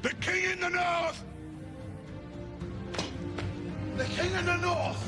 The king in the north! The king in the north!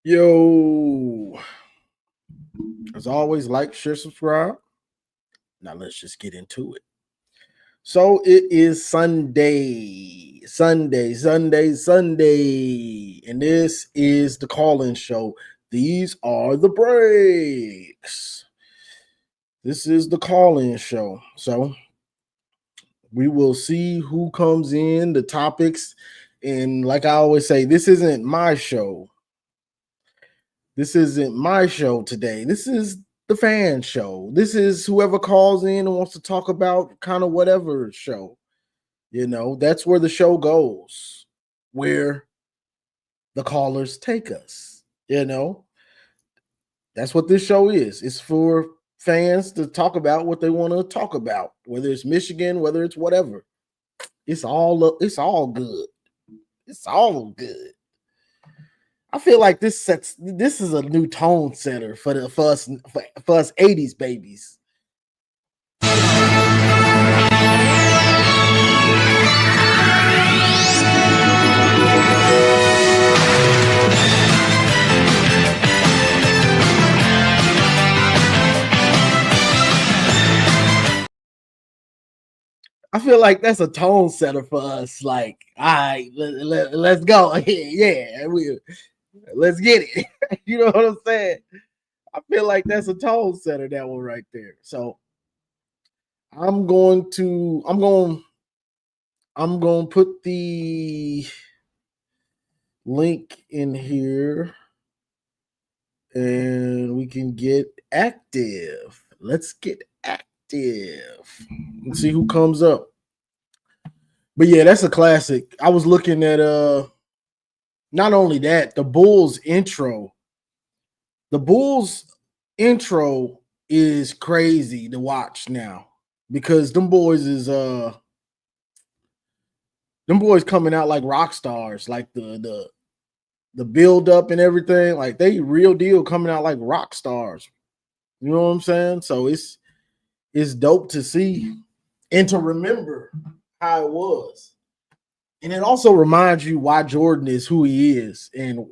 Yo, as always, like, share, subscribe. Now let's just get into it. So it is Sunday, and this is the call-in show. These are the breaks. This is the call-in show. So we will see who comes in, the topics, and like I always say, this isn't my show. This isn't my show today. This is the fan show. This is whoever calls in and wants to talk about kind of whatever show. You know, that's where the show goes, where the callers take us. You know, that's what this show is. It's for fans to talk about what they want to talk about, whether it's Michigan, whether it's whatever. It's all good. It's all good. I feel like this is a new tone setter for us 80s babies. I feel like that's a tone setter for us. Like, all right, let's go. Yeah, let's get it. You know what I'm saying? I feel like that's a tone setter, that one right there. So I'm going to put the link in here and we can get active. Let's get active and see who comes up. But yeah, that's a classic. I was looking at not only that, the Bulls intro. The Bulls intro is crazy to watch now because them boys coming out like rock stars, like the build up and everything, like they real deal coming out like rock stars. You know what I'm saying? So it's dope to see and to remember how it was. And it also reminds you why Jordan is who he is. And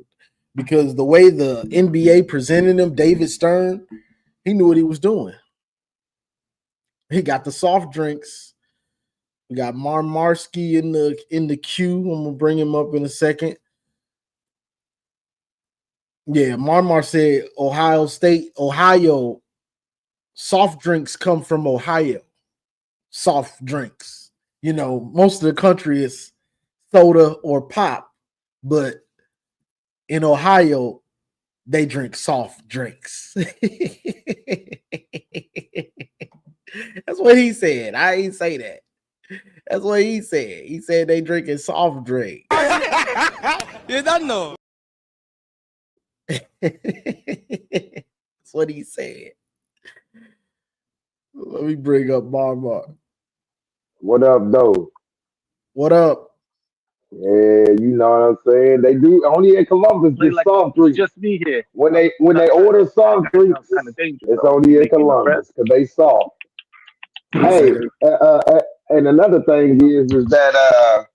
because the way the NBA presented him, David Stern, he knew what he was doing. He got the soft drinks. We got Marmarsky in the queue. I'm gonna bring him up in a second. Yeah, Marmar said Ohio soft drinks come from Ohio. Soft drinks. You know, most of the country is soda or pop, but in Ohio, they drink soft drinks. That's what he said. I ain't say that. That's what he said. He said they drinking soft drink. You don't know. That's what he said. Let me bring up Marmar. What up, though? What up? Yeah, you know what I'm saying? They do only in Columbus Play get like soft it's drinks. just me here. When they Sometimes order soft that sounds kind drinks, of dangerous it's though. only in Making the press. Columbus because they soft. Yes, Hey, sir. and another thing is that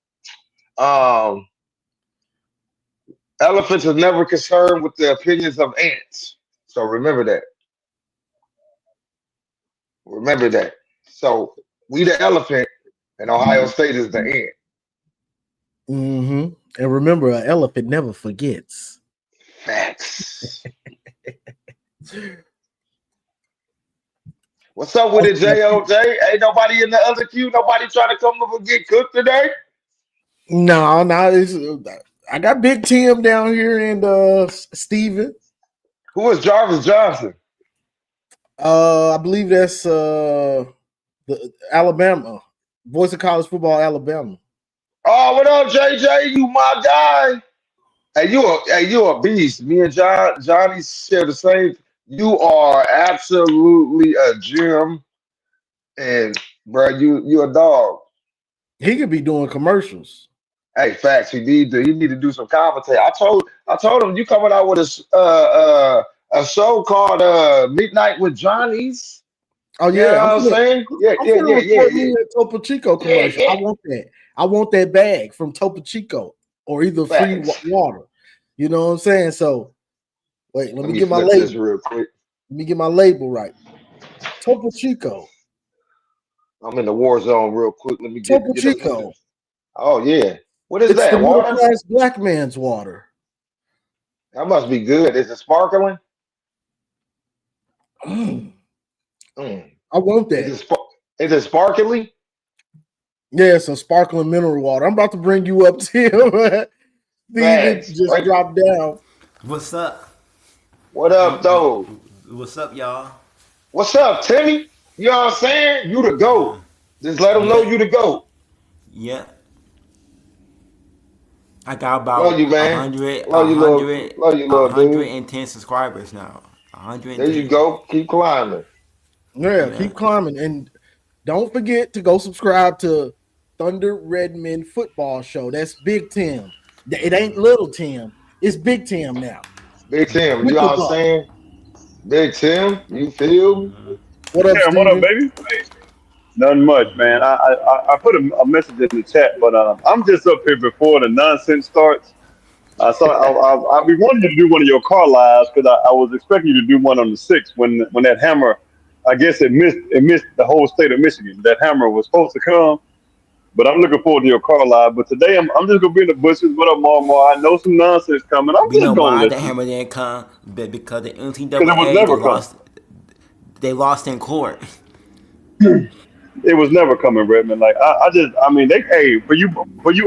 elephants are never concerned with the opinions of ants. So remember that. Remember that. So we the elephant, and Ohio State is the ant. Mm-hmm. And remember, an elephant never forgets. Facts. What's up with it, Okay. JOJ? Ain't nobody in the other queue. Nobody trying to come up and get cooked today. No, it's, I got Big Tim down here and Steven. Who is Jarvis Johnson? I believe that's the Alabama. Voice of College Football, Alabama. Oh, what up, JJ? You my guy. Hey, you a beast. Me and Johnny share the same. You are absolutely a gem, and bro, you a dog. He could be doing commercials. Hey, facts. He need to do some commentary. I told him you coming out with a show called Midnight with Johnny's. Oh You know yeah, what I'm saying? Yeah, I'm yeah, finna yeah, yeah, record yeah, me a Topo Chico yeah, commercial. yeah. I want that. I want that bag from Topo Chico or either free Facts. water. You know what I'm saying? So wait, let Let me me get my flip this label. real quick. Let me get my label right. Topo Chico. I'm in the war zone real quick. Let me Topo get up. Chico. Oh yeah. What is It's the that? middle Water? class black man's water. That must be good. Is it sparkling? Mm, Mm. I want Is that. it is it sparkly? Yeah, some sparkling mineral water. I'm about to bring you up, Tim. Steven Facts. just Right. dropped down. What's up? What up, though? What's up, y'all? What's up, Timmy? You know what I'm saying? You the GOAT. Just let them know Yeah, you the GOAT. yeah. I got Love about you, man. Love you, a little hundred dude. and ten subscribers now. A hundred and There you ten. go. Keep climbing. Yeah, Yeah. keep climbing. And don't forget to go subscribe to Thunder Redmond Football Show. That's Big Tim. It ain't Little Tim. It's Big Tim now. Big Tim, you With know the what I'm buck. saying? Big Tim, you feel me? What up, Damn, what up, Steven? baby? Nothing much, man. I put a message in the chat, but I'm just up here before the nonsense starts. So I we wanted you to do one of your car lives because I was expecting you to do one on the 6th when that hammer, I guess it missed the whole state of Michigan. That hammer was supposed to come, but I'm looking forward to your car live. But today I'm just gonna be in the bushes. What up, Mar? I know some nonsense coming. I'm You know just gonna why the listen hammer didn't come? Because the because it was NCAA never coming. they lost in court. It was never coming, Redmond. Like I mean, they hey for you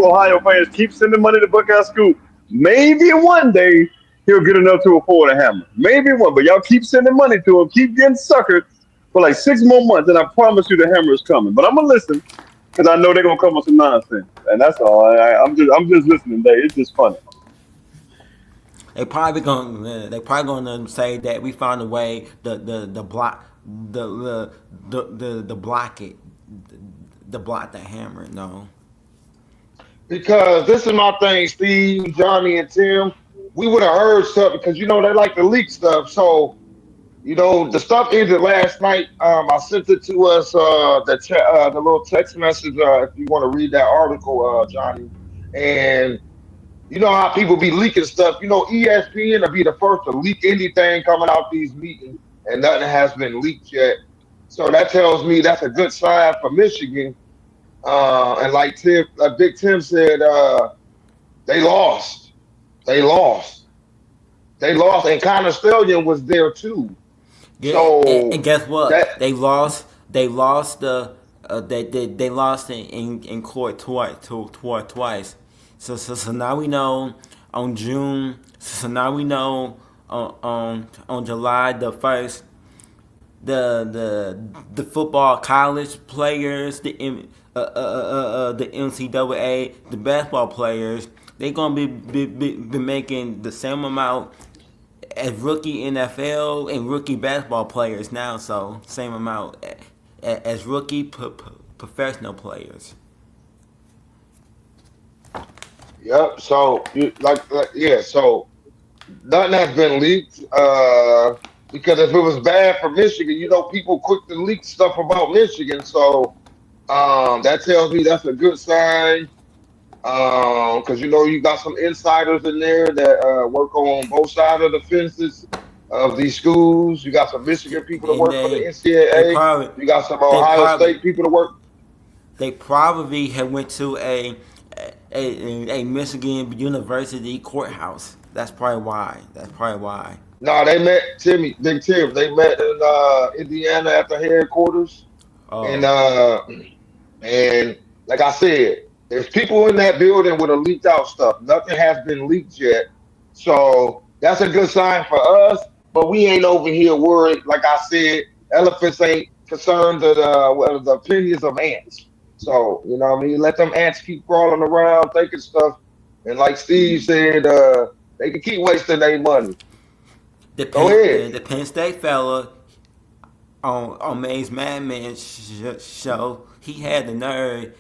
Ohio fans, keep sending money to Buckeye Scoop. Maybe one day he'll get enough to afford a hammer. Maybe one, but y'all keep sending money to him. Keep getting suckered for like 6 more months, and I promise you the hammer is coming. But I'm gonna listen because I know they're gonna come with some nonsense, and that's all. I'm just listening. Today. It's just funny. They probably gonna say that we found a way the block the block it the block the hammer. No. Because this is my thing, Steve, Johnny, and Tim. We would have heard something because they like to leak stuff. So the stuff ended last night. I sent it to us the little text message. If you want to read that article, Johnny, and you know how people be leaking stuff. ESPN will be the first to leak anything coming out these meetings, and nothing has been leaked yet. So that tells me that's a good sign for Michigan. And like Big Tim said, they lost. They lost. They lost, and Connor Stallion was there too. Yeah, and So guess what? that They lost. They lost they lost in court twice. So now we know on June. So now we know on July the 1st. The football college players, the NCAA, the basketball players, they gonna be making the same amount as rookie NFL and rookie basketball players now. So same amount as rookie professional players. Yep. So yeah. So nothing has been leaked. Because if it was bad for Michigan, people quick to leak stuff about Michigan. So that tells me that's a good sign. Because you got some insiders in there that work on both sides of the fences of these schools. You got some Michigan people that And work for the they NCAA. probably You got some they Ohio probably State people that work. they probably have went to a Michigan University courthouse. That's probably why. No, they met Big Tim. They met in Indiana at the headquarters, and Oh, and like I said, there's people in that building with a leaked out stuff. Nothing has been leaked yet, so that's a good sign for us. But we ain't over here worried. Like I said, elephants ain't concerned with the opinions of ants. So what I mean. Let them ants keep crawling around, thinking stuff, and like Steve said, they can keep wasting their money. Go ahead. the Penn State fella on May's Madman show, he had the nerve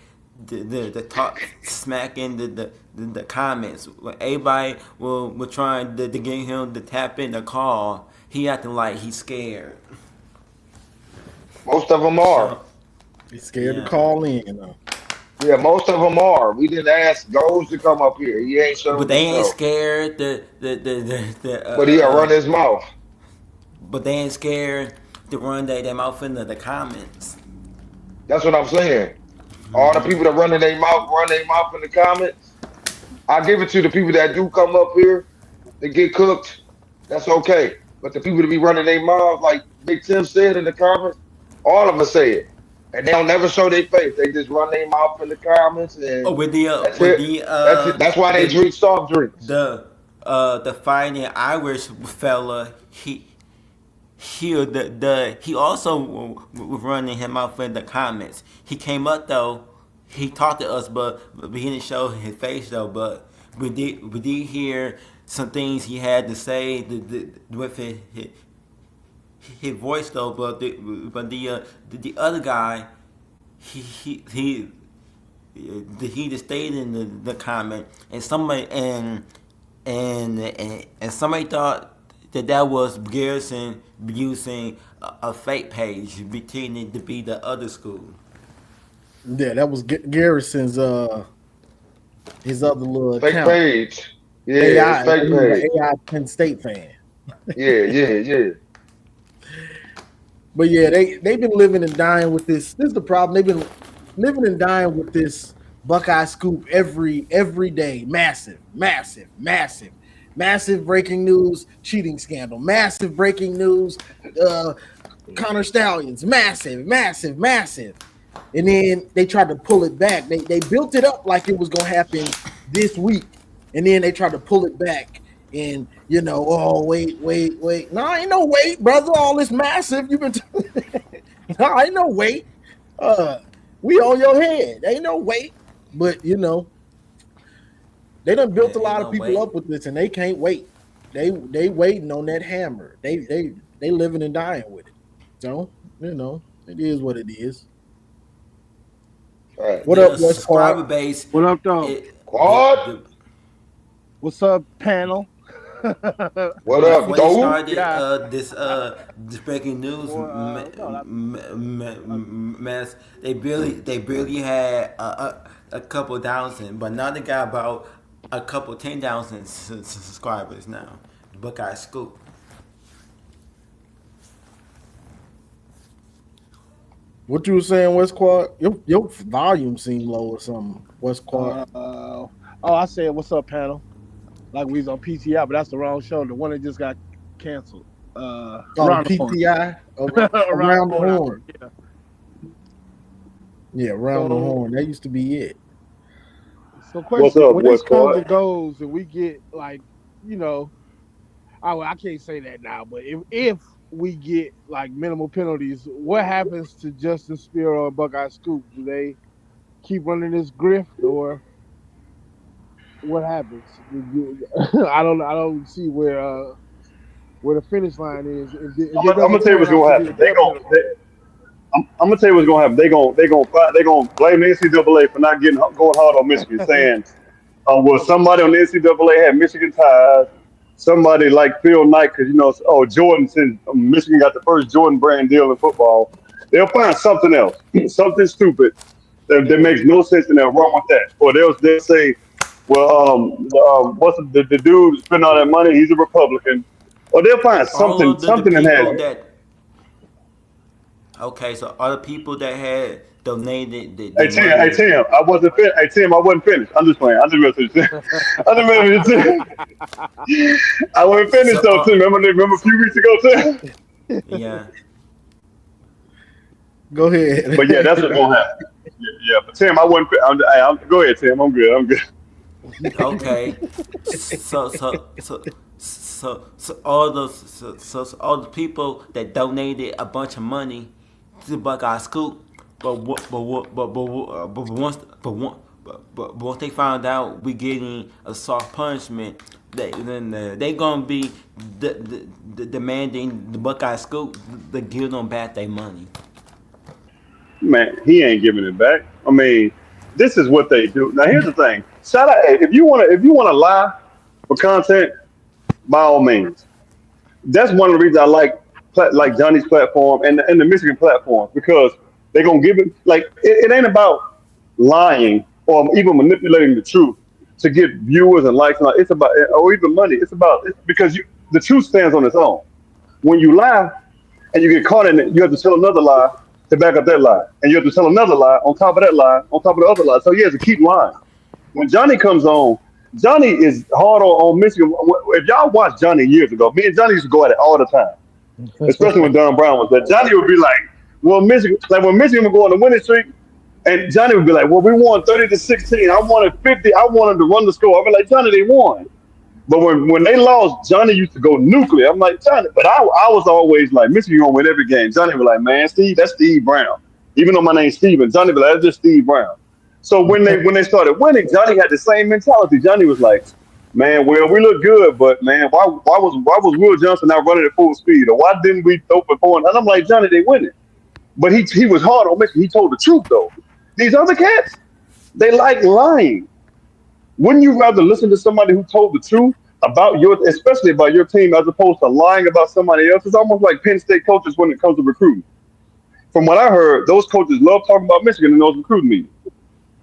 to talk smack in the comments. When everybody were trying to get him to tap in the call, he acting like he's scared. Most of them are. So, He's scared to yeah. call in. Yeah, most of them are. We didn't ask Goals to come up here. He ain't But showing they ain't himself. scared But he'll run his mouth. but they ain't scared to run their mouth into the comments. That's what I'm saying. All the people that run their mouth in the comments. I give it to the people that do come up here to get cooked. That's okay. But the people that be running their mouth, like Big Tim said in the comments, all of us say it. And they don't never show their face. They just run their mouth in the comments, Oh, and that's it. That's it. That's why they drink soft drinks. the fighting Irish fella, he also was running him out in the comments. He came up though, he talked to us, but he didn't show his face though. But we did hear some things he had to say with his voice though. But the other guy, he just stayed in the comment, and somebody thought that was Garrison using a fake page pretending to be the other school. Yeah, that was Garrison's his other little Fake account. page. Yeah, AI, it's fake he was an page. AI Penn State fan. Yeah. But yeah, they've been living and dying with this. This is the problem. They've been living and dying with this Buckeye scoop every day. Massive breaking news, cheating scandal. Massive breaking news, Connor Stallions. Massive. And then they tried to pull it back. They built it up like it was gonna happen this week, and then they tried to pull it back. And oh wait. No, ain't no wait, brother. All this massive. You've been. No, ain't no wait. We on your head. Ain't no wait. But they done built a lot of people up with this, and they can't wait. They waiting on that hammer. They living and dying with it. So it is what it is. Right. What up, West subscriber Quad? base? What up, though? Quad? What's up, panel? What up, When they Doe? started this breaking news mess, they barely had a couple thousand, but now they got about a couple 10,000 subscribers now. Buckeye Scoop. What you were saying, West Quad? Your volume seemed low or something. West Quad. I said, what's up, panel? Like we was on PTI, but that's the wrong show. The one that just got canceled. PTI? Around the Horn. Yeah, Around the Horn. That used to be it. So question, What's up, when West this comes Quad? and goes and we get I can't say that now, but if we get like minimal penalties, what happens to Justin Spiro and Buckeye Scoop? Do they keep running this grift, or what happens? I don't see where the finish line is. I'm gonna tell you what's gonna happen. I'm gonna tell you what's gonna happen. They gonna blame the NCAA for not going hard on Michigan, saying Well, somebody on the NCAA had Michigan ties. Somebody like Phil Knight, because Jordan, since Michigan got the first Jordan brand deal in football, they'll find something else, something stupid that makes no sense, and they'll run with that. Or they'll say, well, what's the dude spending all that money? He's a Republican. Or they'll find All something of the that people has. that. Okay, so all the people that had donated the Hey Tim, money. I wasn't finished. Hey Tim, I wasn't finished. I'm just playing. I just messaged. I wasn't finished though, Tim. Remember a few weeks ago, Tim? Yeah. Go ahead. But yeah, that's what's gonna happen. Yeah, but Tim, I wasn't. Go ahead, Tim. I'm good. Okay. So all the people that donated a bunch of money to the Buckeye Scoop, but once they found out we getting a soft punishment, they gonna be demanding the Buckeye Scoop to give them back their money. Man, he ain't giving it back. I mean, this is what they do. Now, here's the thing. Shout out, if you wanna lie for content, by all means. That's one of the reasons I like Johnny's platform and the Michigan platform, because they're gonna give it it ain't about lying or even manipulating the truth to get viewers and likes. It's about, or even money. It's because the truth stands on its own. When you lie and you get caught in it, you have to tell another lie to back up that lie, and you have to tell another lie on top of that lie on top of the other lie. So he has to keep lying. When Johnny comes on, Johnny is hard on Michigan. If y'all watched Johnny years ago, me and Johnny used to go at it all the time, especially when Don Brown was there. Johnny would be like, well, Michigan, when Michigan would go on the winning streak, and Johnny would be like, well, we won 30-16. I wanted 50. I wanted to run the score. I'd be like, Johnny, they won. But when they lost, Johnny used to go nuclear. I'm like, Johnny, but I was always like, Michigan gonna win every game. Johnny was like, man, Steve, that's Steve Brown. Even though my name's Steven, Johnny was like, that's just Steve Brown. So when they started winning, Johnny had the same mentality. Johnny was like, man, well, we look good, but man, why was Will Johnson not running at full speed? Or why didn't we throw for point? And I'm like, Johnny, they winning. But he was hard on Michigan. He told the truth though. These other cats, they like lying. Wouldn't you rather listen to somebody who told the truth especially about your team, as opposed to lying about somebody else? It's almost like Penn State coaches when it comes to recruiting. From what I heard, those coaches love talking about Michigan in those recruiting meetings,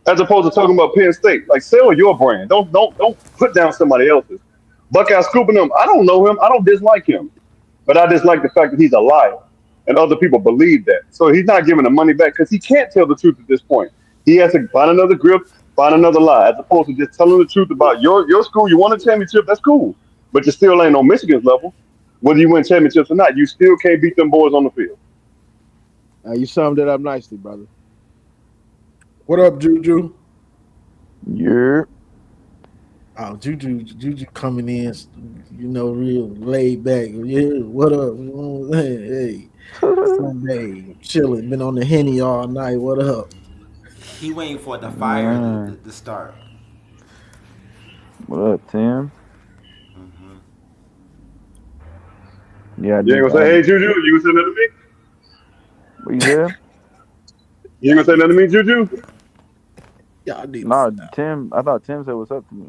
as opposed to talking about Penn State. Like, sell your brand. Don't put down somebody else's. Buckeye scooping him. I don't know him. I don't dislike him, but I dislike the fact that he's a liar, and other people believe that. So he's not giving the money back because he can't tell the truth at this point. He has to find another grip, find another lie, as opposed to just telling the truth about your school. You won a championship, that's cool, but you still ain't on Michigan's level. Whether you win championships or not, you still can't beat them boys on the field. You summed it up nicely, brother. What up, Juju? Yeah. Oh, Juju coming in, real laid back. Yeah, what up? Hey, Sunday, chilling. Been on the Henny all night. What up? He waiting for the fire to start. What up, Tim? Mm-hmm. Yeah, You ain't gonna say, hey, Juju? You gonna say nothing to me? What you said? You ain't gonna say nothing to me, Juju? Y'all need No, Tim. I thought Tim said what's up to me.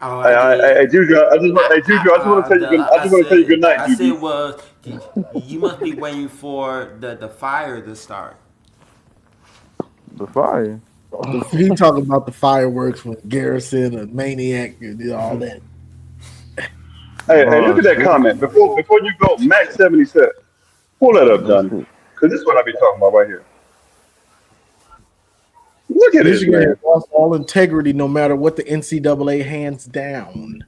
Oh, Hey, Juju, I just want to tell you good. I just want to tell you good night, I Juju. said, well, you must be waiting for the fire to start. The fire. He talking about the fireworks when Garrison, a maniac, and all that. Hey, look at that comment before you go. Max 77. Pull that up, Johnny, because this is what I be talking about right here. Look at this, Michigan man. has lost all integrity, no matter what the NCAA hands down.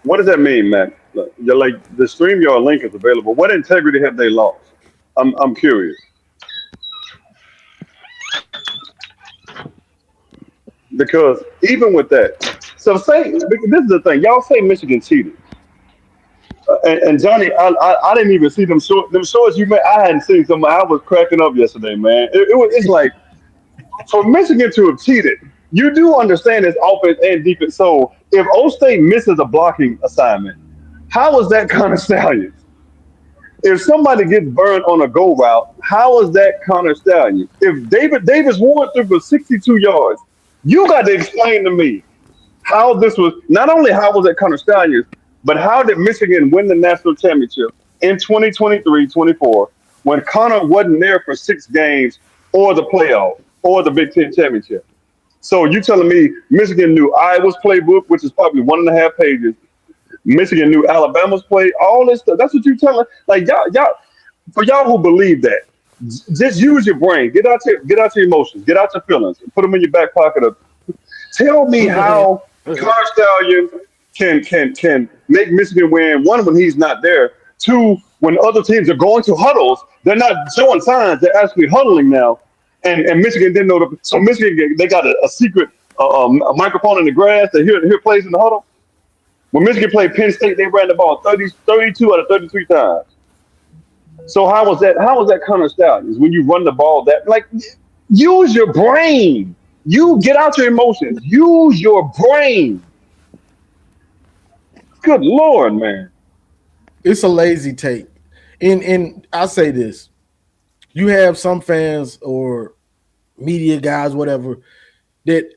What does that mean, Matt? You're like, the StreamYard link is available. What integrity have they lost? I'm curious. Because even with that, so say this is the thing. Y'all say Michigan cheated, and Johnny, I didn't even see them shorts you made. I hadn't seen some. I was cracking up yesterday, man. It's like for Michigan to have cheated. You do understand it's offense and defense. So if O State misses a blocking assignment, how is that kind of stallions? If somebody gets burned on a go route, how is that Connor Stallion? If David Davis Ward threw for 62 yards, you got to explain to me how this was. Not only how was it Connor Stallion, but how did Michigan win the national championship in 2023-24 when Connor wasn't there for 6 games or the playoff or the Big Ten championship? So you telling me Michigan knew Iowa's playbook, which is probably 1.5 pages. Michigan knew Alabama's play, all this stuff. That's what you telling. Like y'all, for y'all who believe that, just use your brain. Get out your emotions. Get out your feelings. Put them in your back pocket. Tell me how Connor Stallion can make Michigan win. One, when he's not there. Two, when other teams are going to huddles, they're not showing signs. They're actually huddling now. And Michigan didn't know. So Michigan, they got a secret a microphone in the grass to hear plays in the huddle. When Michigan played Penn State, they ran the ball 32 out of 33 times. So how was that Connor Stallions when you run the ball that like use your brain. You get out your emotions. Use your brain. Good Lord, man. It's a lazy take. And I say this. You have some fans or media guys, whatever, that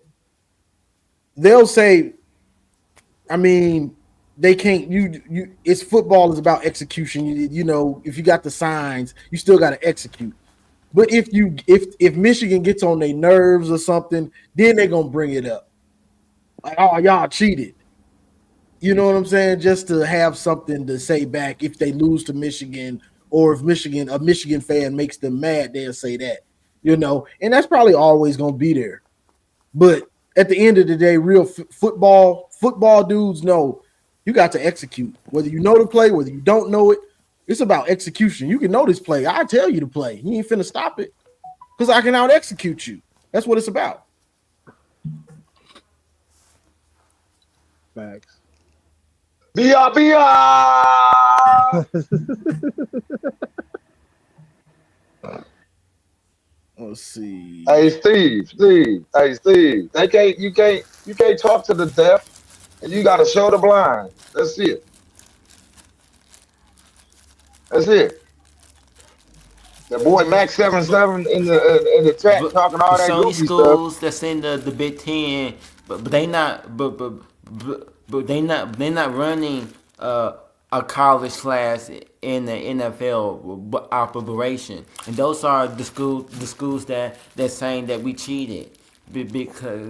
they'll say, I mean, they can't. It's football is about execution. You know, if you got the signs, you still got to execute. But if Michigan gets on their nerves or something, then they're gonna bring it up. Like, oh, y'all cheated. You know what I'm saying? Just to have something to say back if they lose to Michigan, or if a Michigan fan makes them mad, they'll say that. You know, and that's probably always gonna be there. But at the end of the day, real football dudes know you got to execute. Whether you know the play, whether you don't know it, it's about execution. You can know this play. I tell you to play. You ain't finna stop it because I can out execute you. That's what it's about. Facts. Let's see. Hey Steve. Hey Steve. You can't talk to the deaf, and you got to show the blind. That's it. That's it. The boy Max 77 in the chat talking all that some goofy schools stuff. that's in the Big Ten, but they not they not running a college class in the NFL operation, and those are the schools that's saying that we cheated because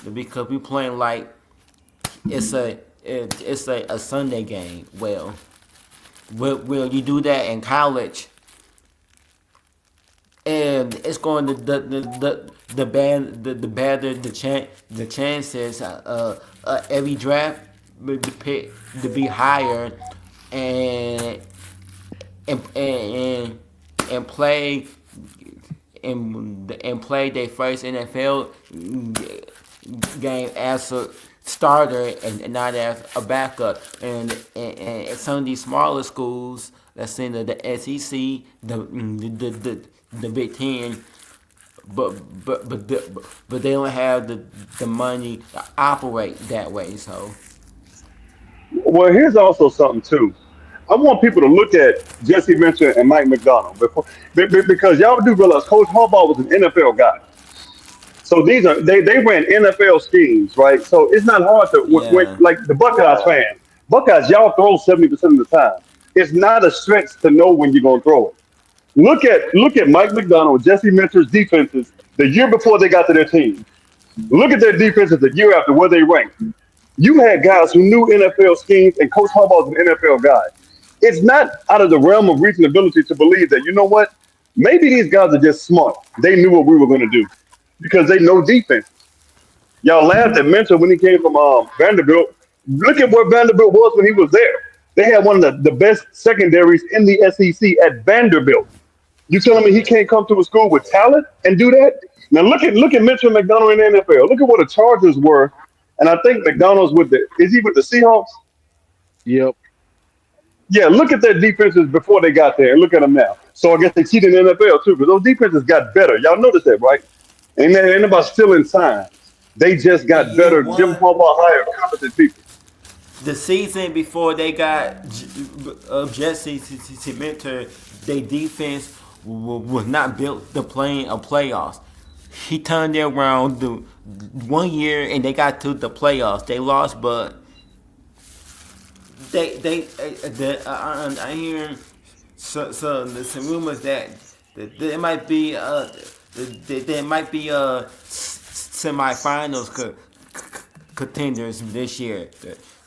we playing like it's a Sunday game. Well, will you do that in college? And it's going to the better the chances every draft to be higher and play and play their first NFL game as a starter and not as a backup. And some of these smaller schools that's in the SEC, the Big Ten, but they don't have the money to operate that way. So, Well, here's also something too. I want people to look at Jesse Minter and Mike McDonald because y'all do realize Coach Harbaugh was an NFL guy. So they ran NFL schemes, right? So it's not hard to like the Buckeyes fan. Buckeyes, y'all throw 70% of the time. It's not a stretch to know when you're gonna throw it. Look at Mike McDonald, Jesse Minter's defenses the year before they got to their team. Look at their defenses the year after where they ranked. You had guys who knew NFL schemes, and Coach Harbaugh's an NFL guy. It's not out of the realm of reasonability to believe that, you know what, maybe these guys are just smart. They knew what we were going to do because they know defense. Y'all laughed at Minter when he came from Vanderbilt. Look at where Vanderbilt was when he was there. They had one of the best secondaries in the SEC at Vanderbilt. You telling me he can't come to a school with talent and do that? Now look at Mitchell and McDonald in the NFL. Look at what the Chargers were, and I think McDonald's is he with the Seahawks? Yep. Yeah, look at their defenses before they got there, and look at them now. So I guess they cheated in the NFL too, because those defenses got better. Y'all notice that, right? Ain't about stealing signs. They just got better. Jim Harbaugh hired competent people. the season before they got Jesse Cementer, their defense was not built to play in playoffs. He turned it around the 1 year and they got to the playoffs. They lost, but I hear some rumors that there might be semifinals contenders this year.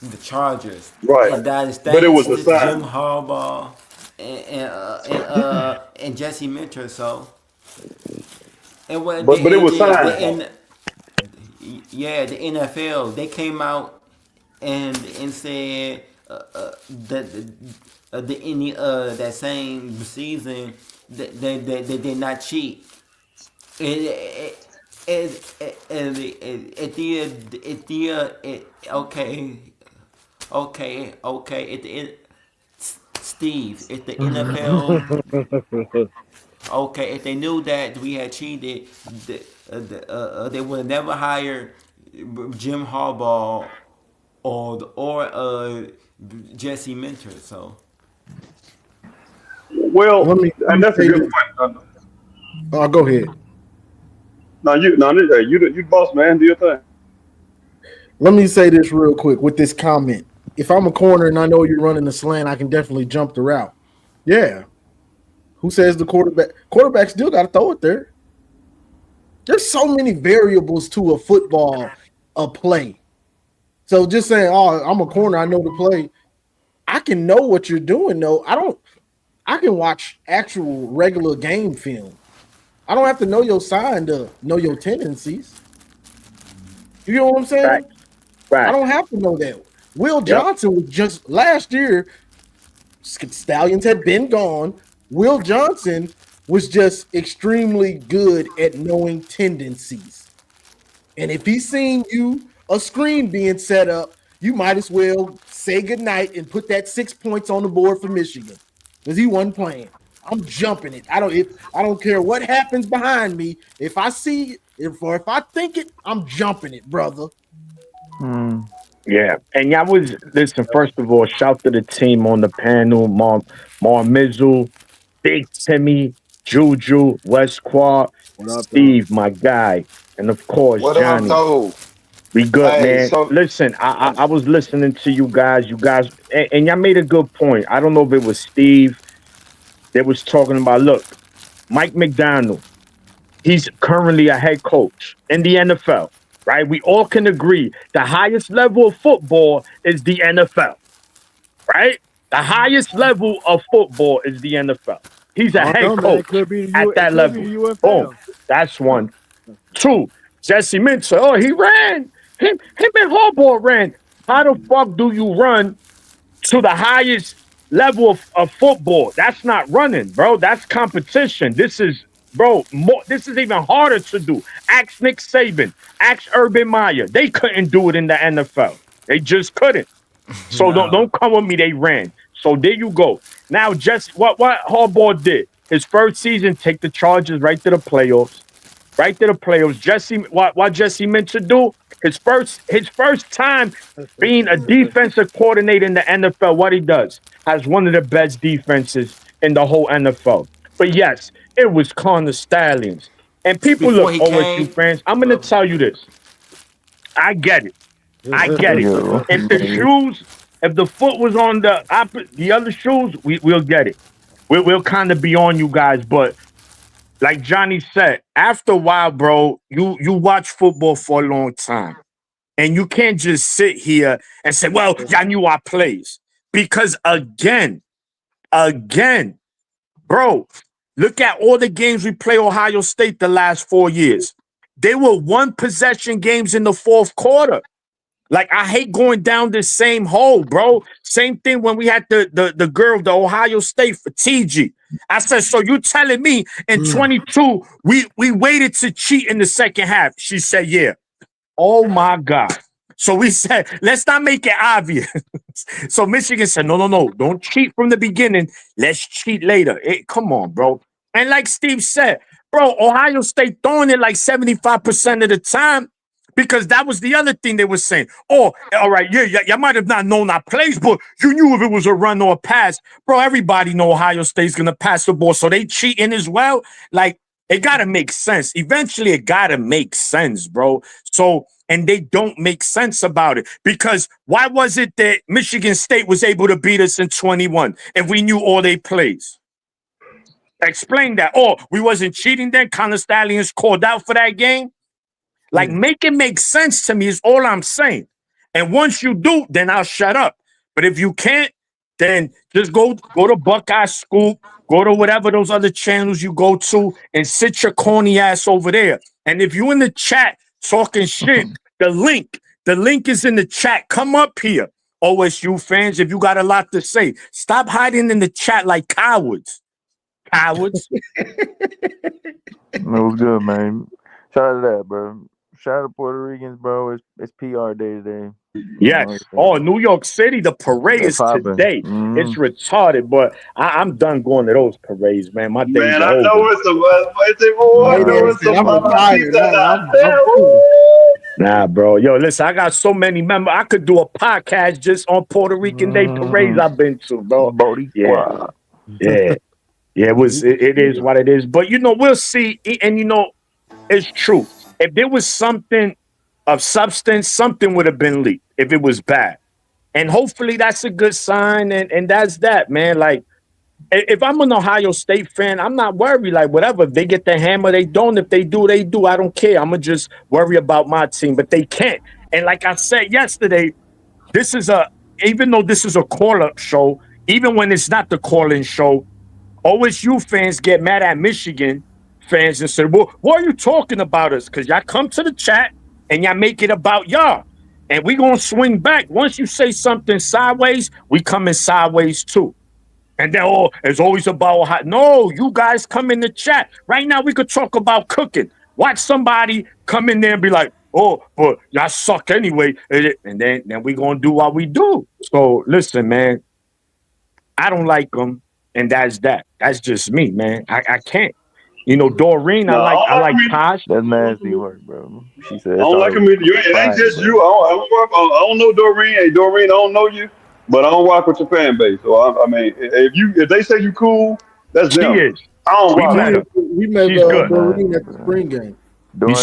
The Chargers, Right. and that is But it was a thanks to sign. Jim Harbaugh and Jesse Minter. So, and what But it was signed. the NFL, they came out and said that that same season they did not cheat. Steve, if the NFL, if they knew that we had cheated, they would have never hired Jim Harbaugh or Jesse Minter. So, Well, Let me and that's a say good this. point. Go ahead. You boss man, do your thing. Let me say this real quick with this comment. If I'm a corner and I know you're running the slant, I can definitely jump the route. Yeah. Who says the quarterback still got to throw it there? There's so many variables to a football, a play. So just saying, oh, I'm a corner, I know the play. I can know what you're doing, though. I can watch actual regular game film. I don't have to know your sign to know your tendencies. You know what I'm saying? Right. I don't have to know that. Will Johnson was just last year. Stallions had been gone. Will Johnson was just extremely good at knowing tendencies. And if he's seen a screen being set up, you might as well say goodnight and put that 6 points on the board for Michigan. Because he wasn't playing. I'm jumping it. I don't care what happens behind me. If I see it, if I think it, I'm jumping it, brother. Yeah. And y'all listen, first of all, shout to the team on the panel, Mar Mizzle, Big Timmy, Juju, Westquart, Steve, my guy, and of course What up, Johnny. though? We good, Hey, man. so Listen, I was listening to you guys, and y'all made a good point. I don't know if it was Steve that was talking about, look, Mike McDonald, he's currently a head coach in the NFL, right? We all can agree the highest level of football is the NFL, right? The highest level of football is the NFL. He's a head coach at that level. Boom. That's one. Two, Jesse Minter. Oh, he ran. Him and Harbaugh ran. How the fuck do you run to the highest level of football? That's not running, bro. That's competition. This is, bro, this is even harder to do. Ask Nick Saban. Ask Urban Meyer. They couldn't do it in the NFL. They just couldn't. So don't come with me. They ran. So there you go. Now, just what Harbaugh did. His first season, take the Chargers right to the playoffs. Right to the playoffs. What Jesse meant to do, his first time being a defensive coordinator in the NFL, what he does, has one of the best defenses in the whole NFL. But yes, it was Connor Stallions. And people Before look, he OSU came, fans, I'm going to tell you this. I get it. If the foot was on the other shoes, we'll get it. We'll kind of be on you guys, but like Johnny said, after a while, bro, you watch football for a long time. And you can't just sit here and say, well, y'all knew our plays. Because again, bro, look at all the games we play Ohio State the last 4 years. They were one possession games in the fourth quarter. Like, I hate going down this same hole, bro. Same thing when we had the girl, the Ohio State for TG. I said, so you telling me in 22, we waited to cheat in the second half? She said, yeah. Oh, my God. So we said, let's not make it obvious. So Michigan said, no. Don't cheat from the beginning. Let's cheat later. Come on, bro. And like Steve said, bro, Ohio State throwing it like 75% of the time. Because that was the other thing they were saying. Oh, all right, yeah, y'all might have not known our plays, but you knew if it was a run or a pass. Bro, everybody know Ohio State's going to pass the ball, so they cheating as well. Like, it got to make sense. Eventually, it got to make sense, bro. So, and they don't make sense about it. Because why was it that Michigan State was able to beat us in 21 if we knew all their plays? Explain that. Oh, we wasn't cheating then? Connor Stallions called out for that game? Like, make it make sense to me is all I'm saying. And once you do, then I'll shut up. But if you can't, then just go to Buckeye Scoop, go to whatever those other channels you go to, and sit your corny ass over there. And if you in the chat talking shit, the link is in the chat. Come up here, OSU fans, if you got a lot to say. Stop hiding in the chat like cowards. Cowards. It was good, man. Shout out to that, bro. Shout out to Puerto Ricans, bro. It's PR day today. Yeah. Oh, New York City, the parade is today. Mm-hmm. It's retarded, but I'm done going to those parades, man. My days Man, are I know over. Nah, bro. Yo, listen, I got so many members. I could do a podcast just on Puerto Rican Day parades I've been to, bro. Yeah. Yeah. Yeah, it is what it is. But, we'll see. And, it's true. If there was something of substance, something would have been leaked if it was bad. And hopefully that's a good sign. And that's that, man. Like, if I'm an Ohio State fan, I'm not worried. Like, whatever. If they get the hammer, they don't. If they do, they do. I don't care. I'm going to just worry about my team. But they can't. And like I said yesterday, even though this is a call-up show, even when it's not the call-in show, OSU fans get mad at Michigan fans and say, well, why are you talking about us? Because y'all come to the chat and y'all make it about y'all. And we're going to swing back. Once you say something sideways, we come in sideways too. And then, it's always about how. No, you guys come in the chat. Right now, we could talk about cooking. Watch somebody come in there and be like, oh, but y'all suck anyway. And then we're going to do what we do. So, listen, man, I don't like them. And that's that. That's just me, man. I can't. Doreen, I like Tosh. That's nasty work, bro. She said, I don't like him either. It ain't just you. I don't know Doreen. Hey, Doreen, I don't know you, but I don't rock with your fan base. So I mean, if they say you cool, that's them. She is. I don't rock. We met Doreen at the spring game.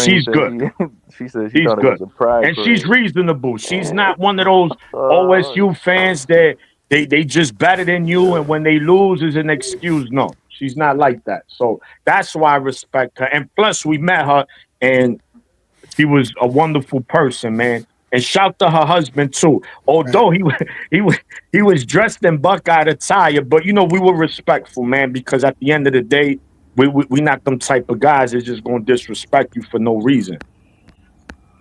She's good. She said she's thought good. It was a pride and parade. She's reasonable. She's not one of those OSU fans that they just better than you, and when they lose is an excuse. No. She's not like that. So that's why I respect her. And plus, we met her, and she was a wonderful person, man. And shout to her husband, too. Although he was dressed in Buckeye attire, but, we were respectful, man, because at the end of the day, we not them type of guys that's just going to disrespect you for no reason.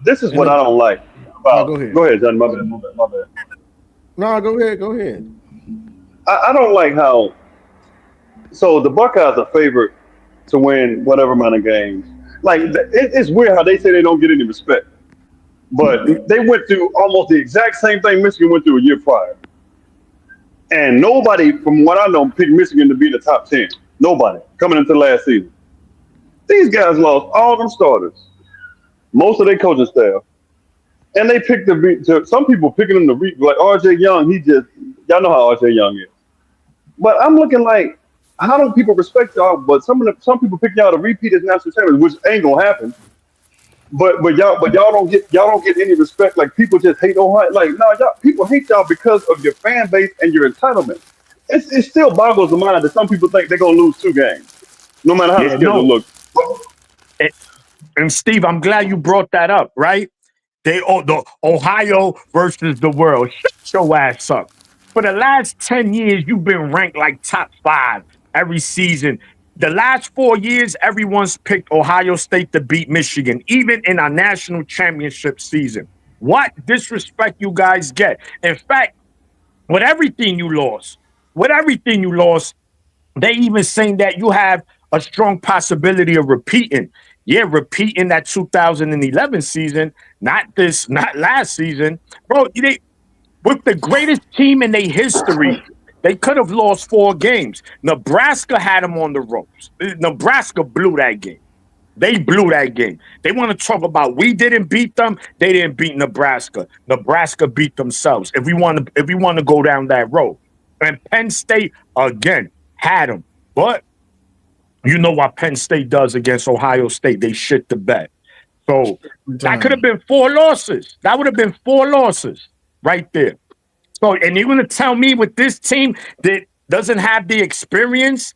This is what I don't like. Go ahead. Go ahead, John. My bad. No, go ahead. I don't like how... So the Buckeyes are favored to win whatever amount of games. Like, it's weird how they say they don't get any respect. But they went through almost the exact same thing Michigan went through a year prior. And nobody, from what I know, picked Michigan to be in the top 10. Nobody coming into last season. These guys lost all them starters, most of their coaching staff. And they picked some people picking them to like RJ Young. Y'all know how RJ Young is. But I'm looking like, how don't people respect y'all? But some people pick y'all to repeat as national champions, which ain't gonna happen. But y'all don't get any respect. Like, people just hate Ohio. Like, no, people hate y'all because of your fan base and your entitlement. It still boggles the mind that some people think they're gonna lose 2 games, no matter how the schedule looks. And Steve, I'm glad you brought that up. Right? The Ohio versus the world. Shut your ass up. For the last 10 years, you've been ranked like top 5 every season. The last 4 years, everyone's picked Ohio State to beat Michigan, even in our national championship season. What disrespect you guys get. In fact, with everything you lost, they even saying that you have a strong possibility of repeating. Yeah, repeating that 2011 season, not last season. Bro, with the greatest team in their history, they could have lost 4 games. Nebraska had them on the ropes. Nebraska blew that game. They blew that game. They want to talk about we didn't beat them. They didn't beat Nebraska. Nebraska beat themselves. If we want to go down that road, and Penn State again had them, but you know what Penn State does against Ohio State? They shit the bed. So that could have been 4 losses. That would have been 4 losses right there. So, and you're going to tell me with this team that doesn't have the experience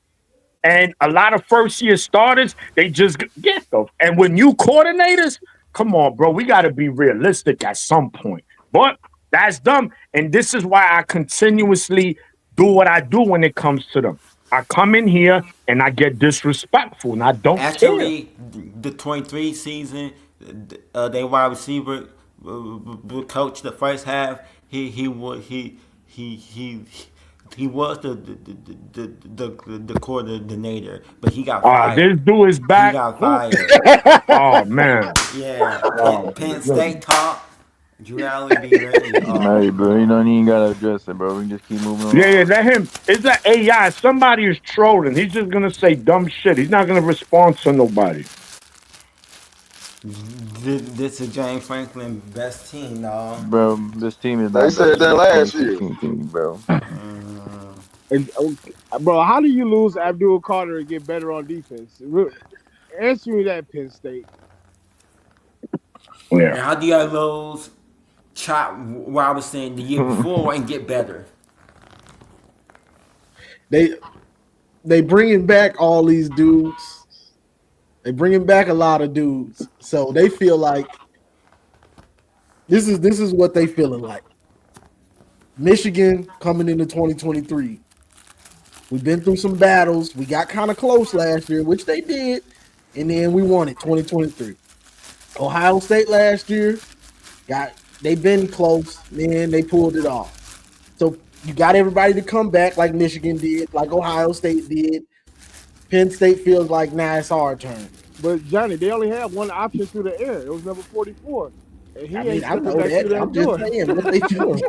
and a lot of first-year starters, they just get them. And when you coordinators, come on, bro, we got to be realistic at some point. But that's dumb. And this is why I continuously do what I do when it comes to them. I come in here and I get disrespectful, and I don't Actually, care. the 23 season, they wide receiver coach the first half. He was the coordinator, but he got fired. This dude is back. He got fired. Oh man. Yeah. Penn State talk. You always be ready. Hey, bro, you don't even gotta address it, bro. We can just keep moving on. Yeah, let him. It's that AI. Somebody is trolling. He's just gonna say dumb shit. He's not gonna respond to nobody. This is James Franklin best team, dog. Bro, this team is. They said that last year, bro. Bro, how do you lose Abdul Carter and get better on defense? Answer me that, Penn State. Yeah. And how do you lose Chop, what I was saying the year before, and get better? They bringing back all these dudes. They bringing back a lot of dudes, so they feel like this is what they feeling like. Michigan coming into 2023. We've been through some battles. We got kind of close last year, which they did, and then we won it 2023. Ohio State last year, they've been close, man. They pulled it off. So you got everybody to come back like Michigan did, like Ohio State did. Penn State feels like, nah, it's our turn. But Johnny, they only had one option through the air. It was number 44. And he I know that. I'm just saying what they doing.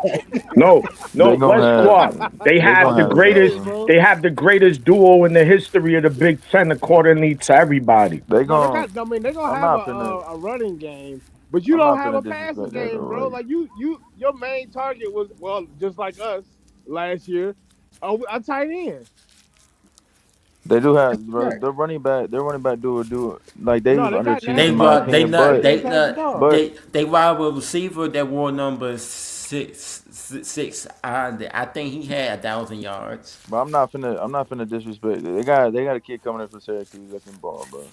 No, West Squad. They have the greatest. They have the greatest duo in the history of the Big Ten, according to everybody. They're gonna have a running game, but you don't have a passing game, bro. Like your main target was just like us last year, a tight end. They do have, bro. Their running back do like they was underachieving. They wide receiver that wore number 6. I think he had 1,000 yards. But I'm not finna disrespect. They got a kid coming in from Syracuse that can ball, bro.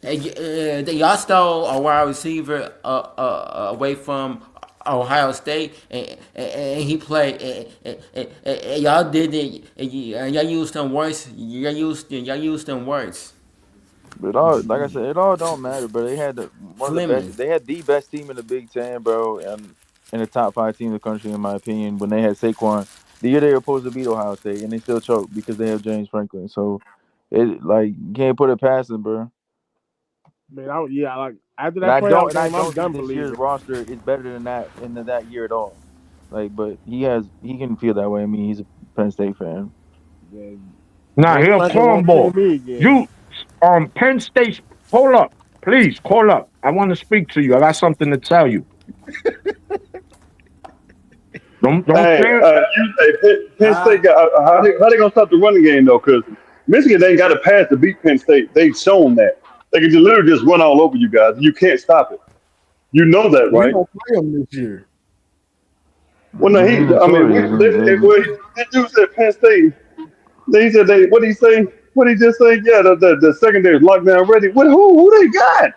Y'all stole a wide receiver away from Ohio State, and he played. And y'all didn't. Y'all used them worse. Y'all used them worse. But all, like I said, it all don't matter. But they had one of the best. They had the best team in the Big Ten, bro, and in the top 5 team in the country, in my opinion. When they had Saquon, the year they were supposed to beat Ohio State, and they still choked because they have James Franklin. So you can't put it past them, bro. Man, after that playoff game, I'm done this believing. year's roster is better than that in that year at all. But he can feel that way. I mean, he's a Penn State fan. Yeah. Nah, he'll cornball. You, Penn State, hold up. Please, call up. I want to speak to you. I got something to tell you. Don't Penn State got how they gonna stop the running game though? Because Michigan ain't got a pass to beat Penn State. They've shown that. They can literally just run all over you guys. You can't stop it. You know that, right? We don't play them this year. Well, no, that dude said Penn State. He said what did he say? What did he just say? Yeah, the secondary is lockdown ready. Who they got?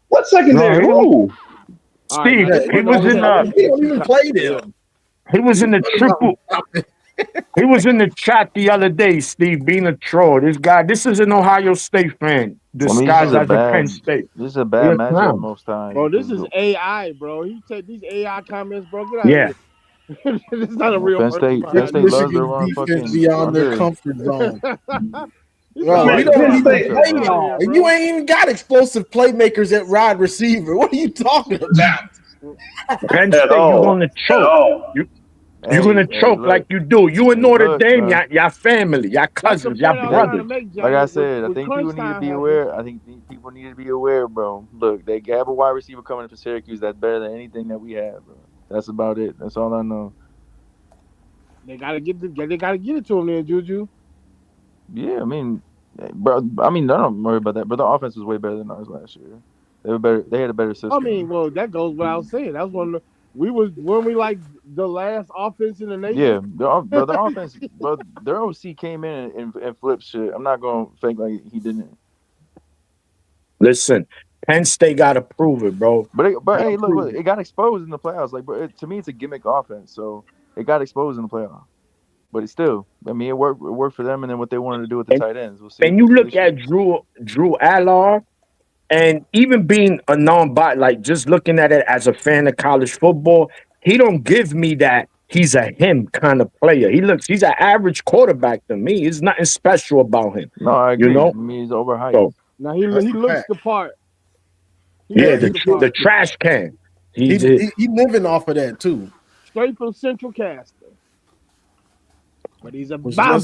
What secondary? Who? Steve, he was in the. He don't even play them. He was in the triple. He was in the chat the other day, Steve, being a troll. This is an Ohio State fan disguised as a Penn State. This is a bad matchup most times. Bro, this is AI, bro. You take these AI comments, bro. Get out of here. This is not a real Penn State loves their run fucking beyond their comfort zone. Bro, we don't even play y'all. And you ain't even got explosive playmakers at wide receiver. What are you talking about? Penn State, you're going to choke. You're gonna choke like you do. You and Notre Dame, y'all family, y'all That's the cousins, point y'all I was trying to brothers. make, Johnny. Like I said, I when think crunch people need to time be happens, aware. I think people need to be aware, bro. Look, they have a wide receiver coming for Syracuse that's better than anything that we have, bro. That's about it. That's all I know. they gotta get it to him then, Juju. Yeah, I mean, bro. I mean, I don't worry about that. But the offense was way better than ours last year. They were better. They had a better system. I mean, well, that goes without saying. That was one of the, weren't we like the last offense in the nation? Yeah, the offense, bro. Their OC came in and flipped shit. I'm not gonna fake like he didn't. Listen, Penn State got to prove it, bro. But hey, look, it got exposed in the playoffs. Like, bro, to me, it's a gimmick offense. So it got exposed in the playoffs. But it's still, I mean, it worked for them, and then what they wanted to do with the tight ends. We'll see. And you look at Drew Allard, and even being a non-bot, like just looking at it as a fan of college football, he don't give me that he's a him kind of player. He's an average quarterback to me. There's nothing special about him. No, I agree. You know? I mean, he's overhyped. So, now he looks the part. The trash can. He living off of that too. Straight from Central Casting. But he's a bomb.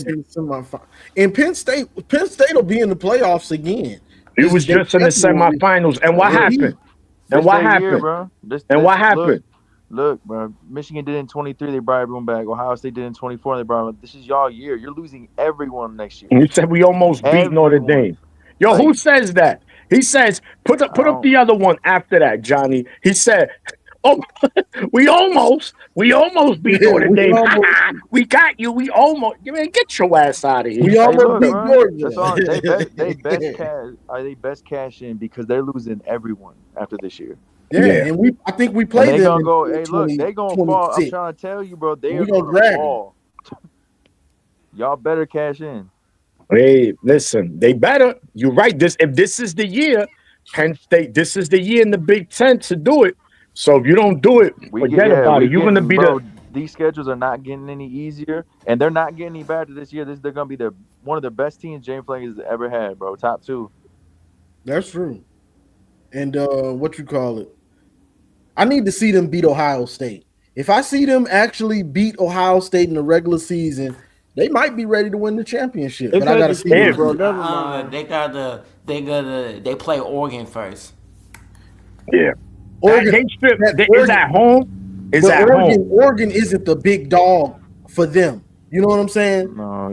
And Penn State will be in the playoffs again. He was just in the semifinals. And what happened? And what happened? Bro. And what happened? Look, bro. Michigan did in 23. They brought everyone back. Ohio State did in 24. They brought them. This is y'all year. You're losing everyone next year. You said we almost beat Notre Dame. Yo, who says that? He says, put up the other one after that, Johnny. He said, "Oh, we almost beat Notre Dame. We got you. We almost. Man, get your ass out of here. We almost beat Georgia. That's all. They best cash in because they're losing everyone after this year. Yeah. And I think we played them. They gonna go. Hey, look, they gonna fall. I'm trying to tell you, bro. They are gonna fall. Y'all better cash in. Hey, listen, they better. You're right. If this is the year, Penn State, this is the year in the Big Ten to do it. So if you don't do it, forget about it. You're going to be these schedules are not getting any easier, and they're not getting any better this year. They're going to be one of the best teams James Franklin has ever had, bro. Top 2. That's true. And what you call it? I need to see them beat Ohio State. If I see them actually beat Ohio State in the regular season, they might be ready to win the championship. But I got to see them, bro. Never mind. They play Oregon first. Yeah. Oregon is at home. Oregon isn't the big dog for them. You know what I'm saying? No,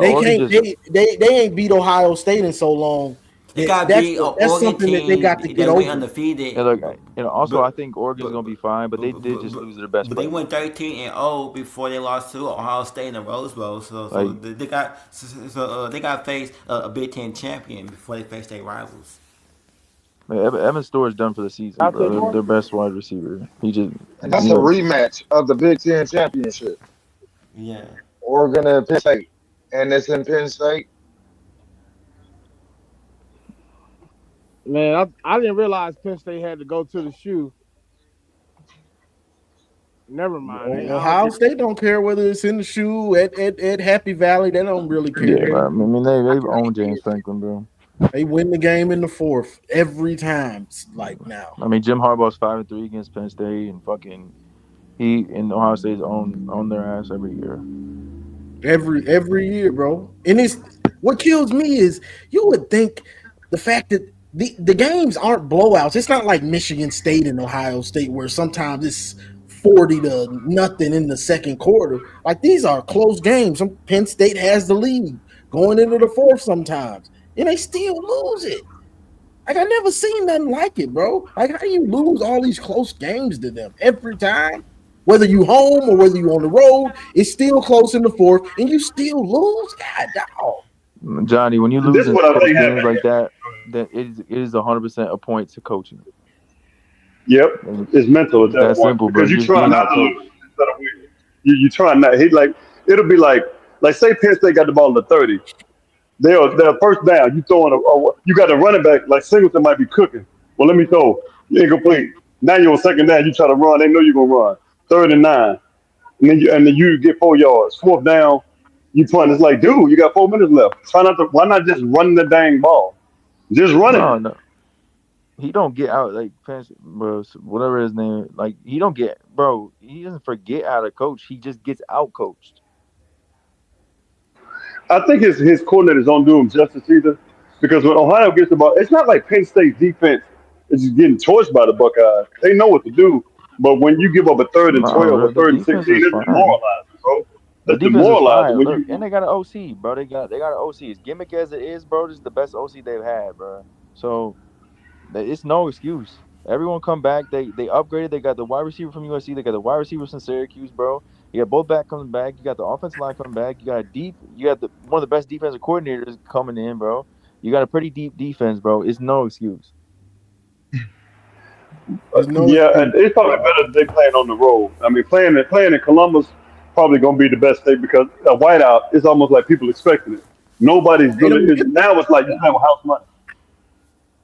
they can't. They ain't beat Ohio State in so long. They got beat that's something that they got to get over. Undefeated. Yeah, look, also I think Oregon's gonna be fine, but they did just lose their best. But they went 13-0 before they lost to Ohio State in the Rose Bowl. So they got faced a Big Ten champion before they faced their rivals. Evan Store's done for the season, bro. Their best wide receiver. That's a rematch of the Big Ten championship. Yeah. Oregon and Penn State, and it's in Penn State. Man, I didn't realize Penn State had to go to the shoe. Never mind. Ohio State don't care whether it's in the shoe at Happy Valley. They don't really care. Yeah, I mean they've owned James Franklin, bro. They win the game in the fourth every time. Like now. I mean, Jim Harbaugh's 5-3 against Penn State, and he and Ohio State's own their ass every year. Every year, bro. And it's what kills me is you would think the fact that the games aren't blowouts. It's not like Michigan State and Ohio State where sometimes it's 40-0 in the second quarter. Like these are close games. Penn State has the lead going into the fourth sometimes, and they still lose it. Like I never seen nothing like it, bro. Like how do you lose all these close games to them every time? Whether you home or whether you on the road, it's still close in the fourth, and you still lose. God, dog. Johnny, when you lose in games like that, then it is 100% a point to coaching. Yep, it's mental at that point simple, because you try not to lose instead of win. You try not. It'll be like say Penn State got the ball in the 30. They're first down. You throwing you got a running back like Singleton might be cooking. Well, let me throw. You incomplete. Now you're on second down. You try to run. They know you're gonna run. 3rd and 9, and then you get 4 yards. 4th down. You punt. It's like, dude, you got 4 minutes left. Why not just run the dang ball? Just run it. No. he don't get out like bro, whatever his name. Like he don't get, bro. He doesn't forget how to coach. He just gets out coached. I think his coordinators don't do him justice either, because when Ohio gets the ball, it's not like Penn State defense is just getting torched by the Buckeyes. They know what to do, but when you give up a third and 12, No, a the third and defense 16, is that's fine. demoralizing, bro. The That's defense is demoralizing fine. when Look, you. and they got an OC, bro. They got an OC. As gimmick as it is, bro, this is the best OC they've had, bro. So it's no excuse. Everyone come back. They upgraded. They got the wide receiver from USC. They got the wide receivers from Syracuse, bro. You got both back coming back. You got the offensive line coming back. You got a deep. You got one of the best defensive coordinators coming in, bro. You got a pretty deep defense, bro. It's no excuse. There's no Yeah, excuse. and it's probably better that they playing on the road. I mean, playing in Columbus probably gonna be the best state, because a whiteout is almost like people expecting it. Nobody's They really don't get now. It's like you have house money.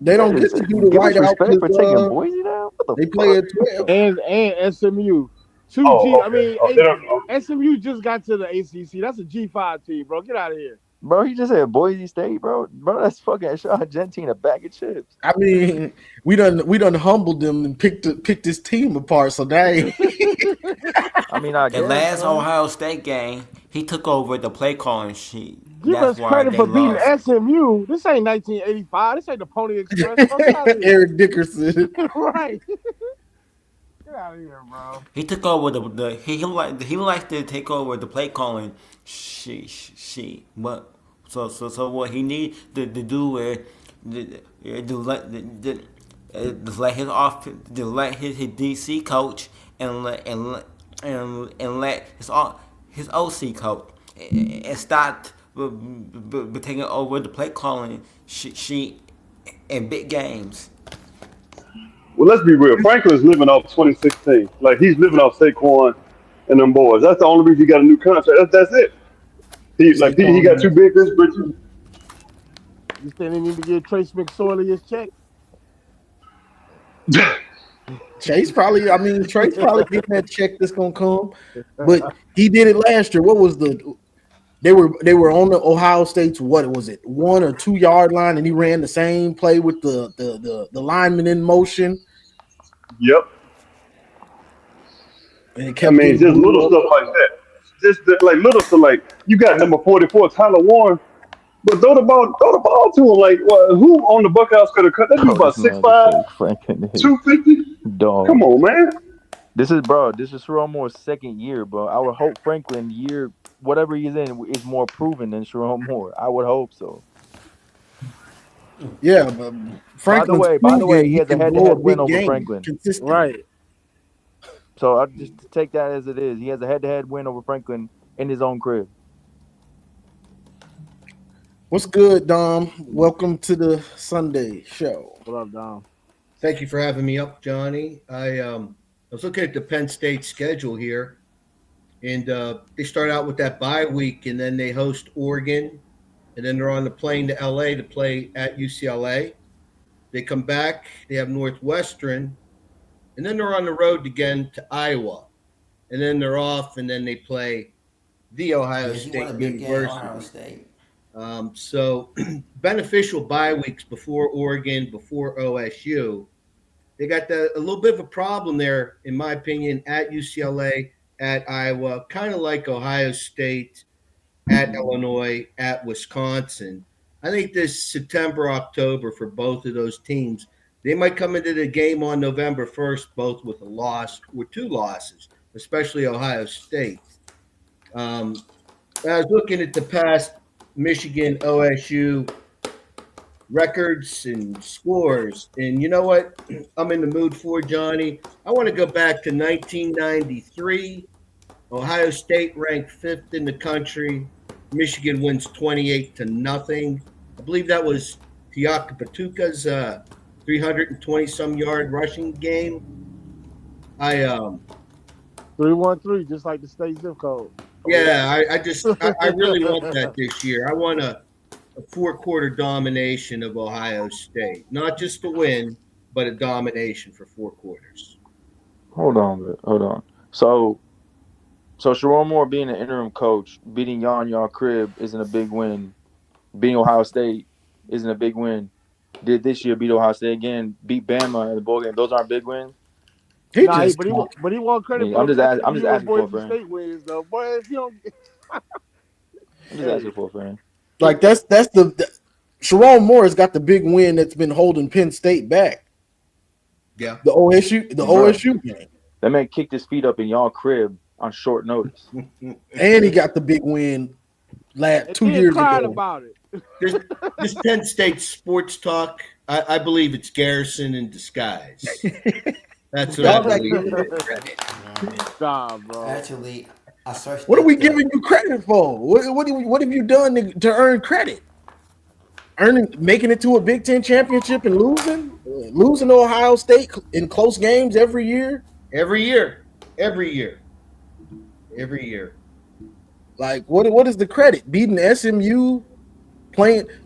they don't get to do the Give us whiteout respect for taking because Boise down. What the they play fuck? at 12. And SMU. Two Oh, G. I okay. mean, Oh, they don't. SMU just got to the ACC. That's a G5 team, bro. Get out of here. Bro, he just said Boise State, bro. Bro, that's fucking Sean Argentina, a bag of chips. I mean, we done humbled them and picked this team apart. So they I mean, I The guess, last bro. Ohio State game, he took over the play calling sheet. Give That's us why credit they for beating lost. SMU. This ain't 1985. This ain't the Pony Express, bro. Get out of here. Eric Dickerson. Right. Get out of here, bro. He took over he likes to take over the play calling sheet. But so what he need to do is to let his off to let his DC coach and let his OC coach and start taking over the play calling sheet in big games. Well, let's be real. Franklin's living off 2016. Like, he's living off Saquon and them boys. That's the only reason he got a new contract. That's it. He got too big for his britches. You saying they need to give Trace McSorley his check? Trace probably getting that check that's gonna come, but he did it last year. What was they were on the Ohio State's, what was it, 1 or 2 yard line, and he ran the same play with the lineman in motion. Yep. And I mean, just little stuff like that. Just like little stuff, like you got number 44, Tyler Warren, but throw the ball to him. Like, who on the Buckeyes could have cut that dude about 6'5", 250? Dog. Come on, man. This is Sharon Moore's second year, bro. I would hope Franklin whatever he's in is more proven than Sharon Moore. I would hope so. Yeah, but Franklin's by the way, he has a head-to-head win over Franklin. Consistent. Right. So I just take that as it is. He has a head-to-head win over Franklin in his own crib. What's good, Dom? Welcome to the Sunday show. What up, Dom? Thank you for having me up, Johnny. I was looking at the Penn State schedule here, and they start out with that bye week, and then they host Oregon, and then they're on the plane to LA to play at UCLA. They come back, they have Northwestern, and then they're on the road again to Iowa, and then they're off, and then they play the Ohio State University. So beneficial bye weeks before Oregon, before OSU. They got a little bit of a problem there, in my opinion, at UCLA, at Iowa, kind of like Ohio State, at Illinois, at Wisconsin. I think this September, October for both of those teams, they might come into the game on November 1st, both with a loss or 2 losses, especially Ohio State. I was looking at the past Michigan, OSU records and scores. And you know what I'm in the mood for, Johnny? I want to go back to 1993. Ohio State ranked 5th in the country. Michigan wins 28-0. I believe that was Tiaka Patuka's 320-some yard rushing game. 313, just like the state zip code. Yeah, I really want that this year. I want a 4-quarter domination of Ohio State. Not just a win, but a domination for 4 quarters. Hold on. So Sharon Moore being an interim coach, beating y'all in y'all crib isn't a big win. Beating Ohio State isn't a big win. did this year beat Ohio State again, beat Bama in the bowl game. Those aren't big wins. He Nah, just but he won credit for I'm just the I'm just asking for a Boise friend. State wins though. Boy, if you don't, I'm just asking for a friend. like that's the Sharon Moore's got the big win that's been holding Penn State back. Yeah. The OSU game. That man kicked his feet up in y'all crib on short notice. And he got the big win and 2 then years cried ago. about it. This Penn State sports talk, I believe it's Garrison in disguise. That's what I believe. Nah, bro. Actually, I searched. What are we giving you credit for? What have you done to earn credit? Making it to a Big Ten championship and losing to Ohio State in close games every year. Every year. Like what is the credit? Beating SMU,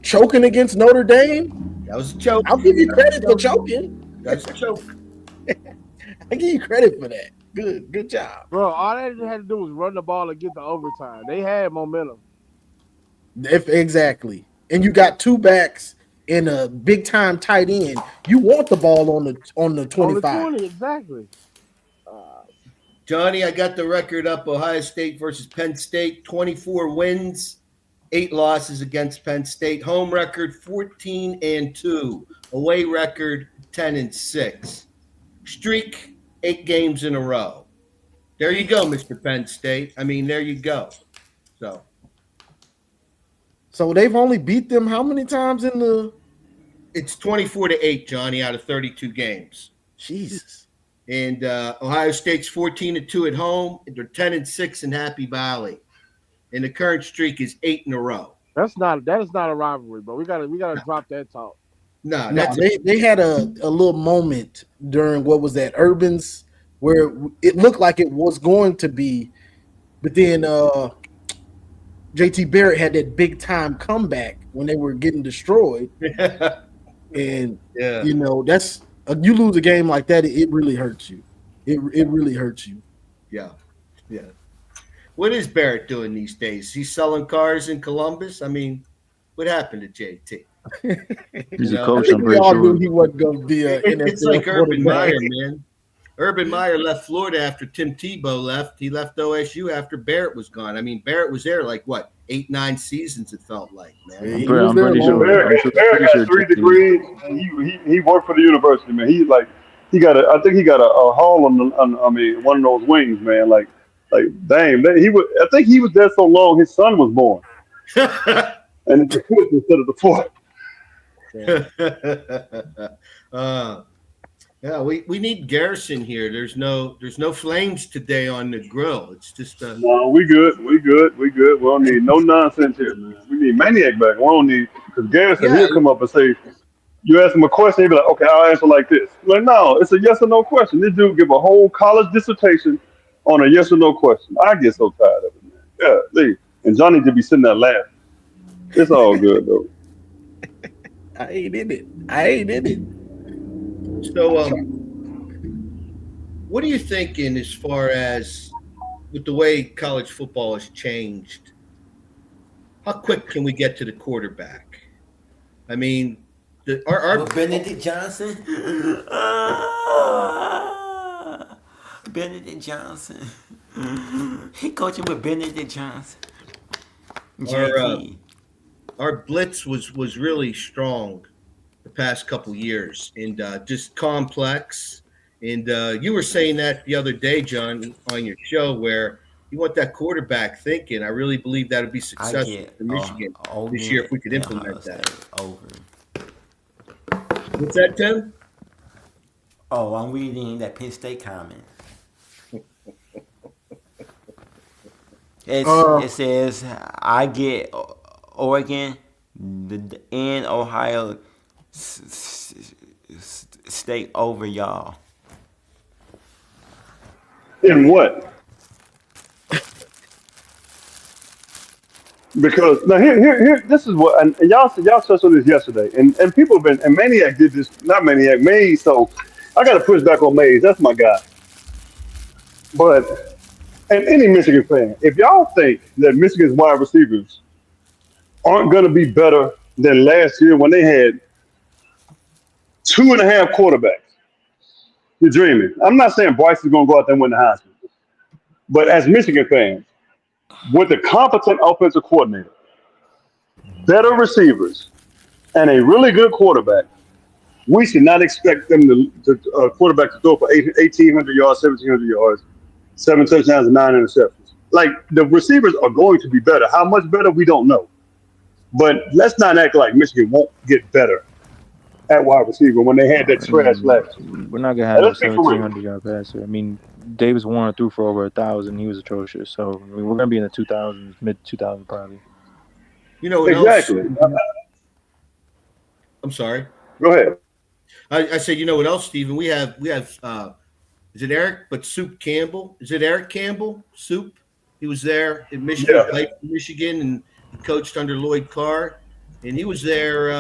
choking against Notre Dame. That was a choke. I'll give you credit for choking. That's a choke. I give you credit for that. Good job, Bro, all they had to do was run the ball and get the overtime. They had momentum. Exactly. And you got two backs and a big time tight end. You want the ball on the 25. On the 20, exactly. Johnny, I got the record up. Ohio State versus Penn State, 24 wins, 8 losses against Penn State. Home record 14-2. Away record 10-6. Streak 8 games in a row. There you go, Mr. Penn State. I mean, there you go. So they've only beat them how many times in the? It's 24-8, Johnny, out of 32 games. Jesus. And Ohio State's 14-2 at home. They're 10-6 in Happy Valley. And the current streak is 8 in a row. That is not a rivalry, bro. We gotta drop that talk. No, they had a little moment during what was that Urban's where it looked like it was going to be, but then JT Barrett had that big time comeback when they were getting destroyed. And you know, that's you lose a game like that, it really hurts you. It really hurts you. Yeah. What is Barrett doing these days? He's selling cars in Columbus. I mean, what happened to JT? He's a coach. I'm we pretty all sure. knew he wasn't going to be It's like Urban Meyer, man. Urban Meyer left Florida after Tim Tebow left. He left OSU after Barrett was gone. I mean, Barrett was there like what, 8-9 seasons? It felt like, man. Yeah, I'm pretty sure. Barrett got 3 degrees. And he worked for the university, man. I think he got a haul on one of those wings, man. Like dang, I think he was there so long his son was born, and it's the fifth instead of the fourth. Yeah, we need Garrison here. There's no flames today on the grill. It's just No, we good. We don't need no nonsense here, man. We need Maniac back. We don't need, because Garrison he'll come up and say, you ask him a question, he'll be like, okay, I'll answer like this. Like, no, it's a yes or no question. This dude give a whole college dissertation on a yes or no question. I get so tired of it, man. Yeah, leave. And Johnny just be sitting there laughing. It's all good though. I ain't in it. So, what are you thinking as far as with the way college football has changed? How quick can we get to the quarterback? I mean, our Benedict Johnson. Benedict Johnson. He coaching with Benedict Johnson. Our blitz was really strong the past couple years and just complex. And you were saying that the other day, John, on your show, where you want that quarterback thinking. I really believe that would be successful for Michigan this year if we could implement that. What's that, Tim? Oh, I'm reading that Penn State comment. It says, I get Oregon and Ohio State over y'all. In what? Because now here this is what, and y'all touched on this yesterday, and people have been, and Maniac did this, not Maniac, Mays. So I got to push back on Mays. That's my guy. But and any Michigan fan, if y'all think that Michigan's wide receivers aren't going to be better than last year when they had 2.5 quarterbacks. You're dreaming. I'm not saying Bryce is going to go out there and win the Heisman, but as Michigan fans, with a competent offensive coordinator, better receivers, and a really good quarterback, we should not expect them to quarterback to throw for 1,800 yards, 1,700 yards, 7 touchdowns, and 9 interceptions. Like, the receivers are going to be better. How much better, we don't know. But let's not act like Michigan won't get better at wide receiver when they had that trash last year. We're not gonna have a 1,700-yard passer. I mean, Davis Warner threw for over 1,000. He was atrocious. So I mean, we're gonna be in the 2000s, mid 2000s probably. You know what exactly. else? I'm sorry. Go ahead. I said, you know what else, Stephen? We have. Is it Eric? But Soup Campbell. Is it Eric Campbell? Soup. He was there in Michigan. Yeah. Played for Michigan and he coached under Lloyd Carr, and he was there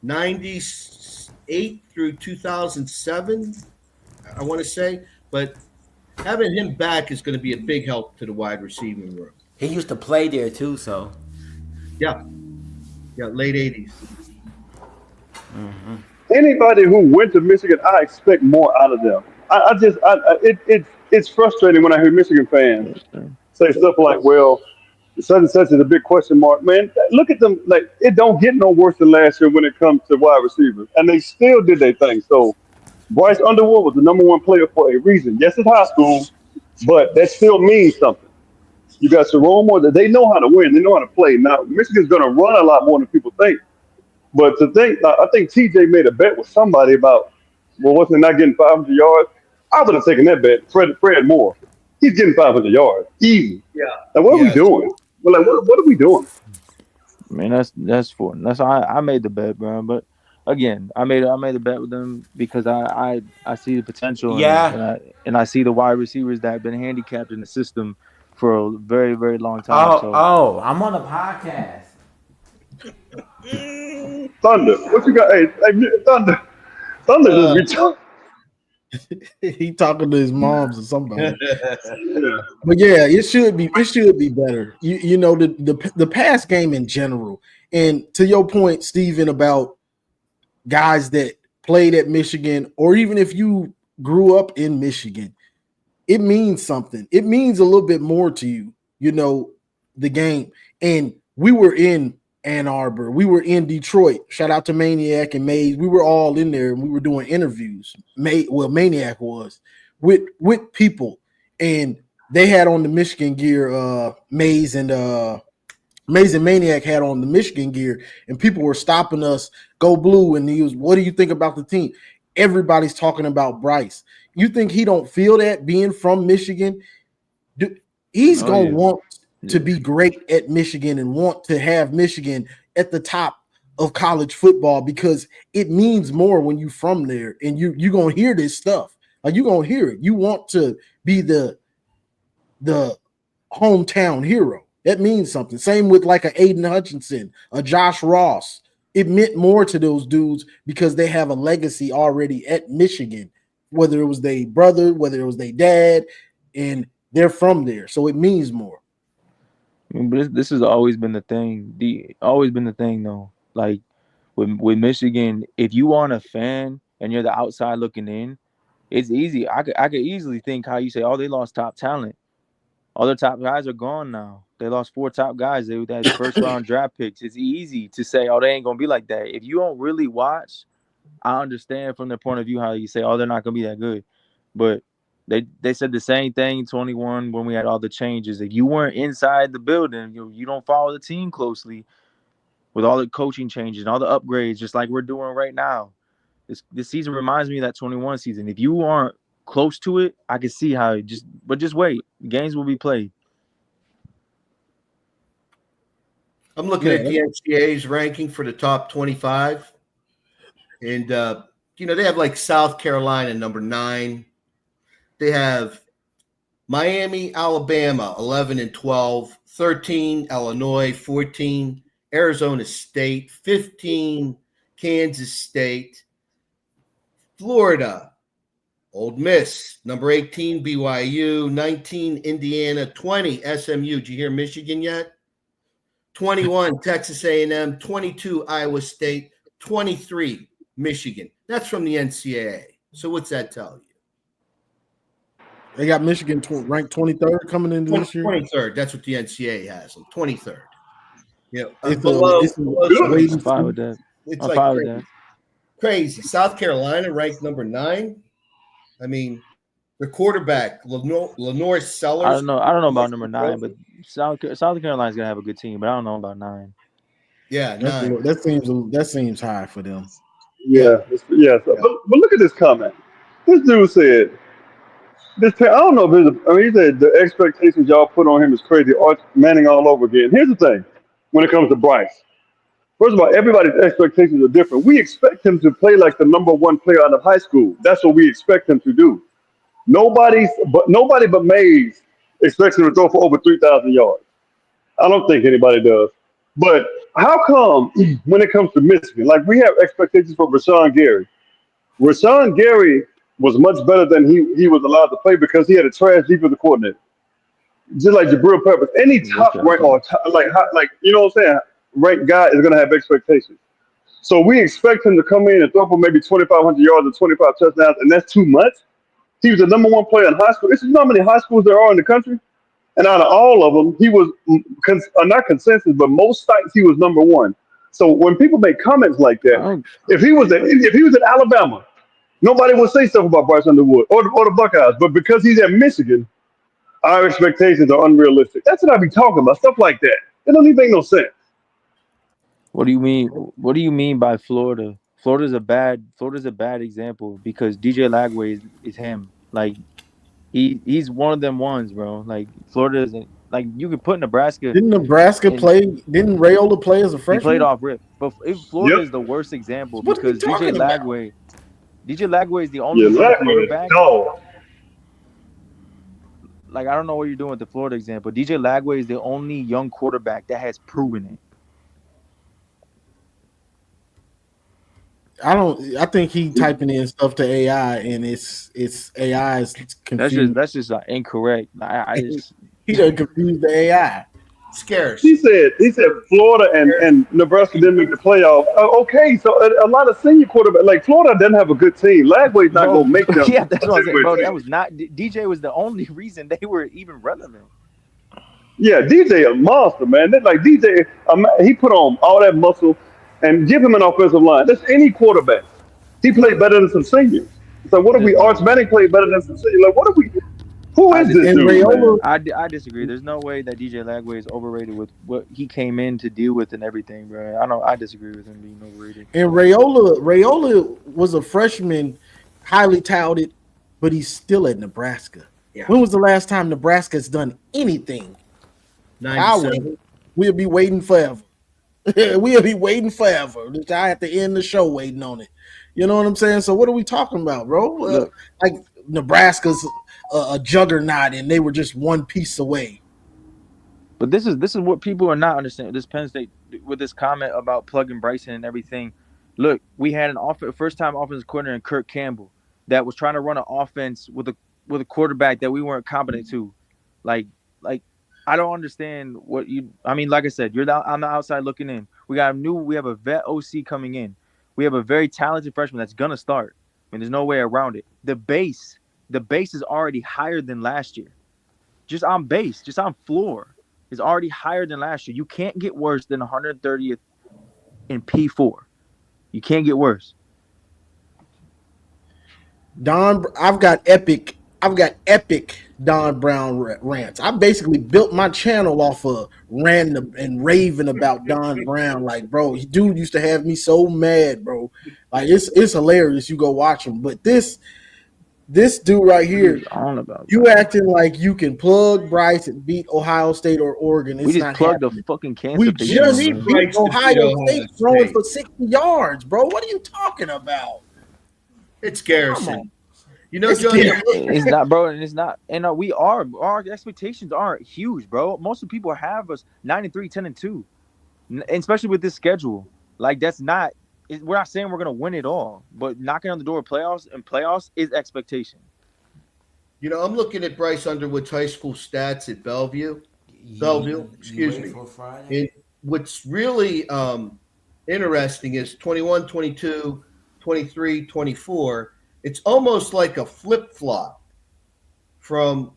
98 through 2007. I want to say, but having him back is going to be a big help to the wide receiving room. He used to play there too, so. Yeah, late 80s. Mm-hmm. Anybody who went to Michigan, I expect more out of them. It's frustrating when I hear Michigan fans say stuff like, "Well, such and such is a big question mark." Man, look at them. Like, it don't get no worse than last year when it comes to wide receivers, and they still did their thing. So, Bryce Underwood was the #1 player for a reason. Yes, it's high school, but that still means something. You got Jerome Moore. They know how to win. They know how to play. Now, Michigan's going to run a lot more than people think. But to think, I think TJ made a bet with somebody about, well, wasn't not getting 500 yards? I would have taken that bet. Fred Moore, he's getting 500 yards, easy. Yeah. Now, what are we doing? Well, like, what are we doing? I mean, that's I made the bet, bro. But again, I made the bet with them because I see the potential. And I see the wide receivers that have been handicapped in the system for a very, very long time. I'm on a podcast. Thunder, what you got? Hey, Thunder just be talking. He talking to his moms or somebody. Yeah. But yeah, it should be better. You know, the pass game in general. And to your point, Stephen, about guys that played at Michigan, or even if you grew up in Michigan, it means something. It means a little bit more to you, you know, the game. And we were in Ann Arbor. We were in Detroit. Shout out to Maniac and Mays. We were all in there and we were doing interviews. Maniac was with people, and they had on the Michigan gear. Mays and Maniac had on the Michigan gear, and people were stopping us. Go Blue! And he was, what do you think about the team? Everybody's talking about Bryce. You think he don't feel that being from Michigan? He's gonna want to be great at Michigan and want to have Michigan at the top of college football, because it means more when you from there and you're gonna hear this stuff. Like, you're gonna hear it. You want to be the hometown hero. That means something. Same with like a Aiden Hutchinson, a Josh Ross. It meant more to those dudes because they have a legacy already at Michigan, whether it was their brother, whether it was their dad, and they're from there. So it means more. I mean, but this has always been the thing. Though. Like with Michigan, if you aren't a fan and you're the outside looking in, it's easy. I could easily think how you say, oh, they lost top talent. All their top guys are gone now. They lost 4 top guys. They had first round draft picks. It's easy to say, oh, they ain't gonna be like that. If you don't really watch, I understand from their point of view how you say, oh, they're not gonna be that good. But they said the same thing in 21 when we had all the changes. If you weren't inside the building, you don't follow the team closely with all the coaching changes and all the upgrades, just like we're doing right now. This season reminds me of that 21 season. If you aren't close to it, I can see how just wait. Games will be played. I'm looking at the NCAA's ranking for the top 25. And, they have like South Carolina, number 9. They have Miami, Alabama, 11 and 12, 13, Illinois, 14, Arizona State, 15, Kansas State, Florida, Ole Miss, number 18, BYU, 19, Indiana, 20, SMU. Did you hear Michigan yet? 21, Texas A&M, 22, Iowa State, 23, Michigan. That's from the NCAA. So what's that tell you? They got Michigan ranked 23rd coming into this year. 23rd. That's what the NCAA has them. 23rd. It's below. waiting. I'm fine with that. It's I'm like fine with crazy. that. Crazy. South Carolina ranked number 9. I mean, the quarterback Lenore Sellers. I don't know about number 9, but South Carolina's gonna have a good team, but I don't know about 9. Yeah, 9. That seems high for them. Yeah. So, but look at this comment. This dude said, I don't know if he said the expectations y'all put on him is crazy. Arch Manning all over again. Here's the thing when it comes to Bryce. First of all, everybody's expectations are different. We expect him to play like the number 1 player out of high school. That's what we expect him to do. Nobody but Mays expects him to throw for over 3,000 yards. I don't think anybody does. But how come when it comes to Michigan, like we have expectations for Rashawn Gary? Rashawn Gary was much better than he was allowed to play because he had a trash defensive coordinator. Just like Jabril Peppers, any top rank or like you know what I'm saying, ranked guy is gonna have expectations. So we expect him to come in and throw for maybe 2,500 yards and 25 touchdowns, and that's too much. He was the number 1 player in high school. You know how many high schools there are in the country? And out of all of them, he was not consensus, but most sites he was number 1. So when people make comments like that, if he was at Alabama, nobody would say stuff about Bryce Underwood or the Buckeyes. But because he's at Michigan, our expectations are unrealistic. That's what I be talking about, stuff like that. It don't even make no sense. What do you mean? What do you mean by Florida? Florida's a bad example because DJ Lagway is him. Like he's one of them ones, bro. Like Florida isn't like you could put Nebraska. Didn't Nebraska play? Didn't Raiola play as a freshman? He played off rip, but Florida is the worst example because DJ Lagway is the only quarterback. Like, I don't know what you're doing with the Florida example. DJ Lagway is the only young quarterback that has proven it. I think he typing in stuff to AI and it's AI is confused. That's just incorrect. He done confused the AI. Scarce. He said Florida and Nebraska didn't make the playoff. Okay, so a lot of senior quarterbacks, like Florida doesn't have a good team. Lagway's not going to make them. Yeah, that's what I'm saying, bro. That was not DJ was the only reason they were even relevant. Yeah, DJ a monster, man. Like DJ, he put on all that muscle and give him an offensive line. That's any quarterback. He played better than some seniors. So what if Arch Manning played better than some seniors? Like what if we? Who is this dude? I disagree. There's no way that DJ Lagway is overrated with what he came in to deal with and everything, bro. I disagree with him being overrated. And Raiola was a freshman, highly touted, but he's still at Nebraska. Yeah. When was the last time Nebraska's done anything? 97. We'll be waiting forever. We'll be waiting forever. I have to end the show waiting on it. You know what I'm saying? So what are we talking about, bro? Like Nebraska's a juggernaut, and they were just one piece away. But this is what people are not understanding. This Penn State with this comment about plugging Bryson and everything. Look, we had an first-time offensive coordinator in Kirk Campbell that was trying to run an offense with a quarterback that we weren't competent to. Like I don't understand what you. I mean, like I said, you're on the outside looking in. We have a vet OC coming in. We have a very talented freshman that's gonna start. I mean, there's no way around it. The base is already higher than last year. Just on floor is already higher than last year. You can't get worse than 130th in P4. You can't get worse. I've got epic Don Brown rants. I basically built my channel off of random and raving about Don Brown. Like, bro, dude used to have me so mad, bro. Like, it's hilarious. You go watch him. But this dude right here, you acting like you can plug Bryce and beat Ohio State or Oregon. We just plugged the fucking cancer. We just beat Ohio State throwing for 60 yards, bro. What are you talking about? It's Garrison. You know, Johnny, it's not, bro, and it's not. And our expectations aren't huge, bro. Most of the people have us 9-3, 10-2, and especially with this schedule. Like, that's not. We're not saying we're gonna win it all, but knocking on the door of playoffs is expectation. You know, I'm looking at Bryce Underwood's high school stats at Bellevue, excuse me. And what's really interesting is 21, 22, 23, 24, it's almost like a flip-flop from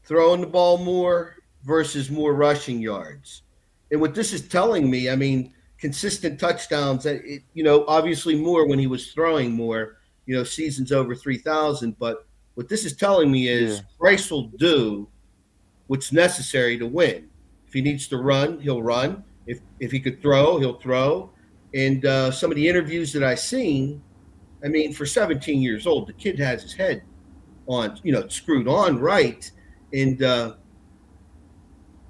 throwing the ball more versus more rushing yards. And what this is telling me, I mean, consistent touchdowns, obviously more when he was throwing more, seasons over 3,000. But what this is telling me is Bryce will do what's necessary to win. If he needs to run, he'll run. If he could throw, he'll throw. And some of the interviews that I've seen, I mean, for 17 years old, the kid has his head on, screwed on right. And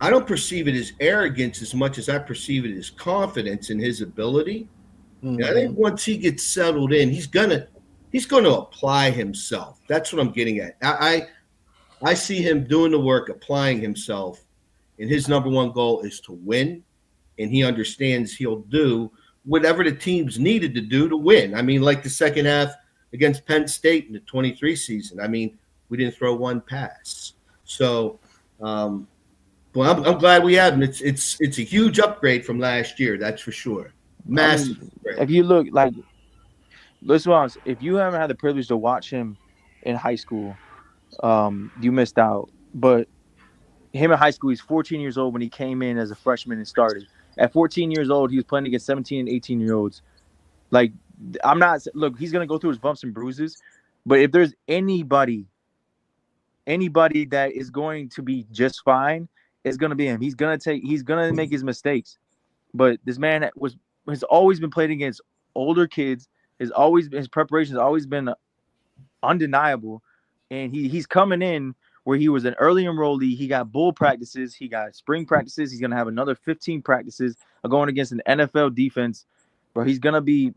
I don't perceive it as arrogance as much as I perceive it as confidence in his ability. Mm-hmm. I think once he gets settled in, he's gonna apply himself. That's what I'm getting at. I see him doing the work, applying himself, and his number one goal is to win. And he understands he'll do whatever the team's needed to do to win. I mean, like the second half against Penn State in the 23 season. I mean, we didn't throw one pass. So, well, I'm glad we have him. It's a huge upgrade from last year, that's for sure. Massive. If you look, like, let's be honest, if you haven't had the privilege to watch him in high school, you missed out. But him in high school, he's 14 years old when he came in as a freshman and started. At 14 years old, he was playing against 17 and 18-year-olds. Like, he's going to go through his bumps and bruises. But if there's anybody that is going to be just fine, it's going to be him. He's going to make his mistakes. But this man has always been playing against older kids. His preparation has always been undeniable. And he's coming in where he was an early enrollee. He got bull practices. He got spring practices. He's going to have another 15 practices going against an NFL defense. Bro, he's going to be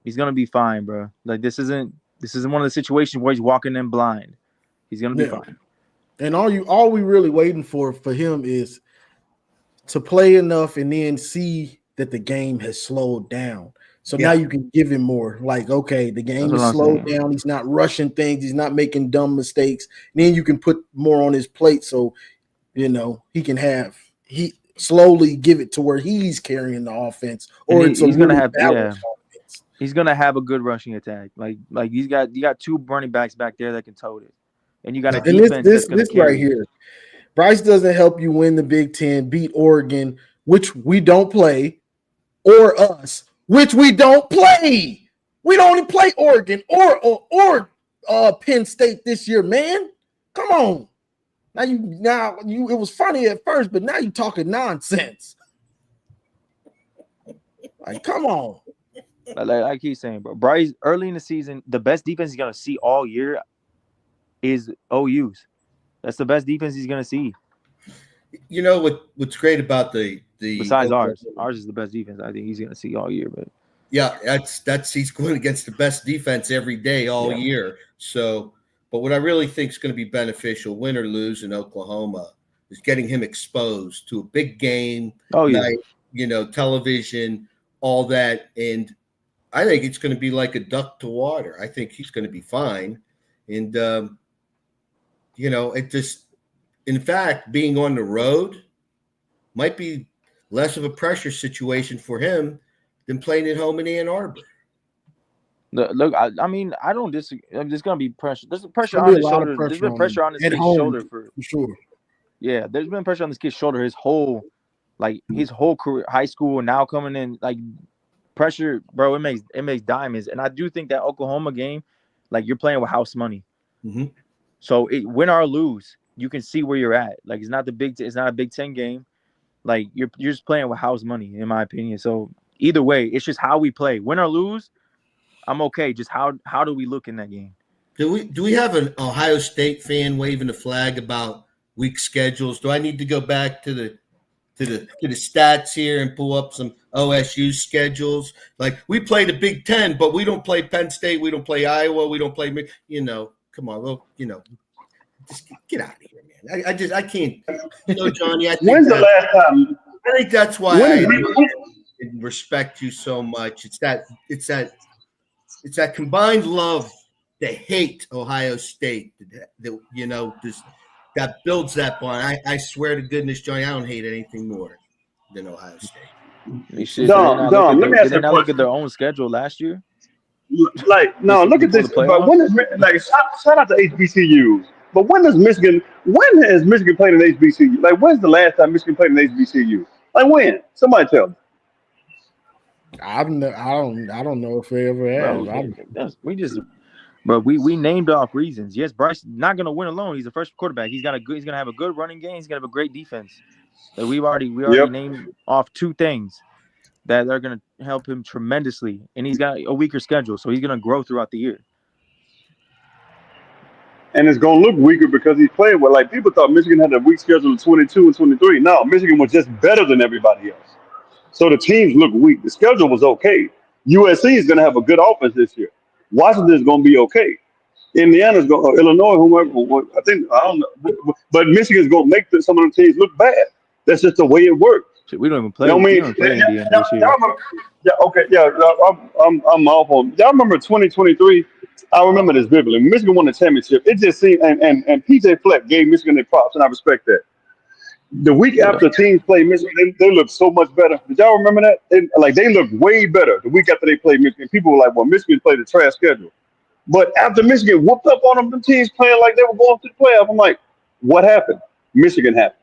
fine, bro. Like, this isn't one of the situations where he's walking in blind. He's going to be fine. And all we really waiting for him is to play enough and then see that the game has slowed down. So now you can give him more. Like, okay, the game is slowed down. He's not rushing things. He's not making dumb mistakes. And then you can put more on his plate so, he can slowly give it to where he's carrying the offense. Or he's going to have He's going to have a good rushing attack. Like you got two running backs back there that can tote it. And you got a defense that's going to carry right here. Bryce doesn't help you win the Big Ten, beat Oregon, which we don't play, or us, which we don't play. We don't even play Oregon or Penn State this year, man. Come on. Now it was funny at first, but now you're talking nonsense. Like, come on. Like I keep saying, bro. Bryce, early in the season, the best defense he's going to see all year is OU's. That's the best defense he's going to see. You know what's great about the besides ours is the best defense I think he's going to see all year. But yeah, that's he's going against the best defense every day all year. So, but what I really think is going to be beneficial, win or lose in Oklahoma, is getting him exposed to a big game. Night, television, all that, and I think it's going to be like a duck to water. I think he's going to be fine, and it just. In fact, being on the road might be less of a pressure situation for him than playing at home in Ann Arbor. Look, I mean, I don't disagree. There's going to be pressure. There's pressure on his shoulder. There's been pressure on this kid's shoulder for sure. Yeah, there's been pressure on this kid's shoulder his whole career, high school, now coming in, like, pressure, bro. It makes diamonds, and I do think that Oklahoma game, like, you're playing with house money. Mm-hmm. So win or lose, you can see where you're at. Like, it's not a Big Ten game. Like, you're just playing with house money, in my opinion. So either way, it's just how we play. Win or lose, I'm okay. Just how do we look in that game? Do we have an Ohio State fan waving the flag about weak schedules? Do I need to go back to the stats here and pull up some OSU schedules? Like, we play the Big Ten, but we don't play Penn State, we don't play Iowa, we don't play come on, well, just get out of here, man. I can't. Johnny, I think when's the last time? I think that's why I respect you so much. It's that combined love to hate Ohio State that builds that bond. I swear to goodness, Johnny, I don't hate anything more than Ohio State. Did they not look at their own schedule last year? Like, no, look at before this. the But playoffs. when is like shout out to HBCUs? But when does Michigan? When has Michigan played an HBCU? Like, when's the last time Michigan played an HBCU? Like when? Somebody tell me. I don't know if they ever have. Bro, we just, bro, we named off reasons. Yes, Bryce not gonna win alone. He's a first quarterback. He's gonna have a good running game. He's gonna have a great defense. Like we already Yep. named off two things that are gonna help him tremendously. And he's got a weaker schedule, so he's gonna grow throughout the year. And it's gonna look weaker because he's playing with like people thought Michigan had a weak schedule of 22 and 23. No, Michigan was just better than everybody else. So the teams look weak. The schedule was okay. USC is gonna have a good offense this year. Washington is gonna be okay. Indiana's going, Illinois, whoever. I think I don't know, but Michigan's gonna make some of the teams look bad. That's just the way it works. Shit, we don't even play. You know what I We mean? don't play Indiana this year. Y'all remember, yeah, okay, yeah. I'm off on. Y'all remember 2023? I remember this vividly. Michigan won the championship. It just seemed, and PJ Fleck gave Michigan their props, and I respect that. The week after teams played Michigan, they looked so much better. Did y'all remember that? They looked way better the week after they played Michigan. People were like, "Well, Michigan played a trash schedule," but after Michigan whooped up on them, the teams playing like they were going to the playoff. I'm like, "What happened? Michigan happened."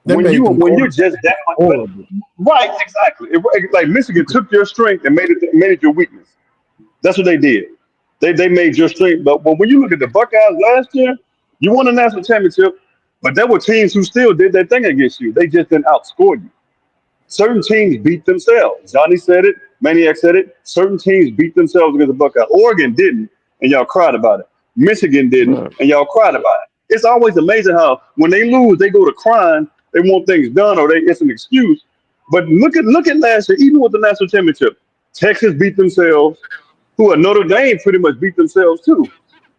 When you're just that much better. Right, exactly. Like Michigan took your strength and made it your weakness. That's what they did. They made your strength. But when you look at the Buckeyes last year, you won a national championship, but there were teams who still did their thing against you. They just didn't outscore you. Certain teams beat themselves. Johnny said it. Maniac said it. Certain teams beat themselves against the Buckeyes. Oregon didn't, and y'all cried about it. Michigan didn't, and y'all cried about it. It's always amazing how when they lose, they go to crying. They want things done, or it's an excuse. But look at last year, even with the national championship, Texas beat themselves. Who Notre Dame pretty much beat themselves too.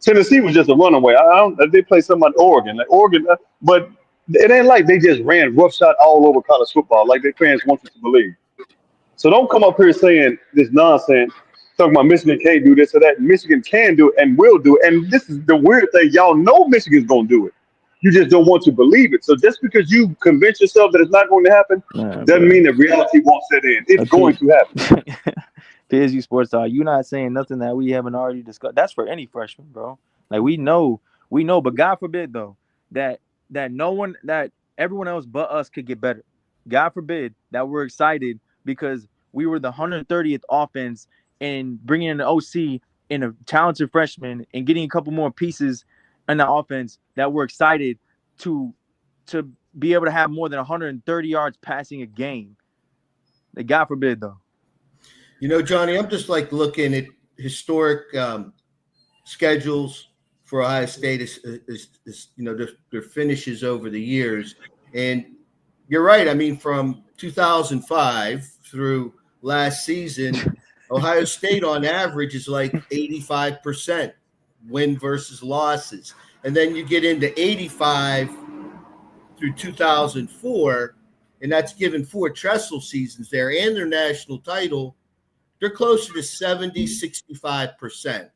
Tennessee was just a runaway. They played somebody Oregon, but it ain't like they just ran roughshod all over college football like their fans want you to believe. So don't come up here saying this nonsense, talking about Michigan can't do this or that. Michigan can do it and will do it. And this is the weird thing. Y'all know Michigan's gonna do it. You just don't want to believe it. So just because you convince yourself that it's not going to happen, doesn't mean that reality won't set in. It's going to happen. PSG Sports Talk, you're not saying nothing that we haven't already discussed. That's for any freshman, bro. Like we know, but God forbid though that everyone else but us could get better. God forbid that we're excited because we were the 130th offense and bringing in an OC and a talented freshman and getting a couple more pieces in the offense that we're excited to be able to have more than 130 yards passing a game. Like, God forbid, though. You know, Johnny, I'm just like looking at historic schedules for Ohio State is their finishes over the years. And you're right. I mean, from 2005 through last season, Ohio State on average is like 85% win versus losses. And then you get into 85 through 2004, and that's given 4 Tressel seasons there and their national title. They're closer to 70, 65%.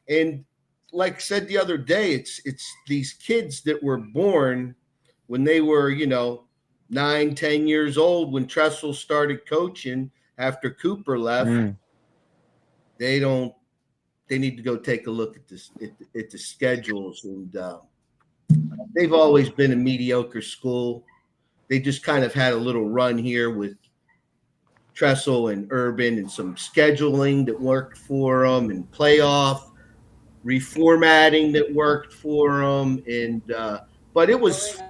And like I said the other day, it's these kids that were born when they were, 9, 10 years old when Tressel started coaching after Cooper left. They need to go take a look at this at the schedules, and they've always been a mediocre school. They just kind of had a little run here with Tressel and Urban and some scheduling that worked for them and playoff reformatting that worked for them. And but it was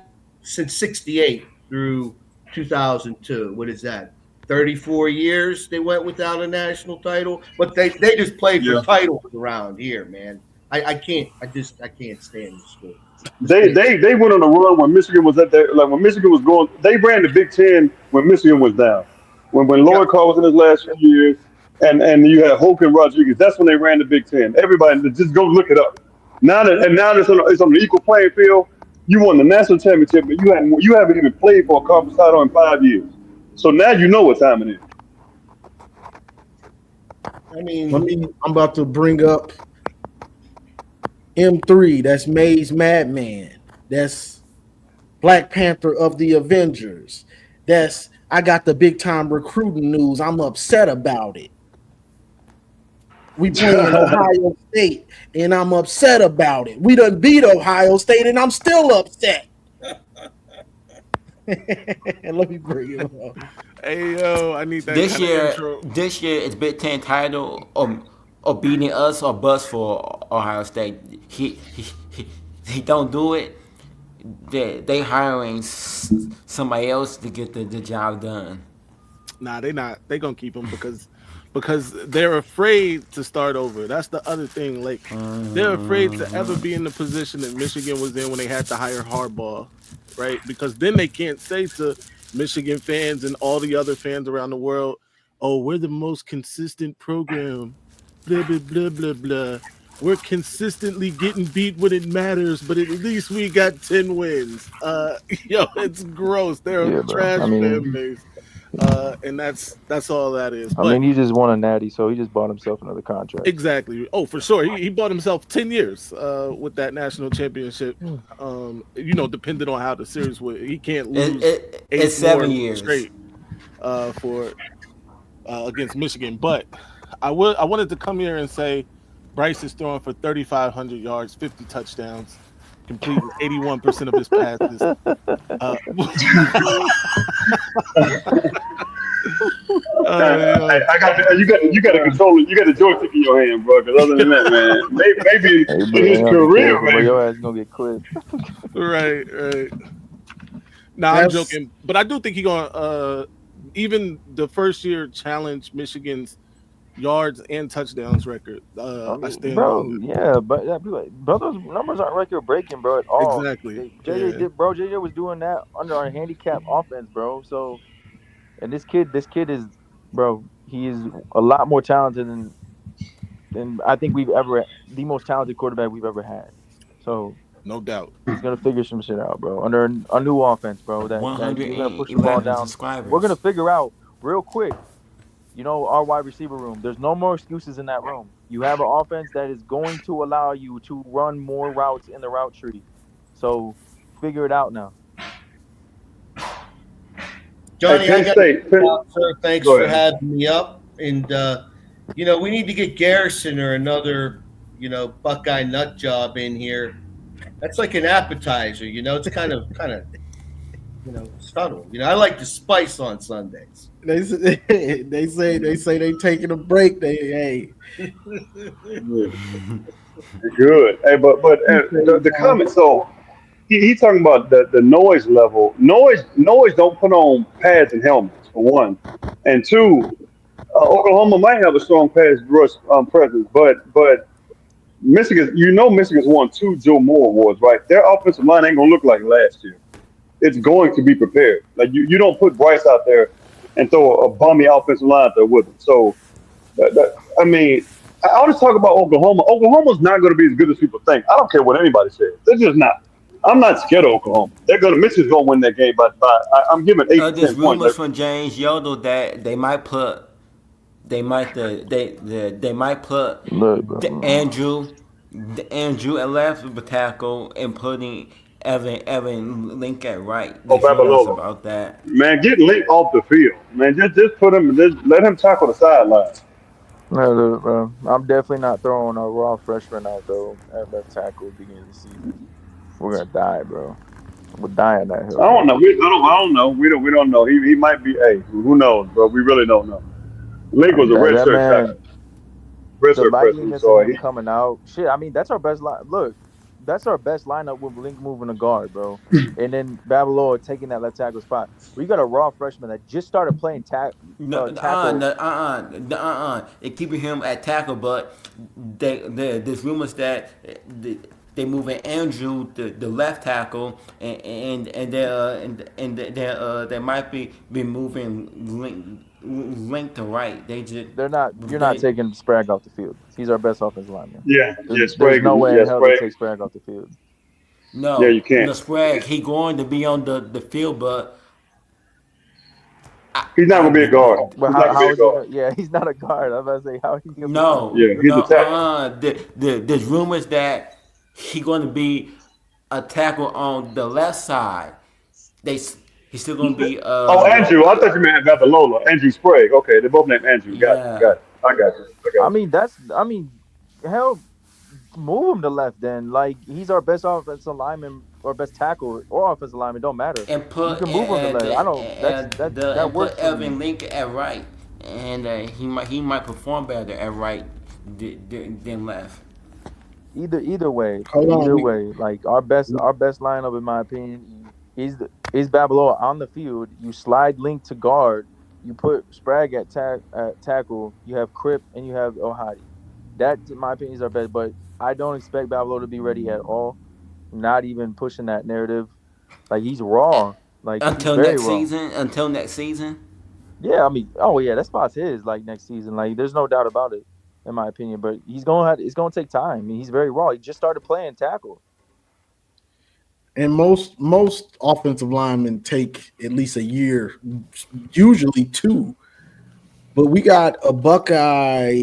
since 68 through 2002. What is that? 34 years they went without a national title, but they just played for titles around here, man. I can't stand the school. They went on a run when Michigan was at there, like when Michigan was going. They ran the Big Ten when Michigan was down. When Lloyd Carr was in his last few years, and you had Hoke and Rodriguez. That's when they ran the Big Ten. Everybody just go look it up. Now it's on the equal playing field. You won the national championship, but you haven't even played for a conference title in 5 years. So now you know what time it is. I mean, I'm about to bring up M3. That's Maze Madman. That's Black Panther of the Avengers. I got the big time recruiting news. I'm upset about it. We playing Ohio State, and I'm upset about it. We done beat Ohio State, and I'm still upset. Let me bring it up. Hey yo, I need that This kind of year, intro. this year it's Big Ten title or beating us or bust for Ohio State. He don't do it. They hiring somebody else to get the job done. Nah, they not. They gonna keep him because they're afraid to start over. That's the other thing. Like they're afraid to ever be in the position that Michigan was in when they had to hire Harbaugh, right? Because then they can't say to Michigan fans and all the other fans around the world, "Oh, we're the most consistent program." Blah blah blah blah blah. We're consistently getting beat when it matters, but at least we got 10 wins. Yo, it's gross. They're a trash fan base. And that's all that is. I mean, he just won a natty, so he just bought himself another contract. Exactly. Oh, for sure. He bought himself 10 years with that national championship. Depending on how the series would, he can't lose it's 7 years straight for against Michigan. But I wanted to come here and say Bryce is throwing for 3,500 yards, 50 touchdowns, completing 81% of his passes. I got you got to control it. You got a joystick in your hand, bro. Because other than that, man, maybe in his career, man, your ass gonna get clipped. Right. Nah, I'm joking, but I do think he gonna even the first year challenge Michigan's yards and touchdowns record. I stand on it. Yeah, but those numbers aren't record breaking, bro, at all. Exactly. JJ was doing that under our handicap offense, bro. So, and this kid is, bro, he is a lot more talented than I think the most talented quarterback we've ever had. So, no doubt, he's gonna figure some shit out, bro. Under a new offense, bro. That he's gonna push the ball down. We're gonna figure out real quick. Our wide receiver room. There's no more excuses in that room. You have an offense that is going to allow you to run more routes in the route tree. So figure it out now. Johnny, I got to sir. Thanks for having me up. And we need to get Garrison or another, Buckeye nut job in here. That's like an appetizer, It's kind of subtle. I like the spice on Sundays. They say they taking a break. Good. Hey, but the comment. So he talking about the noise level. Noise don't put on pads and helmets for one, and two. Oklahoma might have a strong pass rush presence, but Michigan's won 2 Joe Moore awards, right? Their offensive line ain't gonna look like last year. It's going to be prepared. Like you don't put Bryce out there and throw a bummy offensive line out there with him. So, I always talk about Oklahoma. Oklahoma's not going to be as good as people think. I don't care what anybody says. They're just not. I'm not scared of Oklahoma. Michigan's going to win that game by I'm giving 8 to 10 there's points. rumors from James Yodel that they might put Andrew at left tackle and putting Evan Link at right. About that. Man, get Link off the field. Man, just put him. Just let him tackle the sideline. No, I'm definitely not throwing a raw freshman out though at left tackle at the beginning of the season. We're gonna die, bro. We're dying that hill. I don't know. I don't know. We don't know. He might be. Hey, who knows, bro? We really don't know. Link was a red shirt tackle. The likeliness of him coming out. Shit, that's our best line. Look. That's our best lineup with Link moving a guard, bro. And then Babalola taking that left tackle spot. We got a raw freshman that just started playing tackle. They're keeping him at tackle, but there's rumors that they moving Andrew the left tackle, and they might be moving Link to right. You're not taking Sprague off the field. He's our best offensive lineman. There's no way in hell to take Sprague off the field. No, you can't. No, Sprague, he's going to be on the field, but he's not going to be a guard. He's not a guard. I'm about to say how he's going to be. He's a tackle. There's rumors that he's going to be a tackle on the left side. He's still going to be. Andrew. I thought you meant Babalola. Andrew Sprague. Okay, they're both named Andrew. Got it. I got you. I mean, hell, move him to left then. Like he's our best offensive lineman or best tackle or offensive lineman. Don't matter. And You put can move him to left. I don't. That and works put for me. Evan Lincoln at right, and he might perform better at right than left. Either way, Hold on. either way. Like our best lineup in my opinion is Babaloa on the field. You slide Link to guard. You put Sprague at tackle. You have Crip and you have Ohadi. That, in my opinion, is our best. But I don't expect Babaloa to be ready at all. Not even pushing that narrative. Like he's raw. Like he's very raw. Until next season. Yeah, I mean, oh yeah, that spot's his. Like next season, like there's no doubt about it, in my opinion. But it's gonna take time. I mean, he's very raw. He just started playing tackle. And most offensive linemen take at least a year, usually 2. But we got a Buckeye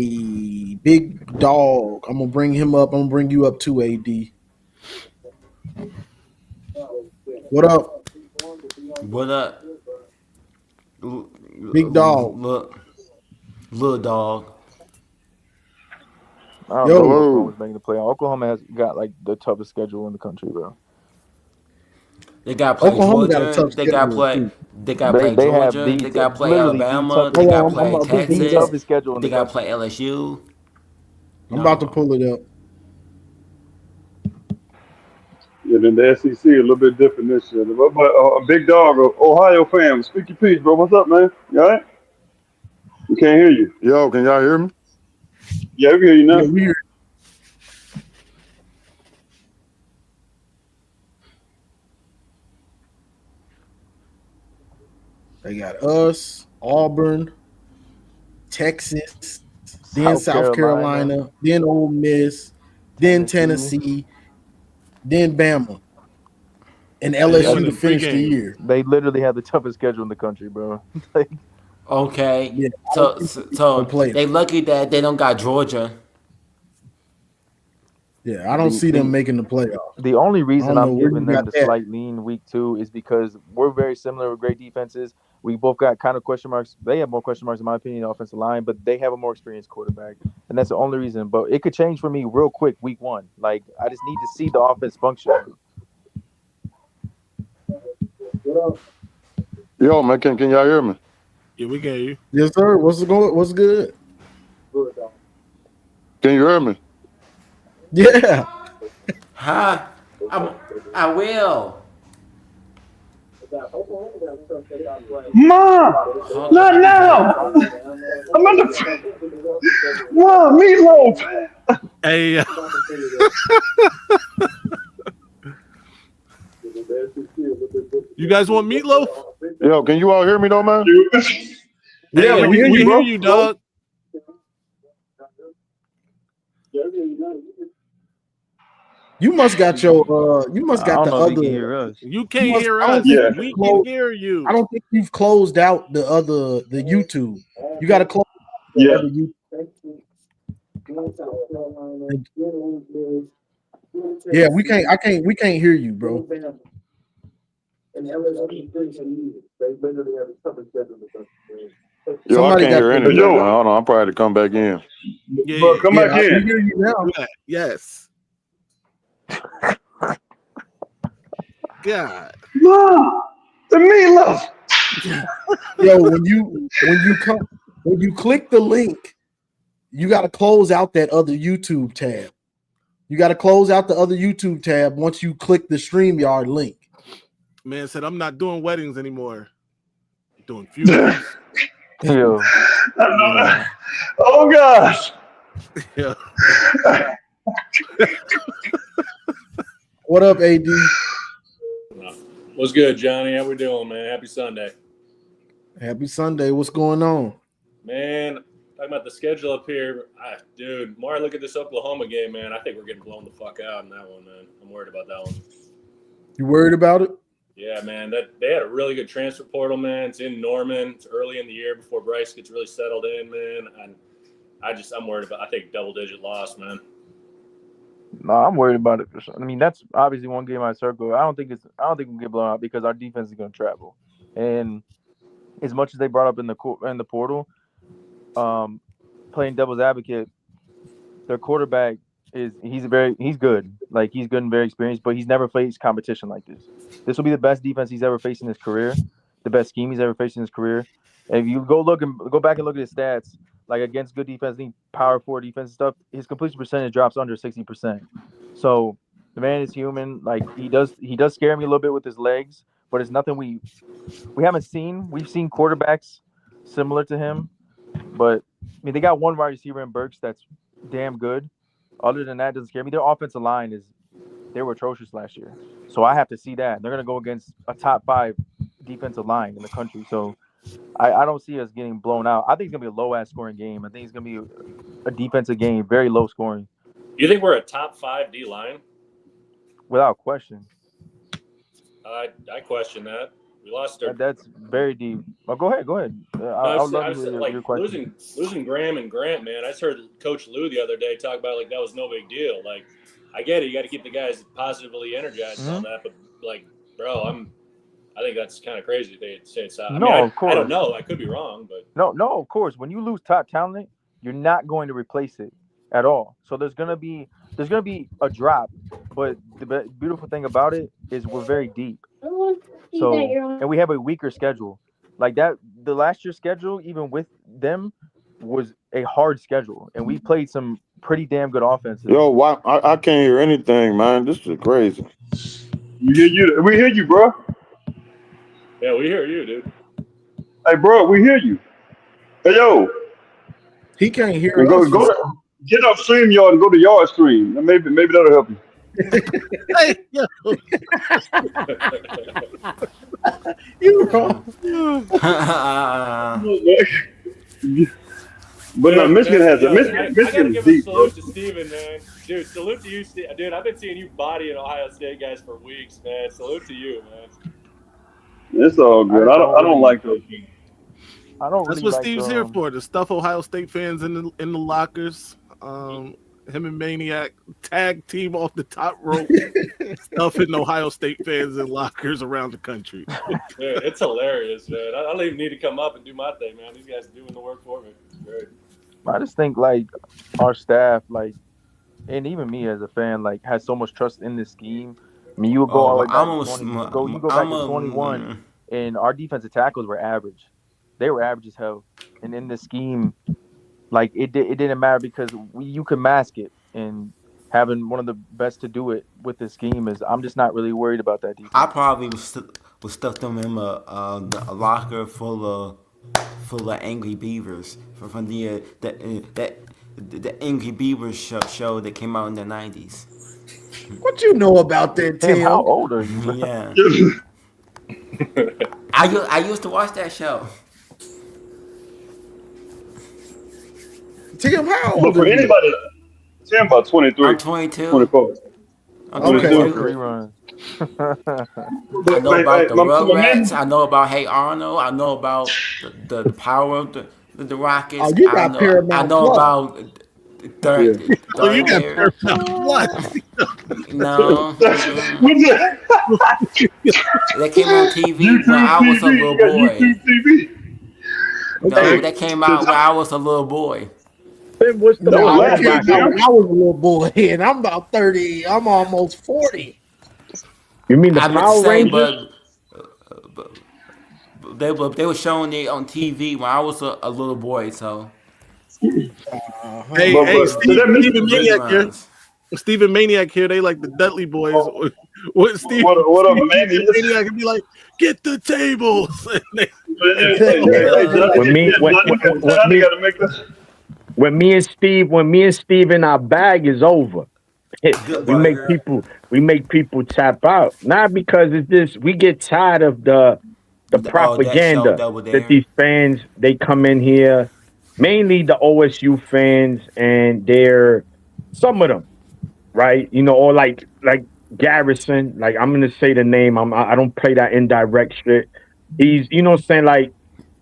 big dog. I'm gonna bring him up. I'm gonna bring you up too, AD. What up? What up? Big dog. Little dog. I don't know if Oklahoma's making the playoff. Oklahoma has got like the toughest schedule in the country, bro. They got to play Oklahoma Georgia. got a tough They got to play. schedule, They got to play Georgia. They got to play Alabama. They got to play Texas. Toughest schedule in they the got to country. play LSU. I'm about to pull it up. Yeah, then the SEC a little bit different this year. But a big dog, Ohio fan, speak your piece, bro. What's up, man? You all right? We can't hear you. Yo, can y'all hear me? Yeah, we can hear you now. Yeah, we hear. They got us, Auburn, Texas, then South Carolina, then Ole Miss, then Tennessee, then Bama, and LSU to finish the year. They literally have the toughest schedule in the country, bro. Like, okay, yeah, so they lucky that they don't got Georgia. Yeah, I don't see them making the playoffs. The only reason I'm giving them the slight lean week 2 is because we're very similar with great defenses. We both got kind of question marks. They have more question marks, in my opinion, offensive line, but they have a more experienced quarterback. And that's the only reason. But it could change for me real quick week 1. Like, I just need to see the offense function. Yo, man, can y'all hear me? Yeah, we can hear you. Yes, sir. What's good? Can you hear me? Yeah. Huh? I will. Mom, not now. I'm at the Mom, meatloaf. Hey. You guys want meatloaf? Yo, can you all hear me though, man? Yeah, we hear you, dog. You must got your you must got the other. You can't hear us. Yeah. We can hear you. I don't think you've closed out the YouTube. You got to close. Yeah. Yeah, we can't hear you, bro. Yo, I can't hear anything. Hold on, I'm probably to come back in. Yeah, come back in. I can hear you now. Yes. God. Mom, the meatloaf. Yo, when you click the link, you got to close out that other YouTube tab. You got to close out the other YouTube tab once you click the StreamYard link. Man said, I'm not doing weddings anymore. I'm doing funerals. Yo. Oh, gosh. Yeah. What up, AD? What's good, Johnny? How we doing, man? Happy Sunday. Happy Sunday. What's going on? Man, talking about the schedule up here. Dude, more I look at this Oklahoma game, man, I think we're getting blown the fuck out in that one, man. I'm worried about that one. You worried about it? Yeah, man. They had a really good transfer portal, man. It's in Norman. It's early in the year before Bryce gets really settled in, man. And I'm worried about, I think, double-digit loss, man. No, I'm worried about it for sure. I mean, that's obviously one game I circle. I don't think we'll get blown out because our defense is going to travel. And as much as they brought up in the portal, playing devil's advocate, their quarterback he's good. Like he's good and very experienced, but he's never faced competition like this. This will be the best defense he's ever faced in his career, the best scheme he's ever faced in his career. And if you go back and look at his stats, like against good defense, power forward defense and stuff, his completion percentage drops under 60%. So the man is human. Like he does scare me a little bit with his legs, but it's nothing we haven't seen. We've seen quarterbacks similar to him, but I mean they got one wide receiver in Burks that's damn good. Other than that, it doesn't scare me. Their offensive line they were atrocious last year. So I have to see that. They're gonna go against a top 5 defensive line in the country. So I don't see us getting blown out. I think it's gonna be a low-ass scoring game. I think it's gonna be a defensive game, very low scoring. You think we're a top 5 D line? Without question. I question that. We lost our. That's very deep. Oh, go ahead. I would love to hear your question. Losing Graham and Grant, man. I just heard Coach Lou the other day talk about like that was no big deal. Like, I get it. You got to keep the guys positively energized and all that, but like, bro, I think that's kind of crazy. They say it's. Of course. I don't know. I could be wrong, but no, of course. When you lose top talent, you're not going to replace it at all. So there's gonna be a drop, but the beautiful thing about it is we're very deep. So and we have a weaker schedule. Like that, the last year's schedule, even with them, was a hard schedule, and we played some pretty damn good offenses. Yo, why I can't hear anything, man. This is crazy. We hear you, bro. Yeah, we hear you, dude. Hey, bro, we hear you. Hey, yo. He can't hear us. Get off StreamYard and go to Yard Stream. Maybe that'll help you. Hey, yo. You wrong. But no, Michigan has a Michigan. I gotta give deep, a salute to Steven, man. Dude, salute to you, Steve. Dude, I've been seeing you bodying Ohio State guys for weeks, man. Salute to you, man. It's all good. I don't like those. I don't. That's what Steve's here for. To stuff Ohio State fans in the lockers. Him and Maniac tag team off the top rope, stuffing Ohio State fans in lockers around the country. Dude, it's hilarious, man. I don't even need to come up and do my thing, man. These guys are doing the work for me. Great. I just think like our staff, like, and even me as a fan, like, has so much trust in this scheme. I mean, you would go all the way back you go back to 21, and our defensive tackles were average. They were average as hell. And in this scheme, like, it didn't matter because you could mask it. And having one of the best to do it with this scheme is, I'm just not really worried about that defense. I probably would stuff them in a locker full of Angry Beavers from the Angry Beavers show that came out in the 90s. What you know about that, Tim? How old are you? Yeah. I used to watch that show. Tim, how old But for are you? anybody, Tim about 23. I'm 22. 24. I'm Okay. 22. Rerun. I know about the Rugrats. I know about Hey Arnold. I know about the power of the Rockets. Oh, you got Paramount I know Plus. about third. Oh, you got Paramount Plus. No. What's that? That came on TV when I was a little boy. No, that came out when I was a little boy. What's the No, I last was a little boy, and I'm about 30. I'm almost 40. You mean the I meant to Power say, Rangers? but they were showing it on TV when I was a little boy. So Hey, Steven Maniac here. Stephen Maniac here. They like the Dudley Boys. What Steve? What up, Maniac can be like, get the tables. When me and Steve in our bag is over, we make people tap out. Not because it's this. We get tired of the propaganda that these fans, they come in here, mainly the OSU fans, and they're some of them, right? You know, or like Garrison. Like, I'm gonna say the name. I don't play that indirect shit. He's, you know what I'm saying, like,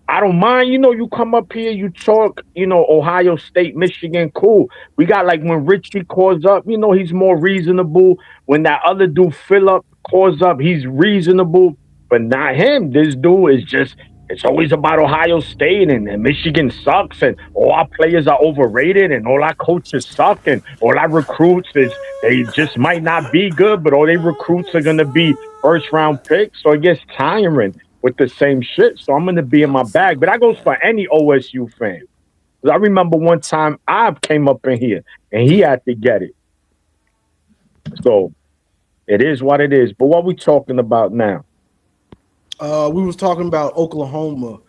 I don't mind, you know, you come up here, you talk, you know, Ohio State, Michigan, cool. We got, like, when Richie calls up, you know, he's more reasonable. When that other dude, Phillip, calls up, he's reasonable, but not him. This dude is just It's always about Ohio State and Michigan sucks and all our players are overrated and all our coaches suck and all our recruits they just might not be good, but all they recruits are gonna be first round picks. So it gets tiring with the same shit. So I'm gonna be in my bag. But that goes for any OSU fan. 'Cause I remember one time I came up in here and he had to get it. So it is what it is. But what we talking about now? We was talking about Oklahoma.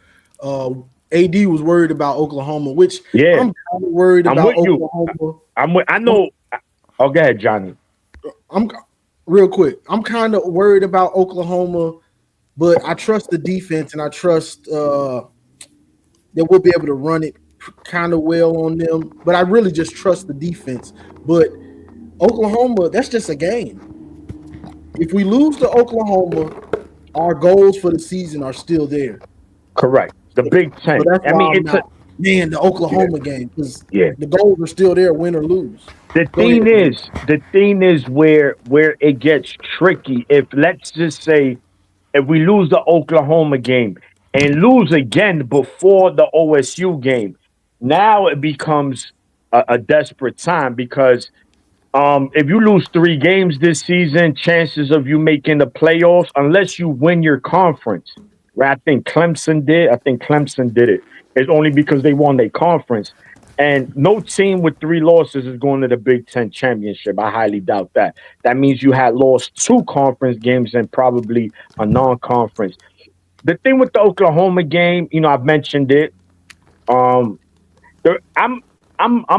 AD was worried about Oklahoma, which Yeah. I'm kind of worried I'm about with you. Oklahoma. I know. Oh, go ahead, Johnny. I'm real quick. I'm kind of worried about Oklahoma, but I trust the defense and I trust that we'll be able to run it kind of well on them. But I really just trust the defense. But Oklahoma, that's just a game. If we lose to Oklahoma, our goals for the season are still there. Correct. The Big Ten. So that's I why mean, I'm not, the Oklahoma game, because the goals are still there, win or lose. The thing is where it gets tricky. If let's just say if we lose the Oklahoma game and lose again before the OSU game, now it becomes a desperate time because if you lose 3 games this season, chances of you making the playoffs, unless you win your conference, right? I think Clemson did it. It's only because they won their conference. And no team with 3 losses is going to the Big Ten championship. I highly doubt that. That means you had lost 2 conference games and probably a non-conference. The thing with the Oklahoma game, I've mentioned it. I'm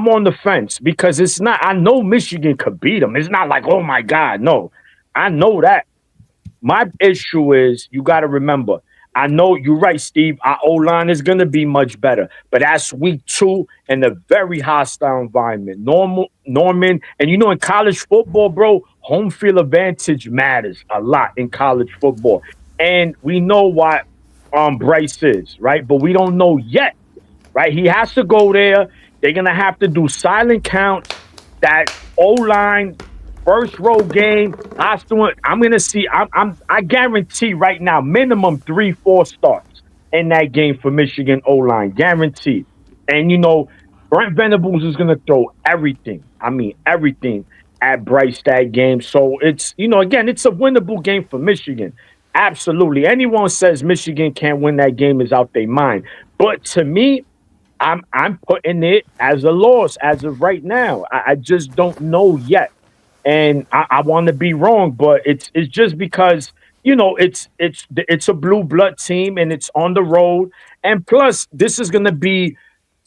on the fence because it's not. I know Michigan could beat them. It's not like, oh my God, no. I know that. My issue is you got to remember. I know you're right, Steve. Our O-line is going to be much better, but that's week 2 in a very hostile environment. Norman, and in college football, bro, home field advantage matters a lot in college football, and we know what Bryce is, right? But we don't know yet, right? He has to go there. They're gonna have to do silent counts. That O-line first row game. I'm gonna see. I guarantee right now, minimum 3-4 starts in that game for Michigan O-line, guaranteed. And Brent Venables is gonna throw everything. I mean everything at Bryce that game. So it's again, it's a winnable game for Michigan. Absolutely. Anyone says Michigan can't win that game is out their mind. But to me, I'm putting it as a loss as of right now. I just don't know yet. And I want to be wrong, but it's just because it's a blue blood team and it's on the road, and plus this is going to be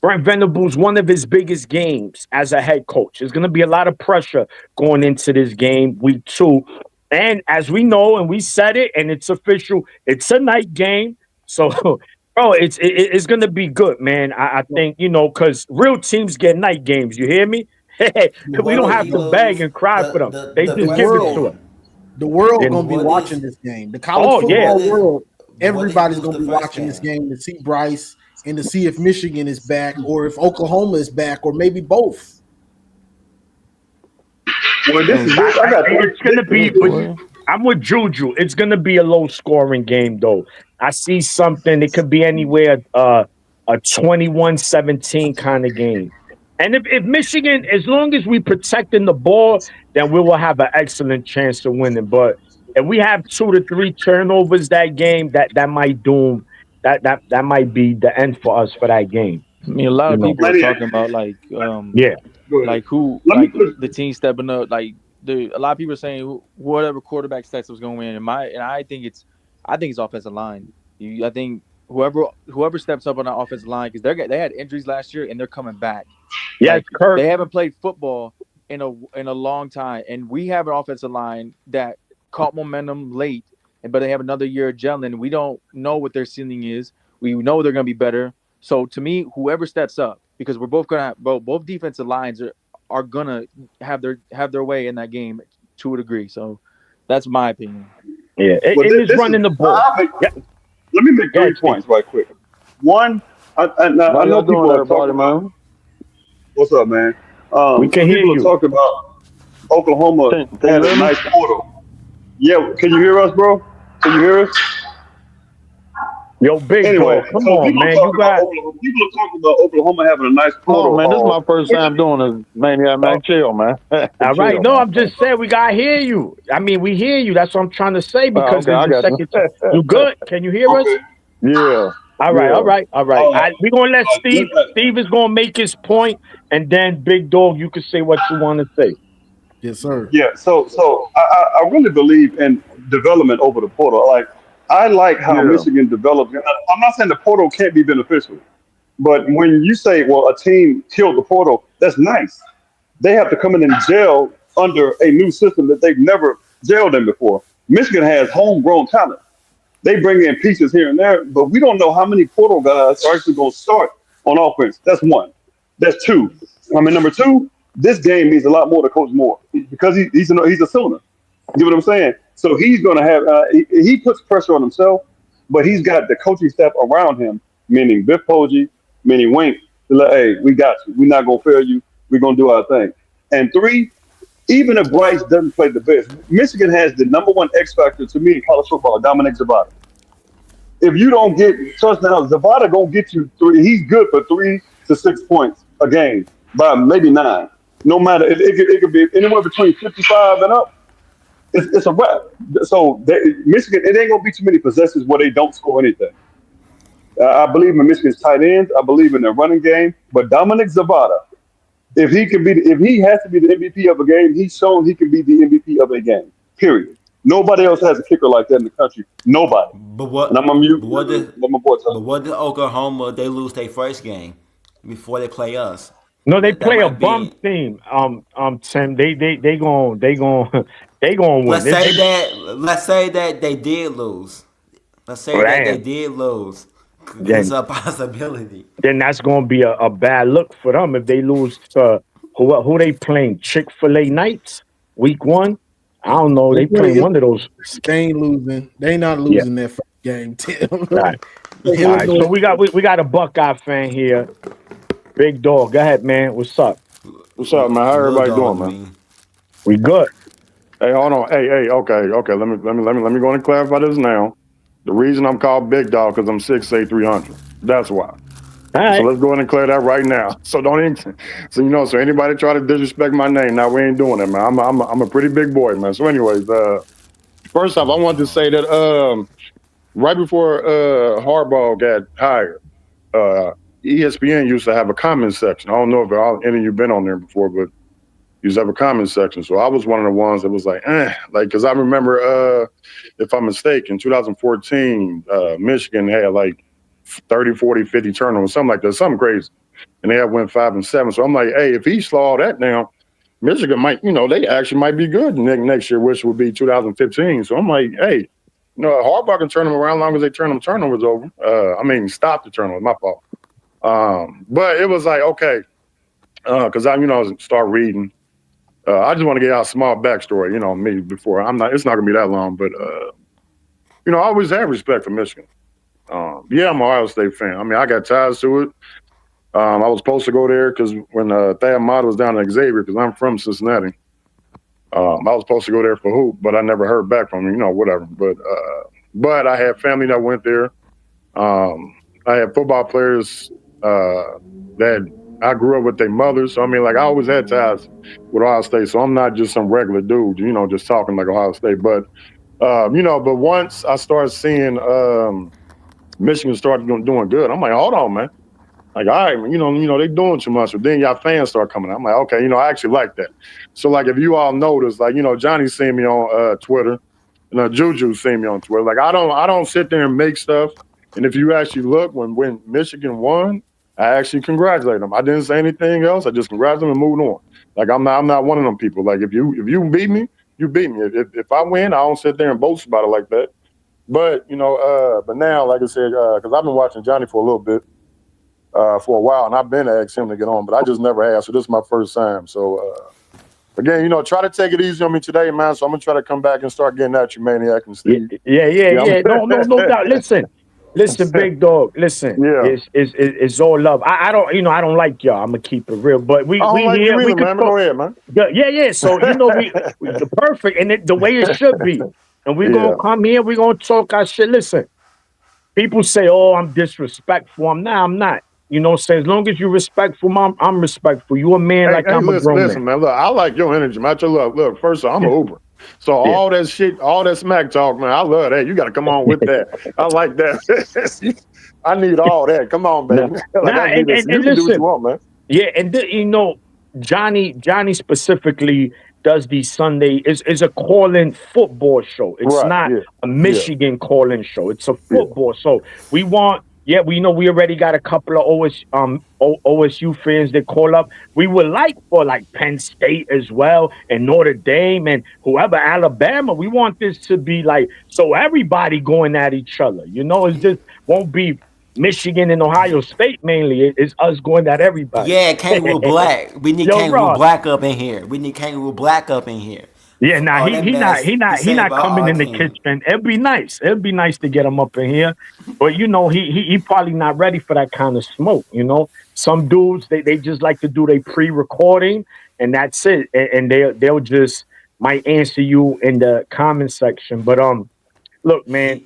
Brent Venables one of his biggest games as a head coach. There's going to be a lot of pressure going into this game, week 2, and as we know and we said it, and it's official, it's a night game, so. Bro, it's going to be good, man. I think, because real teams get night games. You hear me? We don't have to beg and cry for them. They just give it to them. The world going to be watching this game. The college football world, everybody's going to be watching this game to see Bryce and to see if Michigan is back or if Oklahoma is back or maybe both. Well, it's going to be. I'm with Juju. It's going to be a low-scoring game, though. I see something. It could be anywhere a 21-17 kind of game. And if Michigan, as long as we protecting the ball, then we will have an excellent chance of winning. But if we have 2 to 3 turnovers that game, that might doom. That might be the end for us for that game. I mean, a lot of people are talking about the team stepping up. A lot of people are saying whatever quarterback steps was going to win. And I think it's offensive line. I think whoever steps up on that offensive line, because they had injuries last year and they're coming back. Yes, Kurt. They haven't played football in a long time, and we have an offensive line that caught momentum late, but they have another year of gelling. We don't know what their ceiling is. We know they're going to be better. So to me, whoever steps up, because we're both going to have both defensive lines are gonna have their way in that game to a degree. So that's my opinion. Yeah, it is running the ball. Let me make 3 points right quick. One, I know people are talking about. What's up, man? We can hear you. People are talking about Oklahoma had a nice quarter. Yeah, can you hear us, bro? Can you hear us? Yo, big Anyway, dog, come so on, man. You got People are talking about Oklahoma having a nice Oh portal. man, this is my first time doing this, Maniac man. Chill, man. all right. Chill, No, man. I'm just saying we gotta hear you. I mean, we hear you. That's what I'm trying to say because Okay, there's I a got you. second. You good? Can you hear us? Okay. Yeah, All right, all yeah. right, all right. We're gonna let Steve. Listen, Steve is gonna make his point, and then Big Dog, you can say what you want to say. Yes, sir. yeah, so I really believe in development over the portal. Like I like how Yeah. Michigan developed. I'm not saying the portal can't be beneficial, but when you say, well, a team killed the portal, that's nice. They have to come in and gel under a new system that they've never gelled in before. Michigan has homegrown talent. They bring in pieces here and there, but we don't know how many portal guys are actually going to start on offense. That's one. That's two. I mean, number two, this game means a lot more to Coach Moore because he's a cylinder. You know what I'm saying? So he's going to have he puts pressure on himself, but he's got the coaching staff around him, meaning Biff Poggi, meaning Wink, to like, hey, we got you. We're not going to fail you. We're going to do our thing. And three, even if Bryce doesn't play the best, Michigan has the number one X factor to me in college football, Dominic Zavada. If you don't get touchdowns, Zavada gonna get you three. He's good for 3 to 6 points a game, by maybe 9. No matter it could be anywhere between 55 and up. It's a wrap. So Michigan, it ain't gonna be too many possessions where they don't score anything. I believe in Michigan's tight ends. I believe in their running game. But Dominic Zavada, if he has to be the MVP of a game, he's shown he can be the MVP of a game. Period. Nobody else has a kicker like that in the country. Nobody. But what? And I'm on mute. But what did? Let my boy talk. But what did Oklahoma? They lose their first game before they play us. No, they That play a might bum be. team. Tim, they gon' win. Let's say that they did lose. Let's say that they Damn. did lose. It's Then a possibility. that's gonna be a bad look for them if they lose to who they playing? Chick-fil-A Knights week 1. I don't know. They playing one of those. They ain't losing. They not losing that first game, Tim. All right. All right. So we got a Buckeye fan here. Big Dog. Go ahead, man. What's up? What's up, man? How everybody doing, man? We good. Hey, hold on. Hey, okay. Let me go and clarify this now. The reason I'm called Big Dog because I'm 6'8", 300. That's why. All right. So let's go ahead and clear that right now. So so anybody try to disrespect my name, now we ain't doing it, man. I'm a pretty big boy, man. So anyways, first off, I wanted to say that right before Harbaugh got hired, ESPN used to have a comment section. I don't know if any of you been on there before, but used to have a comment section. So I was one of the ones that was like, because I remember, if I'm mistaken, 2014, Michigan had like 30, 40, 50 turnovers, something like that, something crazy. And they had went 5 and 7. So I'm like, hey, if he slow all that down, Michigan might, they actually might be good next year, which would be 2015. So I'm like, hey, Harbaugh can turn them around as long as they turn them turnovers over. Stop the turnovers, my fault. But it was like, okay, because I start reading. I just want to get out a small backstory, me before. It's not gonna be that long, but I always have respect for Michigan. Yeah, I'm an Ohio State fan. I got ties to it. I was supposed to go there because when Thad Matta was down at Xavier, because I'm from Cincinnati, I was supposed to go there for hoop, but I never heard back from him, whatever. But I had family that went there. I had football players that I grew up with their mothers. So, I always had ties with Ohio State. So I'm not just some regular dude, just talking like Ohio State. But, but once I started seeing Michigan started doing good, I'm like, hold on, man. Like, all right, they doing too much. But then y'all fans start coming out. I'm like, okay, I actually like that. So, like, if you all notice, like, Johnny seen me on Twitter, and Juju seen me on Twitter. Like, I don't sit there and make stuff. And if you actually look, when Michigan won, I actually congratulate them. I didn't say anything else. I just congratulated them and moved on. Like, I'm not one of them people. Like, if you beat me, you beat me. If I win, I don't sit there and boast about it like that. But but now, like I said, because I've been watching Johnny for a little bit. For a while, and I've been asking him to get on, but I just never have. So this is my first time. So again, try to take it easy on me today, man. So I'm gonna try to come back and start getting at you, Maniac and Steve. Yeah. No doubt. Listen, Big Dog. Listen, it's all love. I don't like y'all. I'm gonna keep it real, but we like here. We either, man. Go ahead, man. Yeah. So we the perfect and the way it should be. And we're gonna come here. We're gonna talk our shit. Listen. people say, "Oh, I'm disrespectful." I'm not. You know, say as long as you're respectful, I'm respectful. You a man like I'm a grown listen, man. Look, I like your energy, man. Look, first of all, I'm an Uber. So all that shit, all that smack talk, man, I love that. You got to come on with that. I like that. I need all that. Come on, baby. I need this. You can do what you want, man. Yeah, and you know, Johnny specifically does these Sunday is a call-in football show. It's not a Michigan call-in show. It's a football. So we want. Yeah, we know we already got a couple of OSU fans that call up. We would like for like Penn State as well and Notre Dame and whoever, Alabama. We want this to be like so everybody going at each other. You know, it just won't be Michigan and Ohio State mainly. It's us going at everybody. Yeah, Kangaroo Black. We need Kangaroo Black up in here. Yeah, he not coming in the kitchen. It'd be nice. It'd be nice to get him up in here, but you know he probably not ready for that kind of smoke. You know, some dudes they just like to do their pre-recording and that's it, and they'll just might answer you in the comment section. But look, man,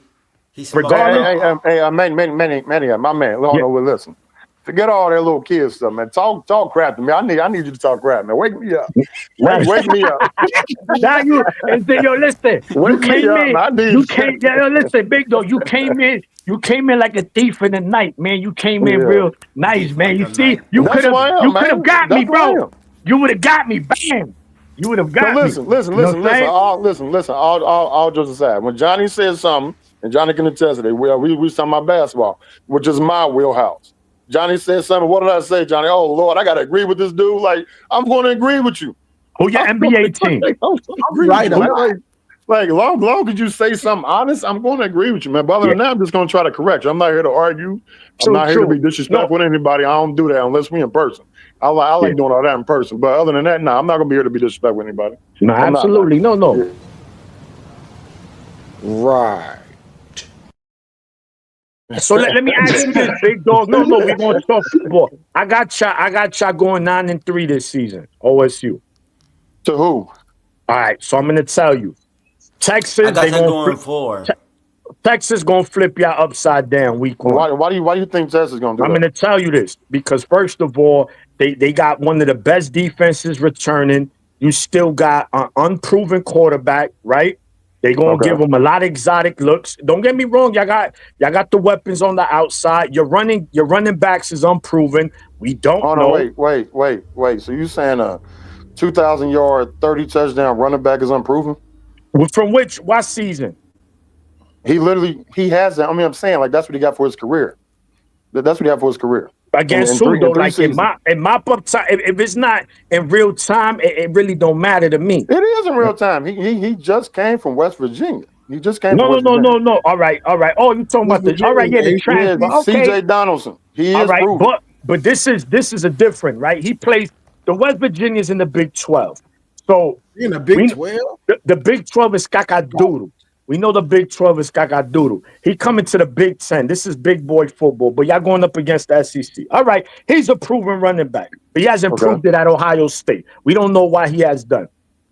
regardless, hey, my man, listen. Forget all that little kid stuff, man. Talk crap to me. I need you to talk crap, man. Wake me up. Wake me up. Now you and then listen. Listen, big dog. You came in like a thief in the night, man. You came in real nice, man. You see, you could have got me, bro. You would have got me, bam. You would have got me. Listen. All jokes aside, when Johnny says something, and Johnny can attest to it, we talking about basketball, which is my wheelhouse. Johnny said something. What did I say, Johnny? Oh, Lord, I got to agree with this dude. Like, I'm going to agree with you. Who your NBA team? Long as you say something honest, I'm going to agree with you, man. But other than that, I'm just going to try to correct you. I'm not here to argue. I'm not here to be disrespectful with anybody. I don't do that unless we in person. I like doing all that in person. But other than that, I'm not going to be here to be disrespectful with anybody. No, absolutely. No. Right. So let me ask you this, big dog. No, we're going to talk football. I got y'all going 9-3 this season. OSU. To who? All right, so I'm going to tell you. Texas, they going 4. Texas going to flip y'all upside down week 1. Why do you think Texas is going to do that? I'm going to tell you this because first of all, they got one of the best defenses returning. You still got an unproven quarterback, right? They're gonna give them a lot of exotic looks. Don't get me wrong, y'all got the weapons on the outside. Your running backs is unproven. We don't know. Wait. So you saying a 2,000-yard, 30 touchdown running back is unproven? From what season? He has that. I mean, I'm saying like that's what he got for his career. That's what he got for his career. Against who though? Like in mop up time, if it's not in real time, it really don't matter to me. It is in real time. He just came from West Virginia. He just came. No. All right. Oh, you talking about the? All right, yeah, the transfer. Okay. C.J. Donaldson. He all is right, proven. but this is a different, right? He plays the West Virginia's in the Big 12. So in the Big 12, the Big 12 is cacadoodle. We know the Big 12 is cacadoodle. He coming to the Big 10. This is big boy football, but y'all going up against the SEC. All right, he's a proven running back, but he hasn't proved it at Ohio State. We don't know why he has done.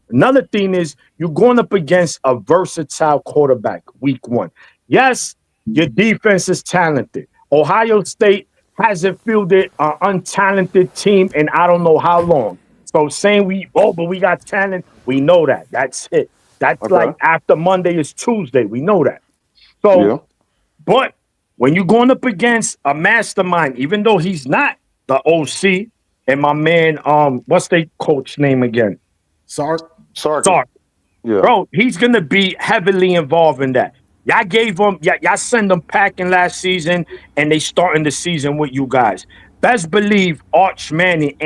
Another thing is you're going up against a versatile quarterback week 1. Yes, your defense is talented. Ohio State hasn't fielded an untalented team in I don't know how long. So saying but we got talent, we know that. That's it. That's like after Monday is Tuesday. We know that. So, but when you're going up against a mastermind, even though he's not the OC, and my man, what's their coach name again? Sark. Yeah. Bro, he's gonna be heavily involved in that. Y'all gave him, y'all send them packing last season, and they starting the season with you guys. Best believe Arch Manning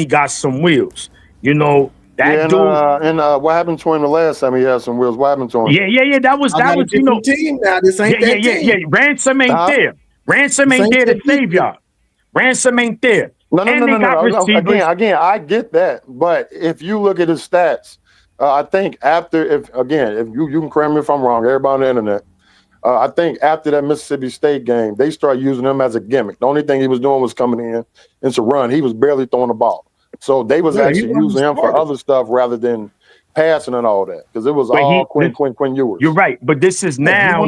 got some wheels. You know. That dude, and what happened to him the last time he had some wheels? What happened to him? Yeah. That was you know. Team now. This ain't that team. Yeah. Ransom ain't there. Ransom ain't there to save y'all. Ransom ain't there. No. Again, I get that, but if you look at his stats, I think if you can correct me if I'm wrong, everybody on the internet. I think after that Mississippi State game, they started using him as a gimmick. The only thing he was doing was coming in and to run. He was barely throwing the ball. So they was actually using him for other stuff rather than passing and all that because it was all Quinn Ewers. You're right, but this is now.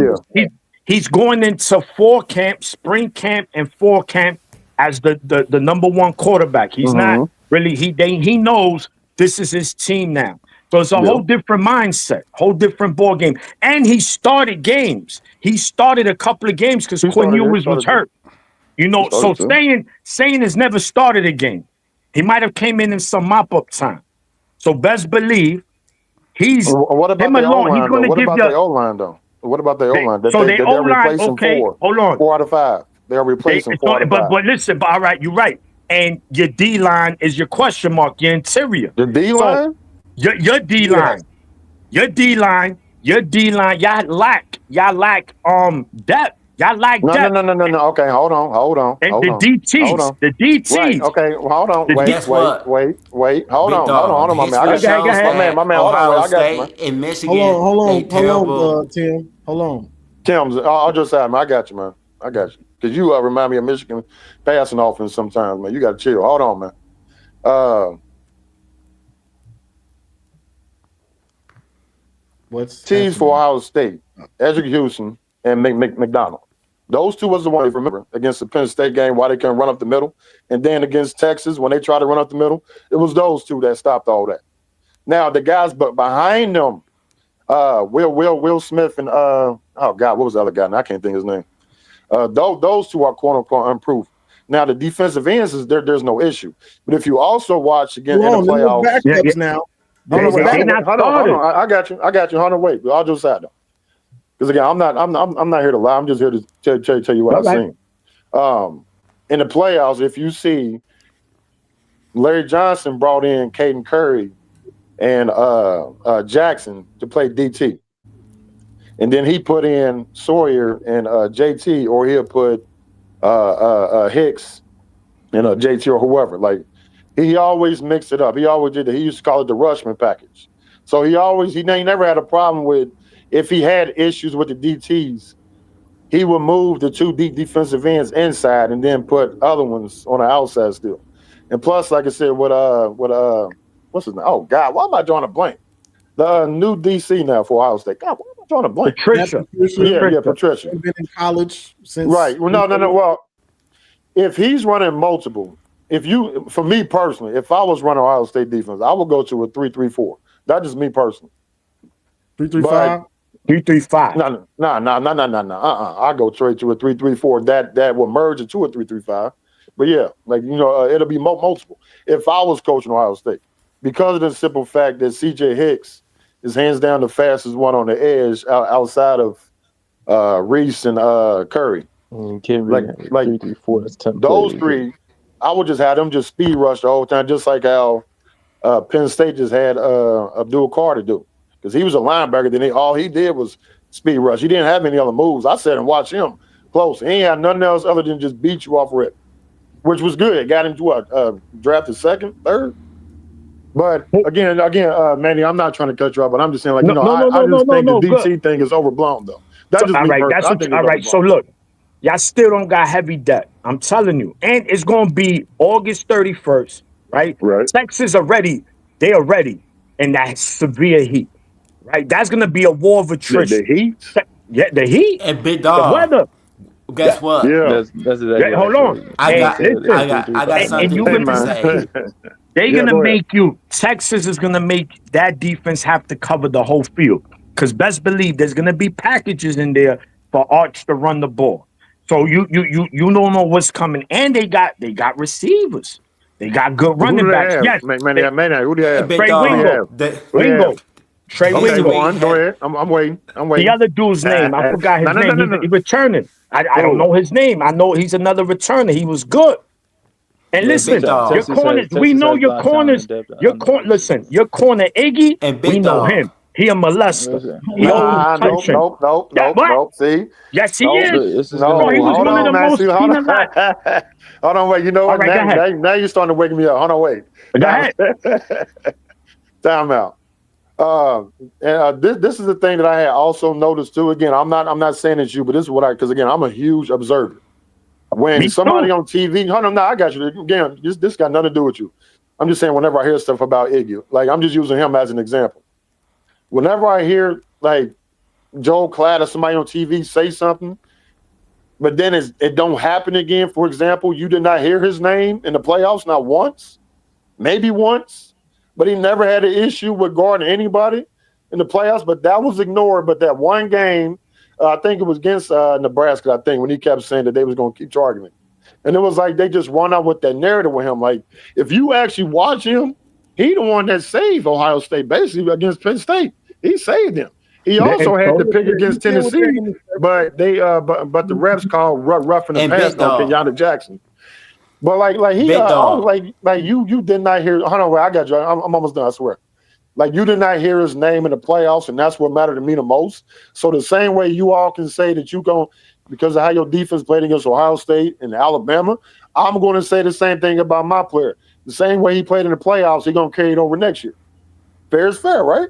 He He's going into fall camp, spring camp, and fall camp as the number one quarterback. He's not really, he knows this is his team now. So it's a whole different mindset, whole different ball game. And he started games. He started a couple of games because Quinn Ewers was hurt. You know, so saying has never started a game. He might have came in some mop-up time. So best believe he's what about the O-line, though? What about the O-line, though? What about the O-line? So the O-line, okay, hold on. 4 out of 5. They're replacing 4 out of 5. But listen, all right, you're right. And your D-line is your question mark, your interior. The D-line? So your D-line. Your D-line, y'all lack depth. Y'all lack depth. No. Okay, hold on. And the DTs. Right, okay, well, hold on. Wait. Hold on, my man. My man, hold on. I got you, man. In Michigan, hold on, Tim. Hold on. Tim, I'll just say, man, I got you, man. I got you. Because you remind me of Michigan passing offense sometimes, man. You got to chill. Hold on, man. Teams for Ohio State, Edric Houston, and McDonald. Those two was the one, if you remember, against the Penn State game, why they couldn't run up the middle. And then against Texas, when they tried to run up the middle, it was those two that stopped all that. Now, the guys behind them, Will Smith and, what was the other guy? I can't think of his name. Those two are quote-unquote improved. Now, the defensive ends, there's no issue. But if you also watch again in the playoffs. Backups now. Hold on. I got you. Hold on, wait. I'll just say though. Because again, I'm not here to lie. I'm just here to tell you what I've seen. In the playoffs, if you see, Larry Johnson brought in Caden Curry and Jackson to play DT, and then he put in Sawyer and JT, or he'll put Hicks and JT or whoever. Like he always mixed it up. He always did it. He used to call it the Rushman package. So he never had a problem with. If he had issues with the DTs, he would move the two deep defensive ends inside and then put other ones on the outside still. And plus, like I said, with what's his name? Oh God, why am I drawing a blank? The new DC now for Ohio State. God, why am I drawing a blank? Patricia. Patricia. He's been in college since. Right. Well, no. Well, if he's running multiple, for me personally, if I was running Ohio State defense, I would go to a 3-3-4. That's just me personally. 3-3-5. 3-3-5. No. I go straight to a 3-3-4. That will merge into a 3-3-5. But yeah, like it'll be multiple. If I was coaching Ohio State, because of the simple fact that CJ Hicks is hands down the fastest one on the edge outside of Reese and Curry. Like 3-3-4. That's 10 those plays. three, I would just have them just speed rush the whole time, just like how Penn State just had Abdul Carter do. Because he was a linebacker, then all he did was speed rush. He didn't have any other moves. I sat and watched him close. He ain't had nothing else other than just beat you off rip, which was good. It got him to drafted second, third. But again, Manny, I'm not trying to cut you off, but I'm just saying, I just think the DC thing is overblown, though. That's just all me right. All right. So look, y'all still don't got heavy debt. I'm telling you, and it's gonna be August 31st, right? Right. Texas are ready. They are ready, and that's severe heat. Right, that's gonna be a war of attrition. The heat, the heat, and big dog. The weather. Guess what? Yeah, that's exactly. Hold on. I got something to say. They're gonna make you. Texas is gonna make that defense have to cover the whole field. Because best believe there's gonna be packages in there for Arch to run the ball. So you don't know what's coming, and they got receivers. They got good running backs. Yes, who do you have? Wingo. Trey Wingo. Go ahead. I'm waiting. The other dude's name, I forgot his name. He's returning. I don't know his name. I know he's another returner. He was good. And listen, your corners. We know your corners. Listen, your corner Iggy. And we know him. He a molester. Nope. See? Yes, he is. No, he was one of the most penalized. Hold on, wait. You know what? Now you're starting to wake me up. Hold on, wait. Go ahead. Time out. This is the thing that I had also noticed too. Again, I'm not saying it's you, but this is what because again, I'm a huge observer. When somebody on TV, hold on, I got you. Again, this got nothing to do with you. I'm just saying whenever I hear stuff about Iggy, like I'm just using him as an example. Whenever I hear like Joel Klatt or somebody on TV say something, but then it don't happen again. For example, you did not hear his name in the playoffs, not once, maybe once, but he never had an issue with guarding anybody in the playoffs, but that was ignored. But that one game, I think it was against Nebraska, I think, when he kept saying that they was going to keep charging him. And it was like they just run out with that narrative with him. Like, if you actually watch him, he the one that saved Ohio State basically against Penn State. He saved them. He also had to pick against Tennessee, but they but the refs called roughing the pass on Kenyatta Jackson. But like he like you did not hear. Hold on, wait, I got you. I'm almost done. I swear. Like, you did not hear his name in the playoffs, and that's what mattered to me the most. So the same way you all can say that you go because of how your defense played against Ohio State and Alabama, I'm going to say the same thing about my player. The same way he played in the playoffs, he's going to carry it over next year. Fair is fair, right?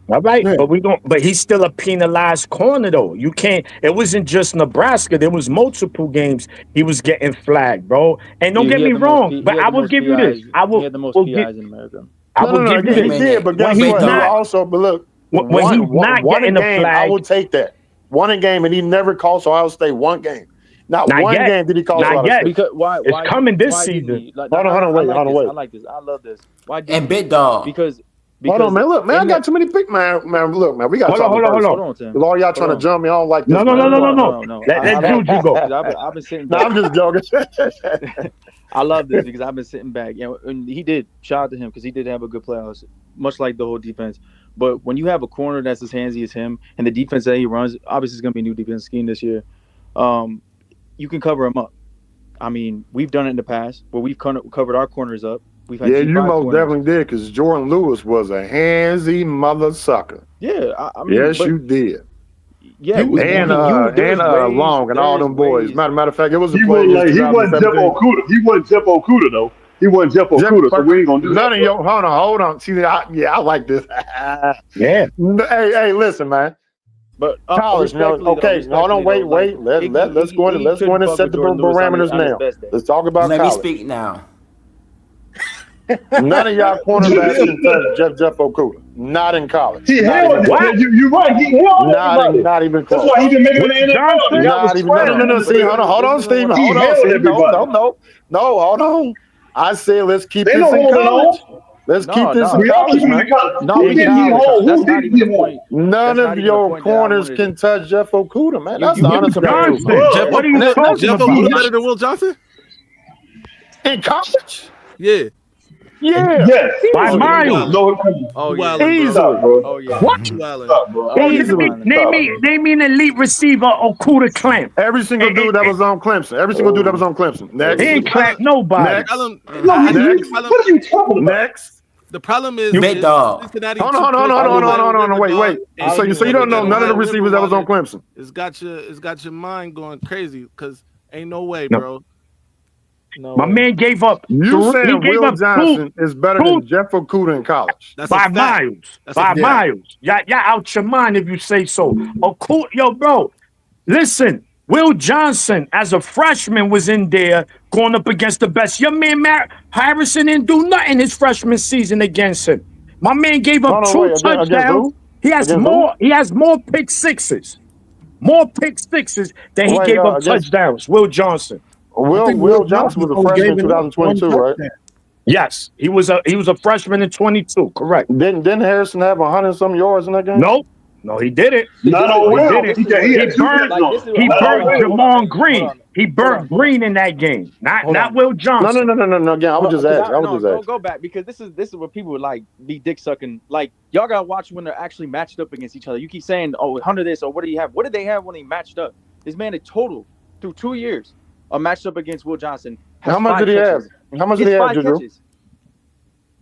All right, yeah. But he's still a penalized corner, though. You can't. It wasn't just Nebraska. There was multiple games he was getting flagged, bro. And don't get me wrong, but I will give you this. He had the most PIs in America. I will give you this. He did, but guess what? Also, but look, when he's not getting a flag, I will take that. One a game, and he never cost Ohio State one game. Not one game did he cost Ohio State. Because why? It's coming this season. Hold on, wait. I like this. I love this. Why? And Big Dog. Because hold on, man. Look, man, I got too many pick, man. Look, man, we got to talk about Hold on. Because all y'all trying to jump me on like this. No. Let Juju go. I've been sitting back. I'm just joking. I love this because I've been sitting back. And he did. Shout out to him because he did have a good playoffs, much like the whole defense. But when you have a corner that's as handsy as him and the defense that he runs, obviously it's going to be a new defense scheme this year. You can cover him up. I mean, we've done it in the past where we've covered our corners up. We've had you most definitely did because Jordan Lewis was a handsy mother sucker. Yeah, I mean, yes, you did. Yeah, and Long and all them boys. Matter of fact, it was a play. He wasn't Jeff Okuda. He wasn't Jeff Okuda though. He wasn't Jeff Okuda, so we ain't gonna do none of your. Hold on. See, I like this. Yeah. Hey, listen, man. But college, okay. Hold on, wait. Let's go in and set the parameters now. Let's talk about college. Let me speak now. None of y'all cornerbacks can touch Jeff Okuda. Not in college. You're right. Not even close. That's why he been making it in the Not even. No. See, hold on, Steve. Hold on. No. Hold on. I said let's keep this in college. Let's keep this in college, man. None of your corners can touch Jeff Okuda, man. That's the honest opinion. Jeff Okuda better than Will Johnson? In college? Yeah. Yeah. Yes. By miles. Easily. Oh yeah. What? Name me an elite receiver Okuda clamp. Every single dude that was on Clemson. Next. He ain't clamp nobody. What are you talking about? Next. The problem is Big Dog. Cincinnati. Hold on. Wait. So you don't know none of the receivers that was on Clemson. It's got your mind going crazy because ain't no way, bro. No. My man gave up. You saying Will Johnson is better than Jeff Okuda in college? By miles. By miles. Y'all out your mind if you say so. Okuda, yo, bro. Listen, Will Johnson, as a freshman, was in there going up against the best. Your man, Matt Harrison, didn't do nothing his freshman season against him. My man gave up two touchdowns. He has more pick sixes. More pick sixes than he gave up touchdowns. Will Johnson. Will Johnson was a freshman in 2022, right? Yes, he was a freshman in 22. Correct. Didn't Harrison have 100-some yards in that game? No, he didn't. He burned Jamon Green. He burnt Green in that game. Not Will Johnson. No. Again, I was just asking. Go back because this is what people would like be dick sucking. Like y'all gotta watch when they're actually matched up against each other. You keep saying, "Oh, 100 this," or "What do you have?" What did they have when they matched up? This man in total through 2 years. A matched up against Will Johnson. How much did he have? How much did he have, Juju?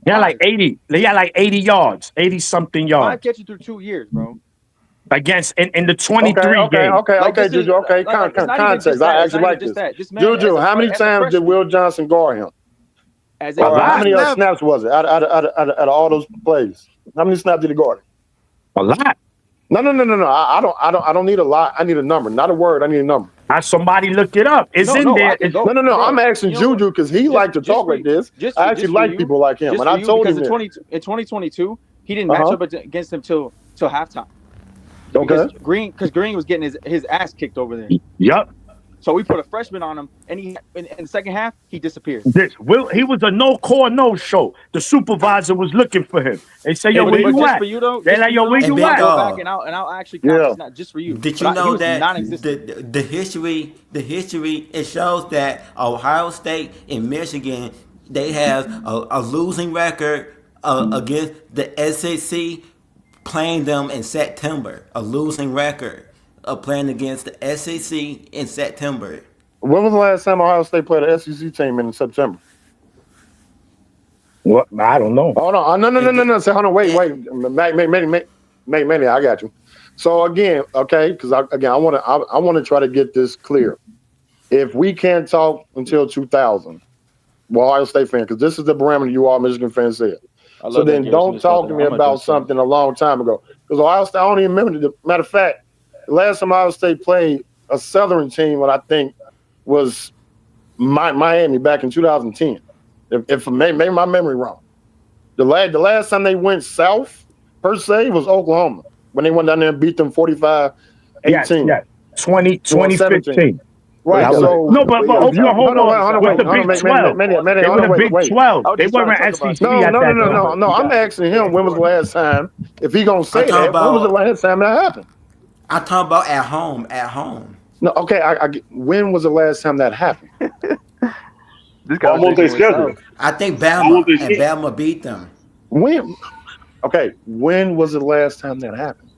Yeah, like 80. They got like 80 yards, 80-something yards. 5 catches through 2 years, bro. Against in the 23 game. Okay, Juju. Okay, context. I actually like this. Juju, how many times did Will Johnson guard him? How many snaps was it out of all those plays? How many snaps did he guard him? A lot. No. I don't need a lot. I need a number, not a word. I need a number. Somebody look it up. It's in there. No. I'm asking Juju because he liked to talk like this. I actually like people like him, and I told him in 2022 he didn't match up against him till halftime. Because Green was getting his ass kicked over there. Yep. So we put a freshman on him, and he in the second half he disappeared. He was a no call, no show. The supervisor was looking for him. They say, "Yo, where you at?" For you though, they're like, "Yo, where you at?" Go back and I'll actually count this, not just for you. Did you know that the history it shows that Ohio State and Michigan, they have a losing record against the SEC, playing them in September. A losing record of playing against the SEC in September. When was the last time Ohio State played an SEC team in September? What? I don't know. Hold on. No. Say, hold on. Wait. Maybe I got you. So again, okay, because I want to try to get this clear. If we can't talk until 2000, well, Ohio State fan, because this is the parameter you all Michigan fans said. So then don't talk to me about something a long time ago. Because Ohio State, I don't even remember. Matter of fact, the last time Ohio State played a Southern team, what I think was Miami back in 2010. If maybe my memory wrong. The last time they went south, per se, was Oklahoma. When they went down there and beat them 45-18. Yeah. 2015. Right. So, no, but Oklahoma was the Big 12. They were the Big 12. They weren't SEC at that time. No. I'm asking him when was the last time, if he going to say that, when was the last time that happened? I'm talking about at home. No, okay. When was the last time that happened? This guy won't they schedule? I think Bama beat them. When? Okay. When was the last time that happened?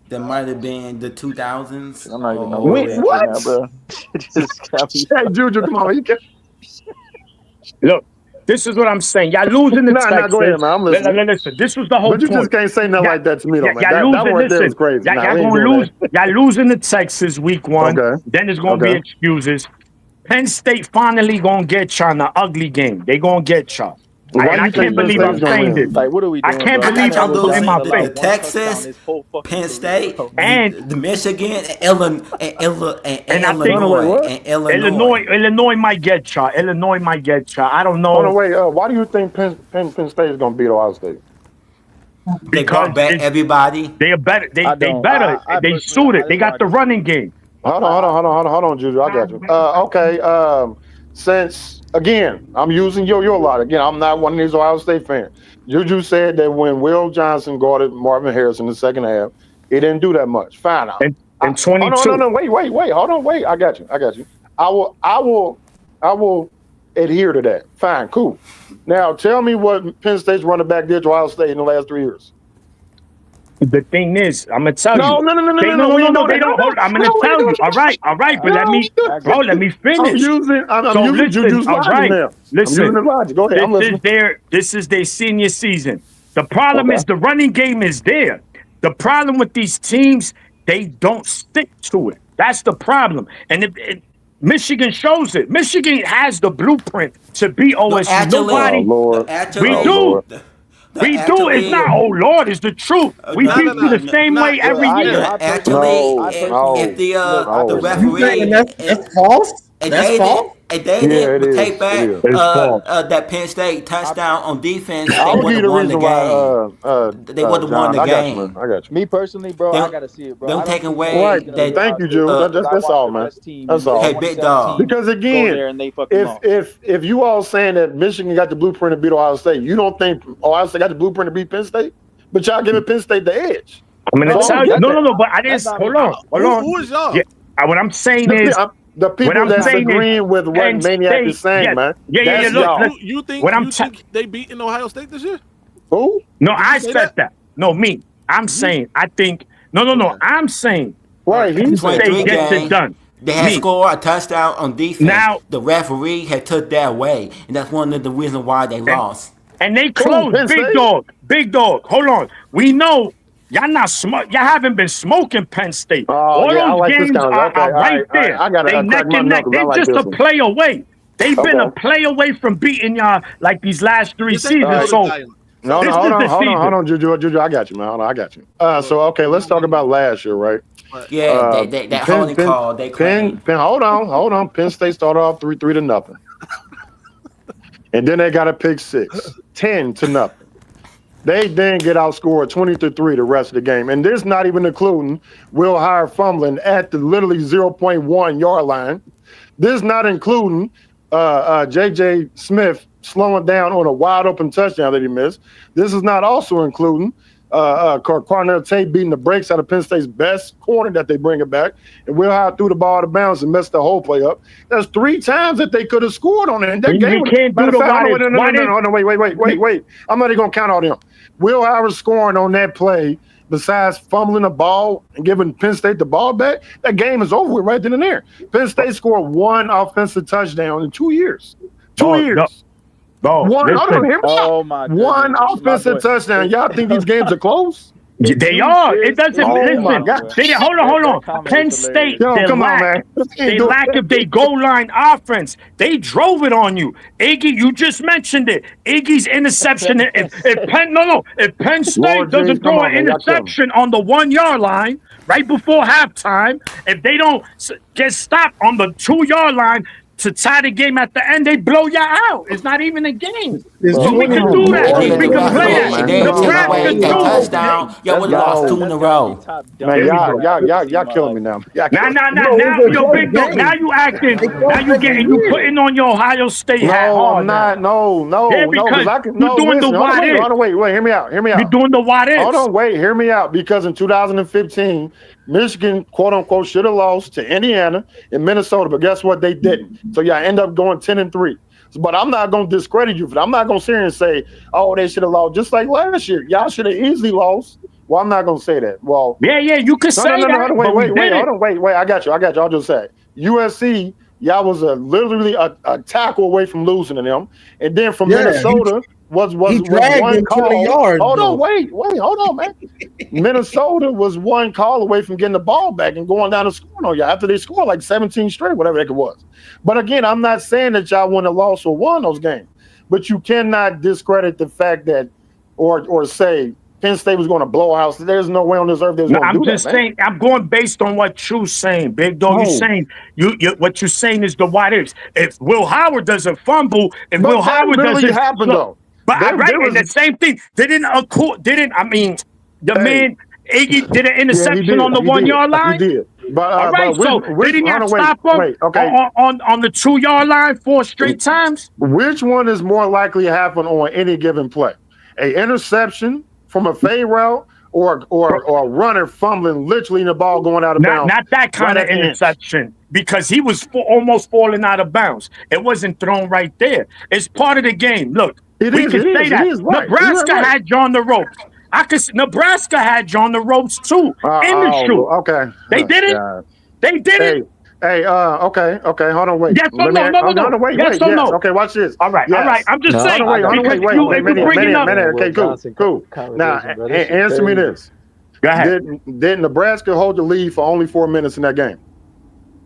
That might have been the 2000s. I'm not even know what? Now, bro. Hey, Juju, come on. Look, this is what I'm saying. Y'all losing the Texas. Go ahead, man. I'm listening. Listen, this was the whole point. But you just can't say nothing like that to me, though, man. Y'all losing, that right there is crazy. Y'all gonna lose. Y'all losing the Texas week 1. Okay. Then there's gonna be excuses. Penn State finally gonna get y'all in the ugly game. They gonna get y'all. And I can't believe I'm saying this. Like, what are we doing? I can't believe I'm losing my face. The Texas, Penn State, and the Michigan, and Illinois might get y'all. I don't know. Hold on, wait. Why do you think Penn State is gonna beat Ohio State? They brought back everybody. They are better. They better. They suited. They got the running game. Hold on, Juju. I got you. Okay. Since again, I'm using your lot. Again, I'm not one of these Ohio State fans. Juju said that when Will Johnson guarded Marvin Harris in the second half, he didn't do that much. Fine. In 22. No. Wait. Hold on. Wait. I got you. I will adhere to that. Fine. Cool. Now tell me what Penn State's running back did to Ohio State in the last 3 years. The thing is, I'm gonna tell you. No. They don't. Hold. I'm gonna tell you. All right. But let me finish. I'm using Juju's logic now. Listen. Go ahead. This is their senior season. The problem is the running game is there. The problem with these teams, they don't stick to it. That's the problem. And Michigan shows it. Michigan has the blueprint to beat OSU. We do. It's not, oh Lord, it's the truth. We beat you the same way every year. If the referee, that's false. That's false. And they didn't take back that Penn State touchdown on defense. They would have won the game. They would have won the game. I got you. Me personally, bro, I gotta see it, bro. Them taking away. Thank you, Jules. That's all, man. That's all. Hey, big dog. Because again, if you all saying that Michigan got the blueprint to beat Ohio State, you don't think Ohio State got the blueprint to beat Penn State? But y'all giving Penn State the edge. I'm gonna tell you. No. But I didn't. Hold on. Who is y'all? Yeah, what I'm saying is. The people that's agreeing with what Maniac is saying, man. Yeah. Look, you think they beating Ohio State this year? Who? No, I said that. No, me. I'm saying. I think. No. I'm saying. Right. Penn State gets it done. They had scored a touchdown on defense. Now the referee had took that away, and that's one of the reasons why they lost. And they closed. Big dog. Hold on. We know. Y'all not smart. Y'all haven't been smoking Penn State. All those games are right there. They neck and neck. They're just a play away. They've been a play away from beating y'all like these last 3 seasons. So hold on, Juju. I got you, man. I got you. So okay, let's talk about last year, right? Yeah, that holding call. They claim. Hold on. Penn State started off 3-0, and then they got a pick 6, 10-0. They then get outscored 20-3 the rest of the game. And this not even including Will Hire fumbling at the literally 0.1 yard line. This not including J.J. Smith slowing down on a wide open touchdown that he missed. This is not also including Cornell Tate beating the brakes out of Penn State's best corner that they bring it back. And Will Hire threw the ball out of bounds and messed the whole play up. That's 3 times that they could have scored on it. And that game can't do the wait. I'm not even going to count all them. Will Hire scoring on that play, besides fumbling the ball and giving Penn State the ball back, that game is over with right then and there. Penn State scored 1 offensive touchdown in 2 years. 2 years. One offensive touchdown. Y'all think these games are close? They are. It doesn't. Listen. Hold on. Penn State. They lack of their goal line offense. They drove it on you. Iggy, you just mentioned it. Iggy's interception. If Penn State doesn't throw an interception on the 1 yard line right before halftime, if they don't get stopped on the 2 yard line to tie the game at the end, they blow you out. It's not even a game. So we can do that. We can play that. Nebraska too. Touchdown. Y'all would have lost 2 in a row. Man, y'all killing me now. Now, yo, big dog. Now you acting. Now you putting on your Ohio State hat. No, I'm not. No. Yeah, because I can. No, you're doing the what if. Hold on, wait. Hear me out. You're doing the what if. Hold on, wait. Hear me out. Because in 2015, Michigan, quote unquote, should have lost to Indiana and Minnesota, but guess what? They didn't. So y'all end up going 10-3. But I'm not going to discredit you for that. I'm not going to sit here and say, oh, they should have lost. Just like last year. Y'all should have easily lost. Well, I'm not going to say that. Well, yeah, you could say that. Wait. I got you. I'll just say USC, y'all was literally a tackle away from losing to them. And then from Minnesota was one call. Hold on, man. Minnesota was 1 call away from getting the ball back and going down and scoring on y'all after they scored like 17 straight, whatever that was. But again, I'm not saying that y'all wouldn't have lost or won those games, but you cannot discredit the fact that or say Penn State was going to blow a house. There's no way on this earth there's going to do that. I'm just saying. I'm going based on what you're saying, Big Dog. You're saying what you're saying is the what ifs. If Will Howard doesn't fumble, and Will Howard doesn't happen though. But and the same thing. Man Iggy did an interception on the 1 yard line. He did. But all right, so did he not stop him on the 2 yard line 4 straight times? Which one is more likely to happen on any given play? An interception from a fade route or a runner fumbling literally in the ball going out of bounds? Not that kind of interception, because he was almost falling out of bounds. It wasn't thrown right there. It's part of the game. Look, we can say that. Nebraska had you on the ropes. Nebraska had you on the ropes too in the shoe. Okay. They didn't. They didn't. Okay. Hold on, wait. Yes or no? Wait. Yes or no? Okay, watch this. All right. I'm just saying. Wait. Okay, cool. Now, answer me this. Go ahead. Did Nebraska hold the lead for only 4 minutes in that game?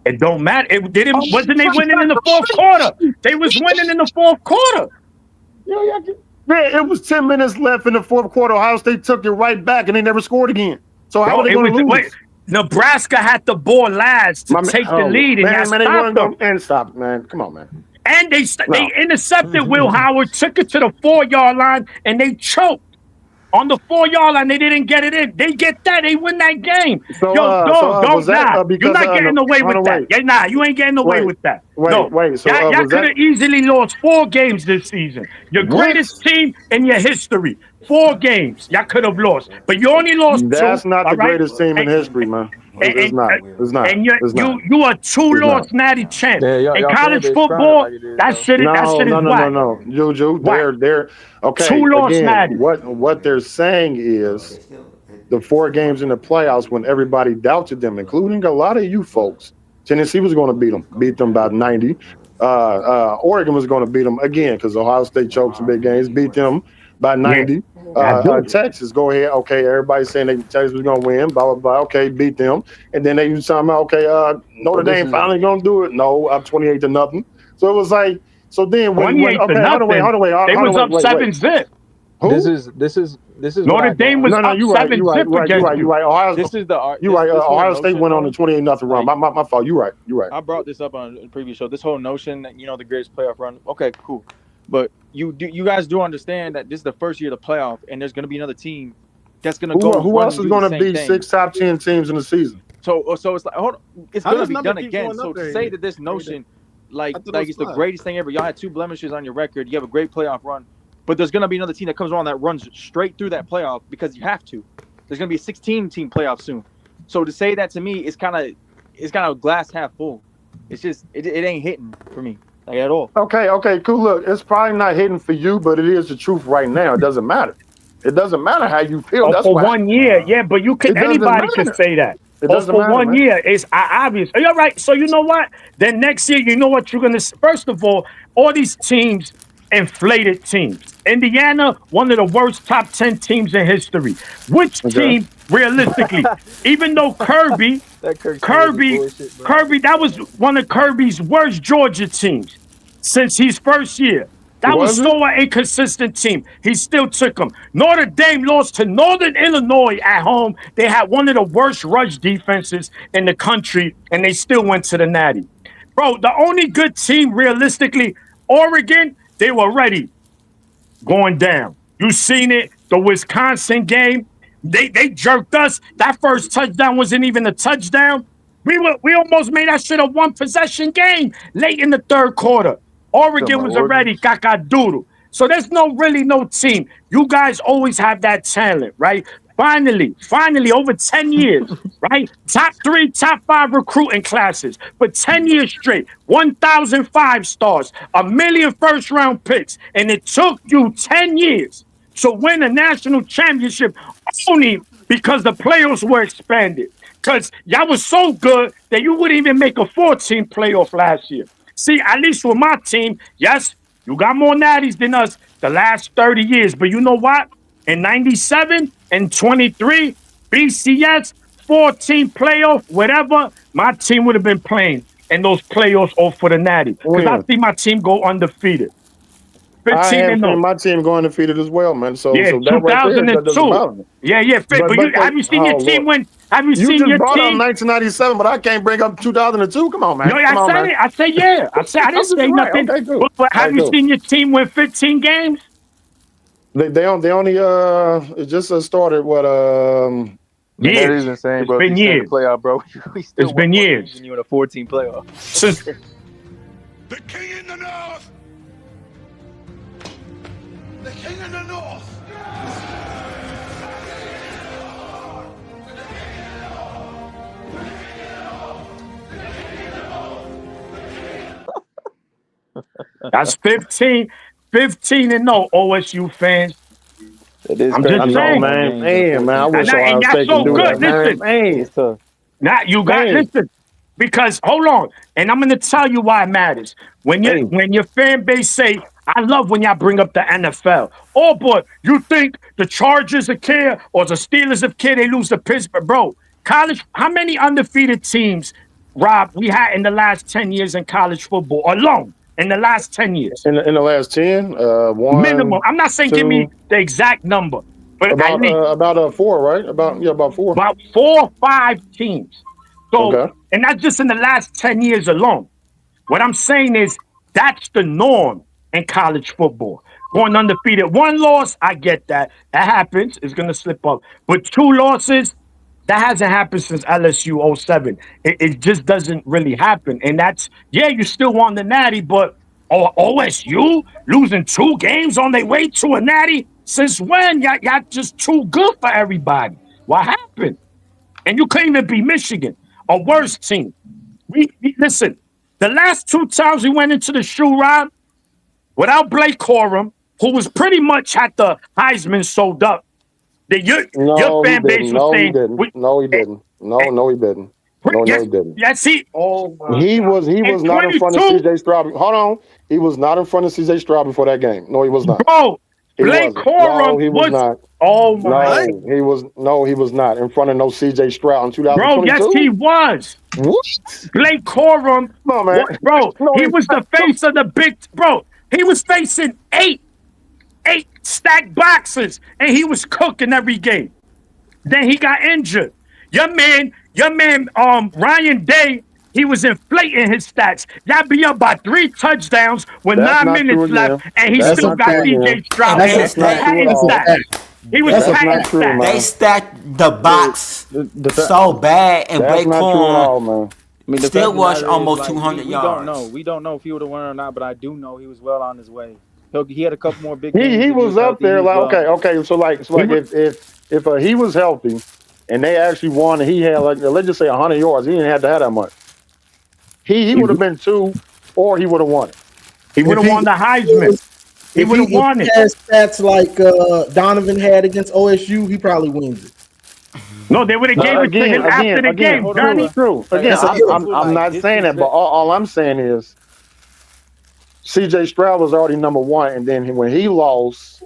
It don't matter. It didn't. Wasn't they winning in the 4th quarter? They was winning in the 4th quarter. Man, it was 10 minutes left in the 4th quarter. Ohio State took it right back, and they never scored again. So how are they going to lose? Wait, Nebraska had the ball lads to take the lead, and stopped them. And stop it, man. Come on, man. And they intercepted Will Howard, took it to the 4 yard line, and they choked. On the 4 yard line, they didn't get it in. They get that, they win that game. So, don't lie. You're not getting away with that. You ain't getting away with that. Wait. So y'all could have easily lost 4 games this season. Your greatest team in your history. 4 games y'all could have lost, but you only lost 2. That's not the greatest team in history, man. It's not. And you are 2 lost natty champs. In college football, that shit is whack. No. Juju, they're okay. 2 lost natty. What they're saying is the 4 games in the playoffs when everybody doubted them, including a lot of you folks. Tennessee was going to beat them by 90. Oregon was going to beat them again because Ohio State choked some big games, beat them by 90. Texas, go ahead. Okay, everybody's saying Texas was going to win, blah, blah, blah. Okay, beat them. And then they were talking about, Notre Dame finally going to do it. No, up 28-0. So it was like, so then when they was up 7-zip. This is Notre Dame was up 7-zip against you. Right. Ohio State went on a 28-0 run. My fault. You're right. I brought this up on a previous show. This whole notion that the greatest playoff run. Okay, cool. But you guys do understand that this is the first year of the playoff, and there's going to be another team that's going to go. Who else is going to beat 6 top 10 teams in the season? So it's like, hold on, it's going to be done again. So to say that this notion, like it's the greatest thing ever. Y'all had 2 blemishes on your record. You have a great playoff run, but there's going to be another team that comes along that runs straight through that playoff because you have to. There's going to be a 16-team playoff soon. So to say that to me is kind of glass half full. It's just it ain't hitting for me like at all. Okay, cool. Look, it's probably not hitting for you, but it is the truth right now. It doesn't matter. It doesn't matter how you feel. That's for why. 1 year, yeah, but you can anybody can say that. For 1 year, it's obvious. You're right. So you know what? Then next year, you know what you're gonna. First of all these teams, inflated teams. Indiana, one of the worst top 10 teams in history. Which team, realistically, even though Kirby, that was one of Kirby's worst Georgia teams since his first year. That was so an inconsistent team. He still took them. Notre Dame lost to Northern Illinois at home. They had one of the worst rush defenses in the country, and they still went to the Natty. Bro, the only good team, realistically, Oregon, they were ready going down. You seen it, the Wisconsin game. They jerked us. That first touchdown wasn't even a touchdown. We almost made that shit a 1-possession game late in the third quarter. Oregon was already cacadoodle. So there's really no team. You guys always have that talent, right? Finally, over 10 years, right? Top 3, top 5 recruiting classes for 10 years straight. 1,005 stars, 1 million first-round picks. And it took you 10 years to win a national championship only because the playoffs were expanded. Because y'all was so good that you wouldn't even make a 14 playoff last year. See, at least with my team, yes, you got more natties than us the last 30 years. But you know what? In 97 and 23, BCS, 14 playoff, whatever, my team would have been playing in those playoffs all for the natty. Because I see my team go undefeated. 15 my team going undefeated as well, man. So, yeah, so that 2002. Have you seen your team win? Have you seen your brought team? up 1997, but I can't bring up 2002. Come on, man. No, I said yeah. I didn't say nothing. Okay, cool. But have you seen your team win 15 games? They only it just started what That is insane, bro. It's been years. Playoff, bro. It's been years. You in a 14 playoff. The king in the north. The king in the north. That's 15 and no OSU fans. It is I'm just saying, man. I wish and that's so good. Listen, now you got listen. Because hold on, and I'm gonna tell you why it matters. When your fan base say, I love when y'all bring up the NFL. Oh boy, you think the Chargers are care or the Steelers of care they lose to Pittsburgh, bro? College, how many undefeated teams, Rob, we had in the last 10 years in college football alone? In the last 10 years. In the last 10, one minimum. I'm not saying 2, give me the exact number, but about 4, right? About 4. About 4 or 5 teams. So, and that's just in the last 10 years alone. What I'm saying is that's the norm in college football. Going undefeated. 1 loss, I get that. That happens. It's going to slip up. But 2 losses, that hasn't happened since LSU 07. It just doesn't really happen. And that's, you still won the natty, but OSU losing 2 games on their way to a natty? Since when? Y'all just too good for everybody. What happened? And you couldn't even beat Michigan, a worse team. We listen, the last 2 times we went into the shoe round without Blake Corum, who was pretty much had the Heisman sold up. Your fan base was saying No, he didn't. No, he didn't. Yes, he. Oh my he was not in front of CJ Stroud. Hold on, he was not in front of CJ Stroud before that game. No, he was not. Bro, Blake Corum he was not. Oh my! No, he was not in front of no CJ Stroud in 2022. Bro, yes, he was. What? Blake Corum, no man, bro. He was the face of the big. Bro, he was facing 8 stacked boxes, and he was cooking every game. Then he got injured. Your man, Ryan Day he was inflating his stats. Y'all be up by 3 touchdowns with That's 9 not true minutes left, again. and he That's still not got true CJ again. Stroud Penn That's not State, true at patting all. stats. He was That's patting not true, stats. they man. stacked the box so bad, and That's Blake not true at Corn all, man. I mean, the still fact of the rushed matter is, almost like, 200 we don't know. yards. We don't know if he would have won or not, but I do know he was well on his way. He had a couple more big He games. If he was was up healthy, he there was like well. okay. So like if he was healthy and they actually won, and he had like let's just say 100 yards. He didn't have to have that much. He would have been 2, or he would have won it. He would have won the Heisman. He would have won if it. he has stats like Donovan had against OSU, he probably wins it. No, they would have gave it to him after the game, hold on, Johnny. bro. True. Again, Like, I'm not saying that, but all I'm saying is CJ Stroud was already number 1, and then when he lost,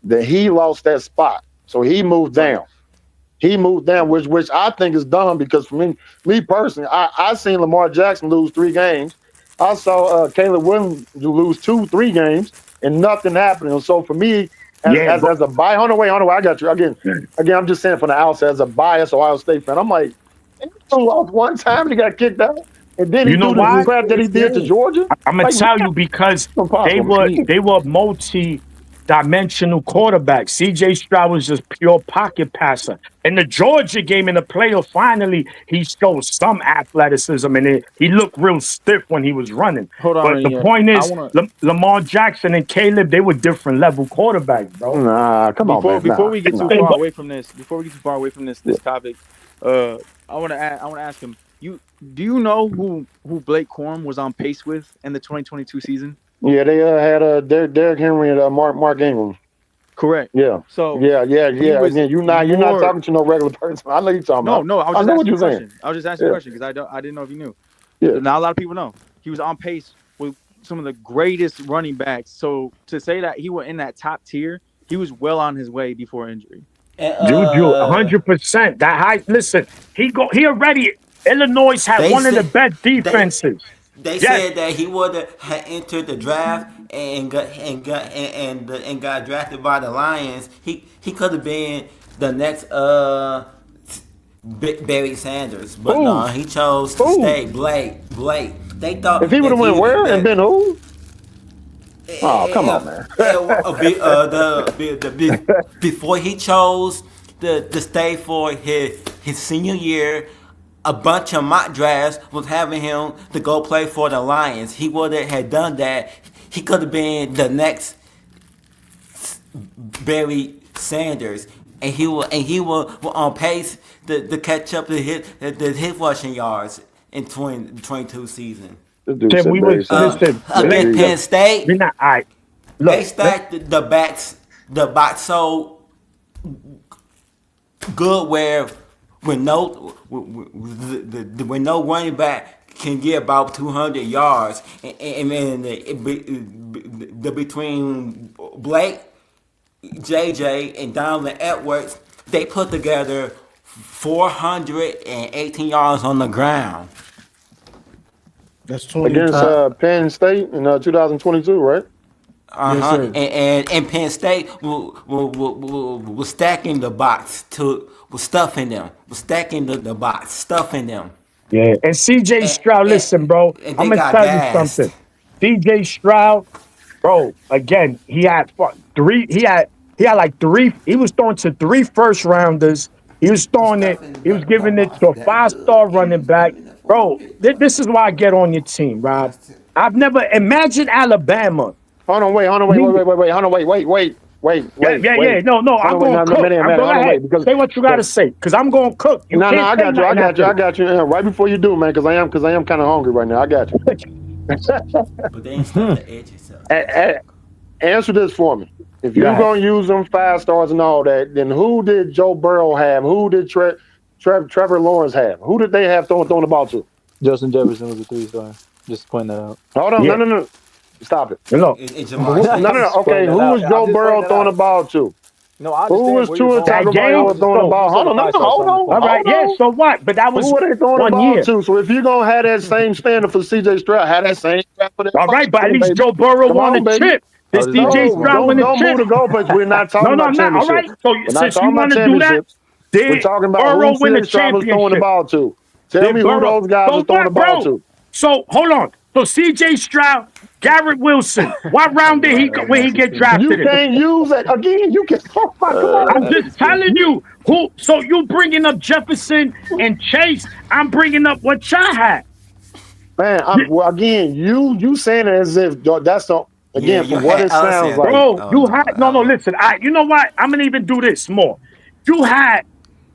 he lost that spot, so he moved down. He moved down, which I think is dumb because for me personally, I seen Lamar Jackson lose 3 games. I saw Caleb Williams lose 2-3 games, and nothing happened. And so for me, as a bias, I got you again. I'm just saying from the outset, as a biased Ohio State fan, I'm like, he lost one time and he got kicked out, and then he You know do the why? crap that he did to Georgia. I'm gonna Like, tell you because they were multi-dimensional quarterbacks. CJ Stroud was just pure pocket passer. In the Georgia game in the playoff, finally he showed some athleticism, and he looked real stiff when he was running. Hold on, But the point is, Lamar Jackson and Caleb, they were different level quarterbacks, bro. Nah, come on, man. Before we get too far away from this, this topic, I want to ask him. Do you know who Blake Corn was on pace with in the 2022 season? Yeah, they had Derrick Henry and Mark Ingram. Correct. Yeah. So yeah. Again, you're not talking to no regular person. I know you're talking about. No. I was just asking a question. I was just asking a Yeah. question because I didn't know if you knew. Yeah. Not a lot of people know. He was on pace with some of the greatest running backs. So to say that he was in that top tier, he was well on his way before injury. Juju, 100%. That high. Listen, he already. Illinois had one of the best defenses. They said that he would have entered the draft and got drafted by the Lions. He could have been the next Barry Sanders, but no, he chose to stay Blake. They thought if he would have went where and been who? Oh, come on, man. Before he chose to stay for his senior year, a bunch of mock drafts was having him to go play for the Lions. He would have done that. He could have been the next Barry Sanders, and he was on pace to catch up to his rushing yards in 2022 season. Listen, Against Penn State, they stacked the box so good where when no running back can get about 200 yards, and then between Blake, JJ, and Donovan Edwards, they put together 418 yards on the ground. That's 20 against Penn State in 2022, right? Yes, and Penn State was stacking the box was stuffing them, stacking the box, stuffing them. Yeah, and CJ Stroud, listen, bro, I'm gonna tell you something. CJ Stroud, bro, again, he had three. He had like 3. He was throwing to 3 first rounders. He was throwing it. He was giving it to a 5-star running back, bro. This is why I get on your team, Rob. I've never imagined Alabama. Wait. Yeah. No. I'm going to cook. Say what you got to say, because I'm going to cook. I got you. Right before you do, man, because I am kind of hungry right now. I got you. But they ain't stuff the edge itself. Answer this for me. If you're going to use them 5 stars and all that, then who did Joe Burrow have? Who did Trevor Lawrence have? Who did they have throwing the ball to? Justin Jefferson was a 3-star. Just point that out. Hold on. No. Stop it. No. Okay, who was Joe Burrow throwing the ball to? No, I who was Tua Tagovailoa throwing the ball? Hold on. All right, so what? But that was who were they throwing the 1 ball year. to? So if you're gonna have that same standard for CJ Stroud, have that same standard for that. All right, but at least Joe Burrow won the chip. This CJ Stroud won the chip. Don't move the goalposts. We're not talking about championships. All right, so since you want to do that, we're talking about Burrow who win the CJ Stroud was throwing the ball to. Tell me who those guys are throwing the ball to. So hold on. So C.J. Stroud, Garrett Wilson. What round did he get drafted You in? can't use it again. You can. Oh my, come on. I'm just telling you who. So you bringing up Jefferson and Chase? I'm bringing up what y'all had. Man, again, you saying it as if that's the again from what it sounds like. Bro, you had no. Listen, you know what? I'm gonna even do this more. You had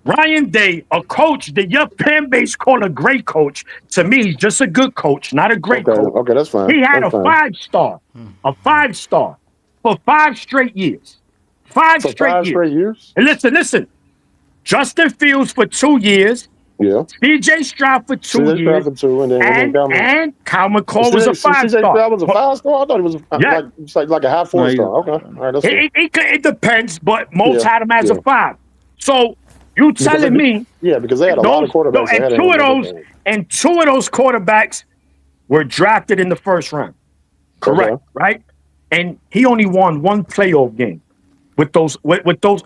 Ryan Day, a coach that your fan base called a great coach. To me, he's just a good coach, not a great coach. Okay, that's fine. He had that's a fine. 5-star for 5 straight years. 5 straight years. And listen. Justin Fields for 2 years. Yeah. C.J. Stroud for 2 years. For 2, and Kyle McCall was a 5-star. C.J. Stroud was a 5-star? I thought he was like a half 4-star. Okay. All right, that's it depends, but most had him as a 5. So you telling me? Yeah, because they had a lot of quarterbacks. And two of those quarterbacks were drafted in the first round. Correct, right? And he only won 1 playoff game with those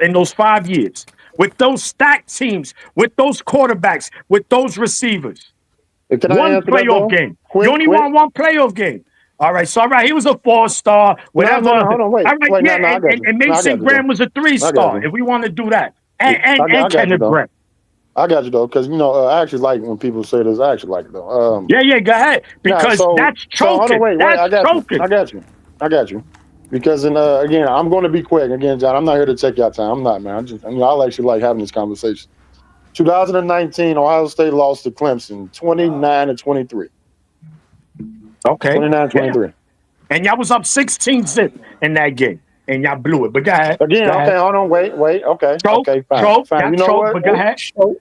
in those 5 years. With those stacked teams, with those quarterbacks, with those receivers. 1 playoff game. You only won 1 playoff game. All right, so he was a 4-star, whatever. No, hold on, wait. All right, and Mason Graham was a 3-star, if we want to do that. And Kenneth Graham. I got you, though, because, I actually like when people say this. I actually like it, though. Yeah, go ahead. Because that's choking. I got you. Because, again, I'm going to be quick. Again, John, I'm not here to take your time. I'm not, man. I actually like having this conversation. 2019, Ohio State lost to Clemson, 29-23. Okay. 29-23. Yeah. And y'all was up 16-zip in that game. And y'all blew it. But go ahead. Again, okay, hold on, wait. Okay. Okay, fine. You know what? But go ahead. No,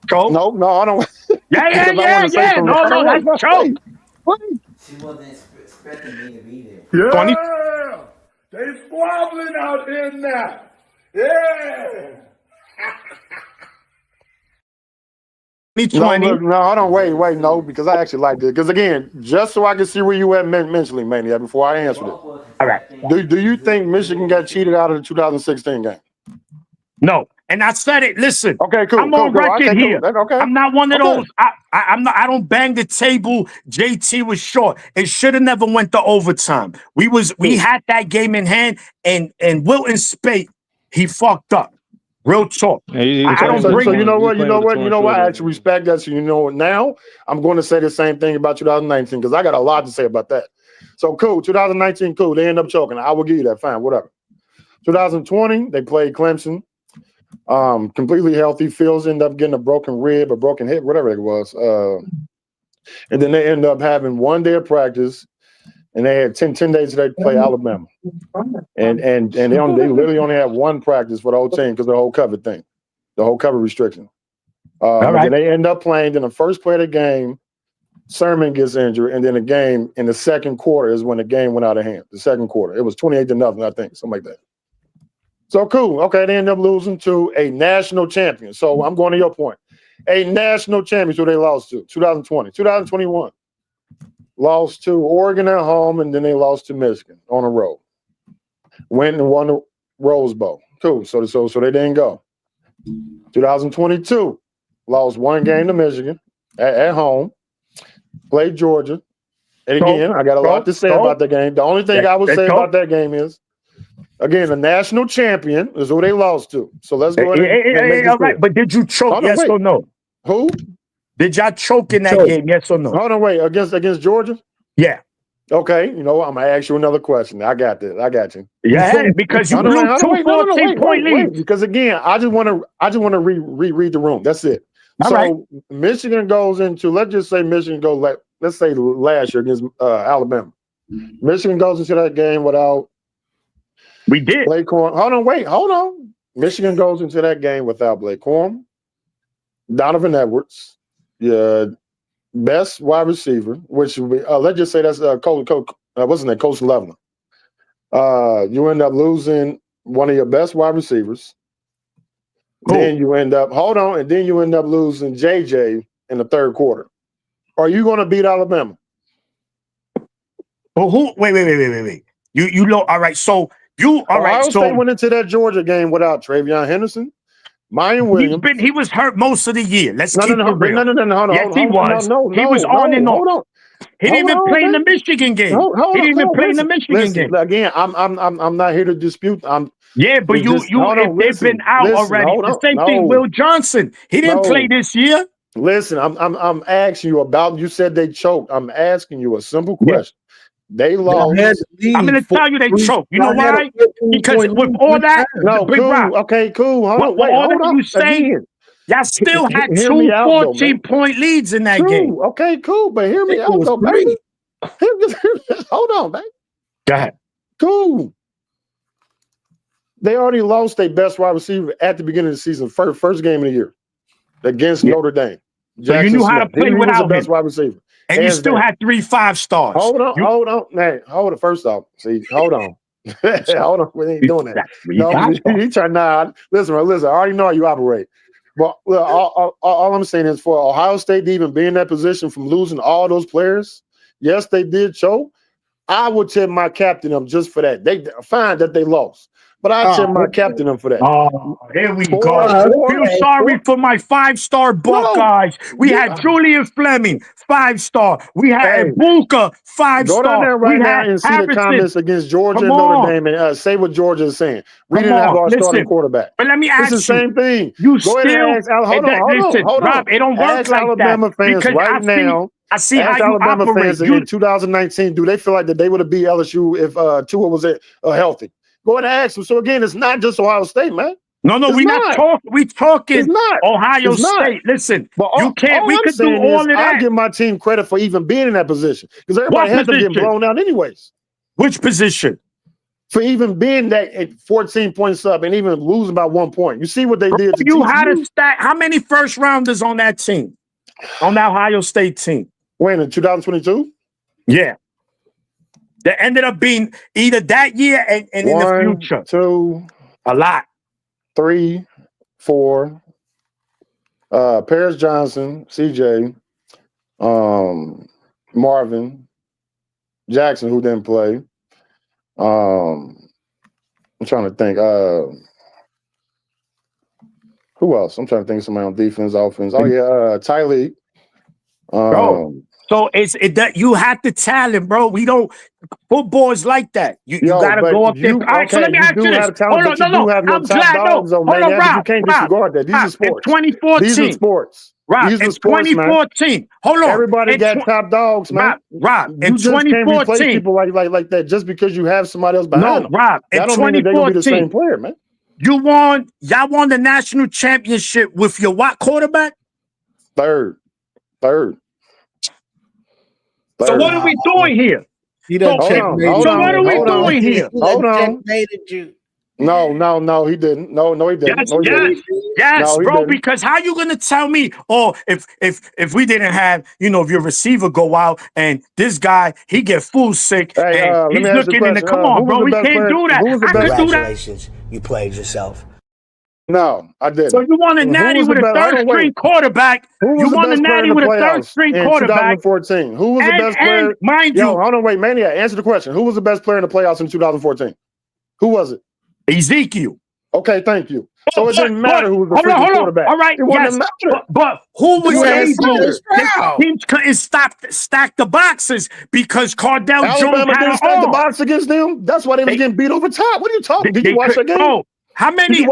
hold on. Yeah. No, that's choke. She wasn't expecting me to be there. Yeah! They squabbling out there now. Yeah! No, hold on, wait, no, because I actually like this. Because again, just so I can see where you at mentally, Maniac, before I answer this. All right. Do you think Michigan got cheated out of the 2016 game? No. And I said it. Listen. Okay, cool. I'm on record here. Okay. I'm not one of those. I'm not. I don't bang the table. JT was short. It should have never went to overtime. We had that game in hand, and Wilton Spate, he fucked up. Real talk. So you know what? I actually respect that. So you know what? Now I'm going to say the same thing about 2019 because I got a lot to say about that. So cool. 2019, cool. They end up choking. I will give you that. Fine, whatever. 2020, they played Clemson. Completely healthy. Fields end up getting a broken rib, a broken hip, whatever it was. And then they end up having 1 day of practice, and they had 10 days to play Alabama. And they literally only had 1 practice for the whole team because of the whole COVID thing, the whole COVID restriction. Then they end up playing. Then the first play of the game, Sermon gets injured, and then the game in the second quarter is when the game went out of hand. The second quarter, it was 28-0, I think, something like that. So cool. Okay, they end up losing to a national champion. So I'm going to your point. A national champion who they lost to, 2020. 2021, lost to Oregon at home, and then they lost to Michigan on the road. Went and won the Rose Bowl. Cool. So they didn't go. 2022, lost 1 game to Michigan at home. Played Georgia. And again, I got a lot to say about the game. The only thing I would say about that game is, again, the national champion is who they lost to. So let's go ahead and make this clear. But did you choke, yes or no? Who? Did y'all choke in that game, yes or no? Hold on, wait. Against Georgia? Yeah. Okay. You know what? I'm going to ask you another question. I got this. I got you. Yeah, because you blew 2 14-point leads. Because again, I just want to reread the room. That's it. All right. Michigan goes into, let's just say Michigan goes, let's say last year against Alabama. Michigan goes into that game without We did. Blake Corum. Hold on. Michigan goes into that game without Blake Corum, Donovan Edwards, best wide receiver, which would be, let's just say that's Coach Leveland. You end up losing one of your best wide receivers. Cool. Then you end up losing JJ in the third quarter. Are you going to beat Alabama? Well, who? Wait. You know. All right. So you. All right. Ohio State went into that Georgia game without Travion Henderson, Mayan Williams. He was hurt most of the year. Let's keep it real. No, hold on. Yes, he was. He was on and off. He didn't even play in the Michigan game. He didn't even play in the Michigan game. Again, I'm not here to dispute. But they've been out already. The same thing. Will Johnson. He didn't play this year. Listen, I'm asking you about. You said they choked. I'm asking you a simple question. They lost. I'm going to tell you they choked. You know why? Because with all that, cool. Hold on. All that you saying, y'all still had two 14-point leads in that game. Okay, cool. But hear me out, though, baby. Hold on, baby. Go ahead. Cool. They already lost their best wide receiver at the beginning of the season, first game of the year against Notre Dame. So you knew how to play without him. Best wide receiver. And you still had 3 5-stars. Hold on. Hey, hold it. First off, hold on. Hold on. We ain't doing that. No, he trying to. Listen. I already know how you operate. But all I'm saying is for Ohio State to even be in that position from losing all those players, yes, they did choke. I would tip my captain them just for that. They fine that they lost. But I tip my captain them for that. Oh, here we go. Feel sorry for my 5-star Buckeyes. We had Julian Fleming, 5-star. We had Ibuka, 5-star. Go down there right now and see the comments against Georgia and Notre Dame and say what Georgia is saying. We didn't have our starting quarterback. But let me ask you. It's the same thing. Go ahead and ask. Hold on. Rob, it don't work like Alabama fans right now. I see how you Alabama operate. Fans in 2019, do they feel like that they would have beat LSU if Tua was healthy? Go ahead and ask them. So again, it's not just Ohio State, man. No, we're not talking. We talking Ohio State. Listen, but you can't. We could do all of that. I give my team credit for even being in that position because everybody has to get blown out anyways. Which position? For even being that at 14 points up and even losing by 1 point. You see what they did to you had a stack. How many first rounders on that team? On that Ohio State team? When in 2022? Yeah. That ended up being either that year and in the future. 2, a lot. 3, 4. Paris Johnson, CJ, Marvin, Jackson, who didn't play. I'm trying to think. Who else? I'm trying to think of somebody on defense, offense. Oh yeah, Ty Lee. Bro, so that you have the talent, bro. We don't. Football is like that. You gotta go up there. All right, so let me ask you this. Hold on, no. I'm glad. Hold on, Rob. You can't disregard that. These are sports. 2014. These are sports. Rob, in 2014. Hold on. Everybody got top dogs, man. Rob, in 2014. Can't replace people like that just because you have somebody else behind them. Rob, in 2014. They're gonna be the same player, man. Y'all won the national championship with your what quarterback? Third. So what are we doing here? So what are we doing here? Hold on. No, he didn't. No, he didn't. Yes, bro. Because how you gonna tell me? Oh, if we didn't have, if your receiver go out and this guy he get full sick and he's looking in the come on, bro, we can't do that. Congratulations, you played yourself. No, I didn't. So you want a natty with a third-string quarterback? You want a natty with a third-string quarterback? 2014. Who was the best player? Mind you, hold on, wait, Maniac. Answer the question. Who was the best player in the playoffs in 2014? Who was it? Ezekiel. Okay, thank you. So it didn't matter who was the quarterback. All right, yes, but who was able? Teams couldn't stack the boxes because Cardell Jones didn't stack the box against them. That's why they was getting beat over top. What are you talking? Did you watch that game? Oh, how many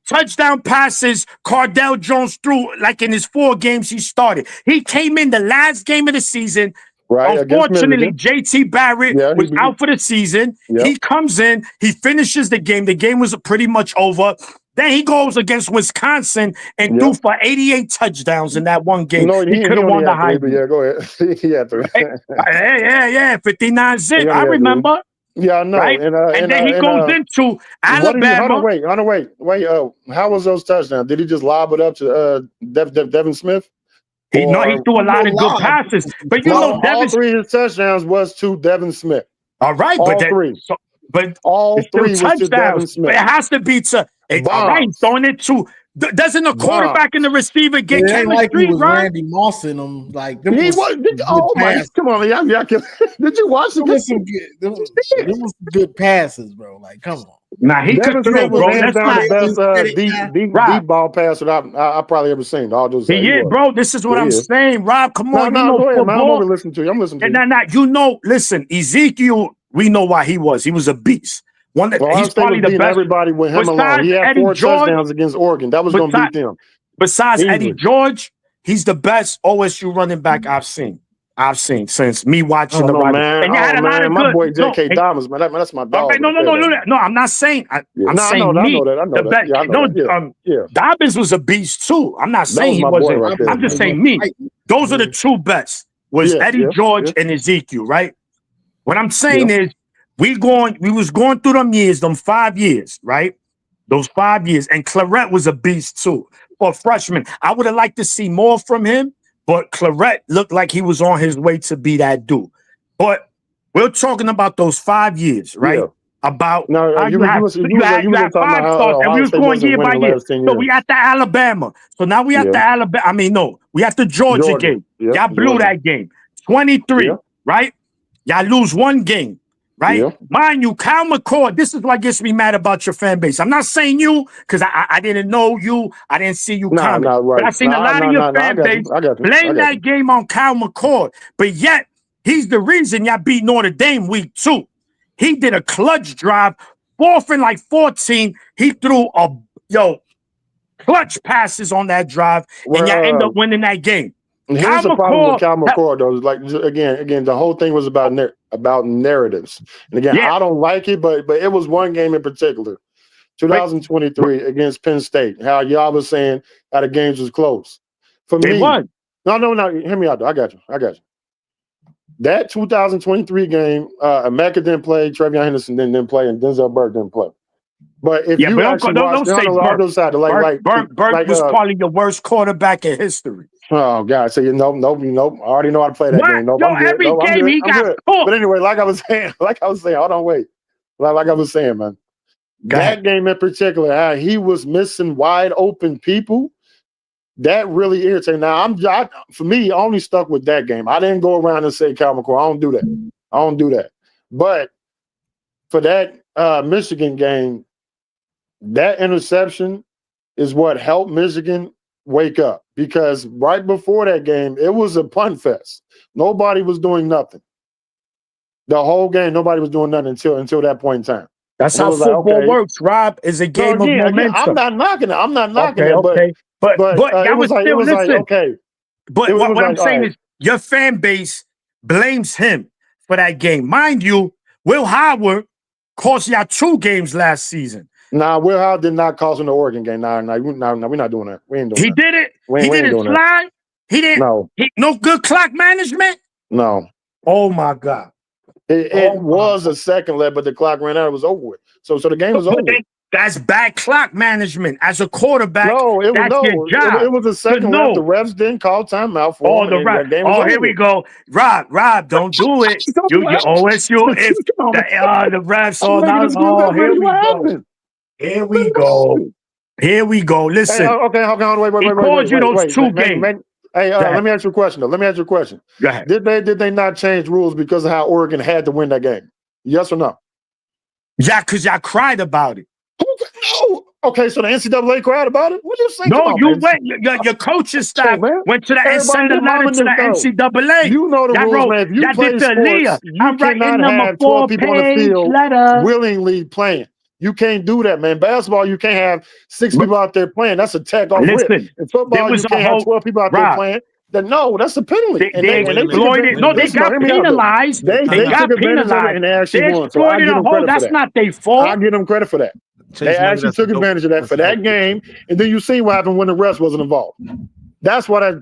touchdown passes Cardell Jones threw like in his 4 games he started? He came in the last game of the season. Right. Unfortunately, JT Barrett was out for the season. Yep. He comes in, he finishes the game. The game was pretty much over. Then he goes against Wisconsin and threw for 88 touchdowns in that one game. No, he could have won the Heisman. Yeah, go ahead. He had 3. Yeah, 59 zip. I remember. Yeah, I know. Right? And then he goes into Alabama. Wait. How was those touchdowns? Did he just lob it up to Devin Smith? He threw a lot of good passes. But all 3 of his touchdowns was to Devin Smith. All right, all 3. But all 3 was to Devin Smith. But it has to be to all right, throwing it to Doesn't the quarterback and the receiver get It ain't like he chemistry, was right? Randy Moss in them. Like them He was was. good Oh my! passes. Come on, man. Did you watch Them it? was some good, them was some good passes, bro. Like, come on. Nah, he could Devin throw, Smith was bro. hands That's down not the best deep ball passer I probably ever seen. All those he is, bro. This is what I'm saying, Rob. Come on, you know go ahead, man. I'm football. over listening to you. I'm listening to you. And you know, listen, Ezekiel, we know why he was. He was a beast. He's probably the best. Everybody with him alone. He had 4 touchdowns against Oregon. That was going to beat them. Besides Eddie George, he's the best OSU running back I've seen. Since me watching the Rivalry. And you had a lot of my good. boy J.K. Diamonds, man. That's my dog. Okay, no. I'm not saying. I'm saying I me. know that. I know the that. best. Dobbins was a beast too. I'm not saying he wasn't. Right there, I'm just saying me. Those are the two best. Was Eddie George and Ezekiel, right? What I'm saying is, we was going through them years, them 5 years, right? Those 5 years, and Claret was a beast too. For a freshman, I would have liked to see more from him, but Claret looked like he was on his way to be that dude. But we're talking about those 5 years, right? Yeah. About you had 5 starts, and we was going year by year. So we at the Alabama. So now we at the Alabama. I mean, no, we at the Georgia game. Y'all blew that game. 23, right? Y'all lose one game. Right? Yeah. Mind you, Kyle McCord, this is what gets me mad about your fan base. I'm not saying you, because I didn't know you. I didn't see you coming. Right. But I've seen a lot of your fan base blame that game on Kyle McCord. But yet, he's the reason y'all beat Notre Dame week 2. He did a clutch drive, 4th and like 14. He threw clutch passes on that drive, and y'all end up winning that game. Here's the problem with Kyle McCord, though. Like again, the whole thing was about narratives. And again, I don't like it, but it was one game in particular, 2023 against Penn State. How y'all was saying how the games was close. For me, no. Hear me out, though. I got you. That 2023 game, Emeka didn't play, Trevion Henderson didn't play, and Denzel Burke didn't play. But if you actually watch the other side, Burke was probably the worst quarterback in history. Oh God! So nope. I already know how to play that game. Nope, every game he got caught. But anyway, like I was saying, hold on, wait. Like I was saying, man, that game in particular, how he was missing wide open people, that really irritated. Now for me, I only stuck with that game. I didn't go around and say Kyle McCord. I don't do that. But for that Michigan game, that interception is what helped Michigan wake up, because right before that game, it was a punt fest. Nobody was doing nothing. The whole game, nobody was doing nothing until that point in time. That's how football works, Rob. Is a game of momentum. I'm not knocking it. But that was still listen. But what I'm saying is, your fan base blames him for that game. Mind you, Will Howard cost y'all 2 games last season. Nah, Will Howard did not cost in the Oregon game. Nah, we're not doing that. We ain't doing that. He did it. He didn't slide. He didn't. No. No good clock management. No. Oh my God. It was a second leg, but the clock ran out. It was over with. So the game was over. That's bad clock management as a quarterback. No, your job. It was a second leg. The refs didn't call timeout for him. The refs. Here we go. Rob, don't do it. You OSU. If the refs. Here we go. Listen. Hey, okay, hold on. Wait. He called you those 2 games. Hey, let me ask you a question, though. Go ahead. Did they not change rules because of how Oregon had to win that game? Yes or no? Yeah, because y'all cried about it. No. Okay, so the NCAA cried about it? What you saying? No, you went. Your coaching staff went to the sent a letter to the NCAA. You know the rules, man. If you play sports, you cannot have 12 people on the field willingly playing. You can't do that, man. Basketball, you can't have 6 people out there playing. That's a tech off rip. In football, you can't have 12 people out there playing. That's a penalty. They exploited. No, they got penalized. They got penalized. And they actually won. So I give them credit for that. That's not their fault. I give them credit for that. They actually took advantage of that for that game. And then you see what happened when the refs wasn't involved. That's what I'm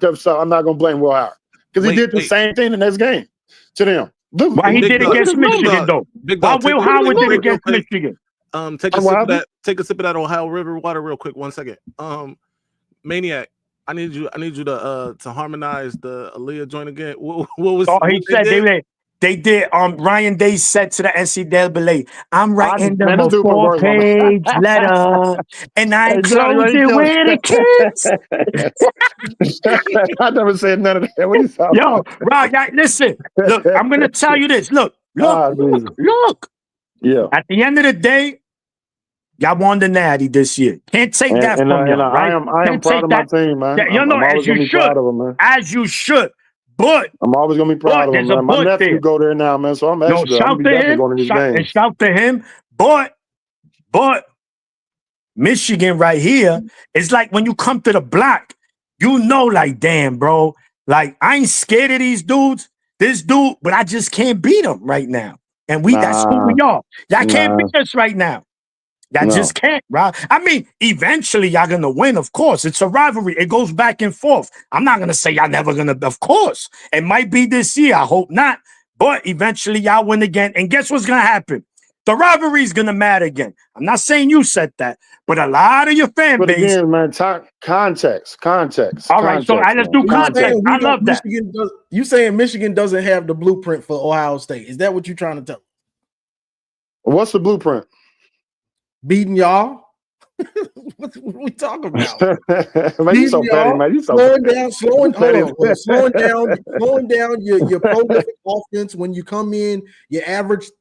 not going to blame Will Howard. Because he did the same thing in this game to them. Why he did against Michigan, though? Why Will Howard did against Michigan? Take a sip of that Ohio River water real quick. 1 second. Maniac, I need you to harmonize the Aaliyah joint again. What was? He said They did Ryan Day said to the NCAA, I'm writing them a this dude put words in my mouth. 4-page letter and I Hey, Johnny, enclose what you it with the kids. I never said none of that. What are you talking Yo, about? Rob, listen, look, I'm gonna tell you this. Look. Yeah. At the end of the day, y'all won the Natty this year. Can't take that from y'all, right? I am proud of my team, man. You know, I'm always as you gonna be should. proud of them, man. As you should. But I'm always gonna be proud of them, man. My nephew go there now, man. So I'm extra. I'm gonna be definitely going to these games. And shout to him. But Michigan right here, it's like when you come to the block, you know, like, damn, bro. Like, I ain't scared of these dudes. This dude, but I just can't beat him right now. And that's who we are. Y'all can't beat us right now. Y'all just can't, right? I mean, eventually y'all gonna win, of course. It's a rivalry. It goes back and forth. I'm not gonna say y'all never gonna, of course. It might be this year. I hope not. But eventually y'all win again. And guess what's gonna happen? The rivalry is gonna matter again. I'm not saying you said that, but a lot of your fan base. But again, man, context. All right, so let's do context. I love that. You saying Michigan doesn't have the blueprint for Ohio State? Is that what you're trying to tell? What's the blueprint? Beating y'all. What are we talking about? Man, you so petty, man. You so slowing down your prolific offense. When you come in, you average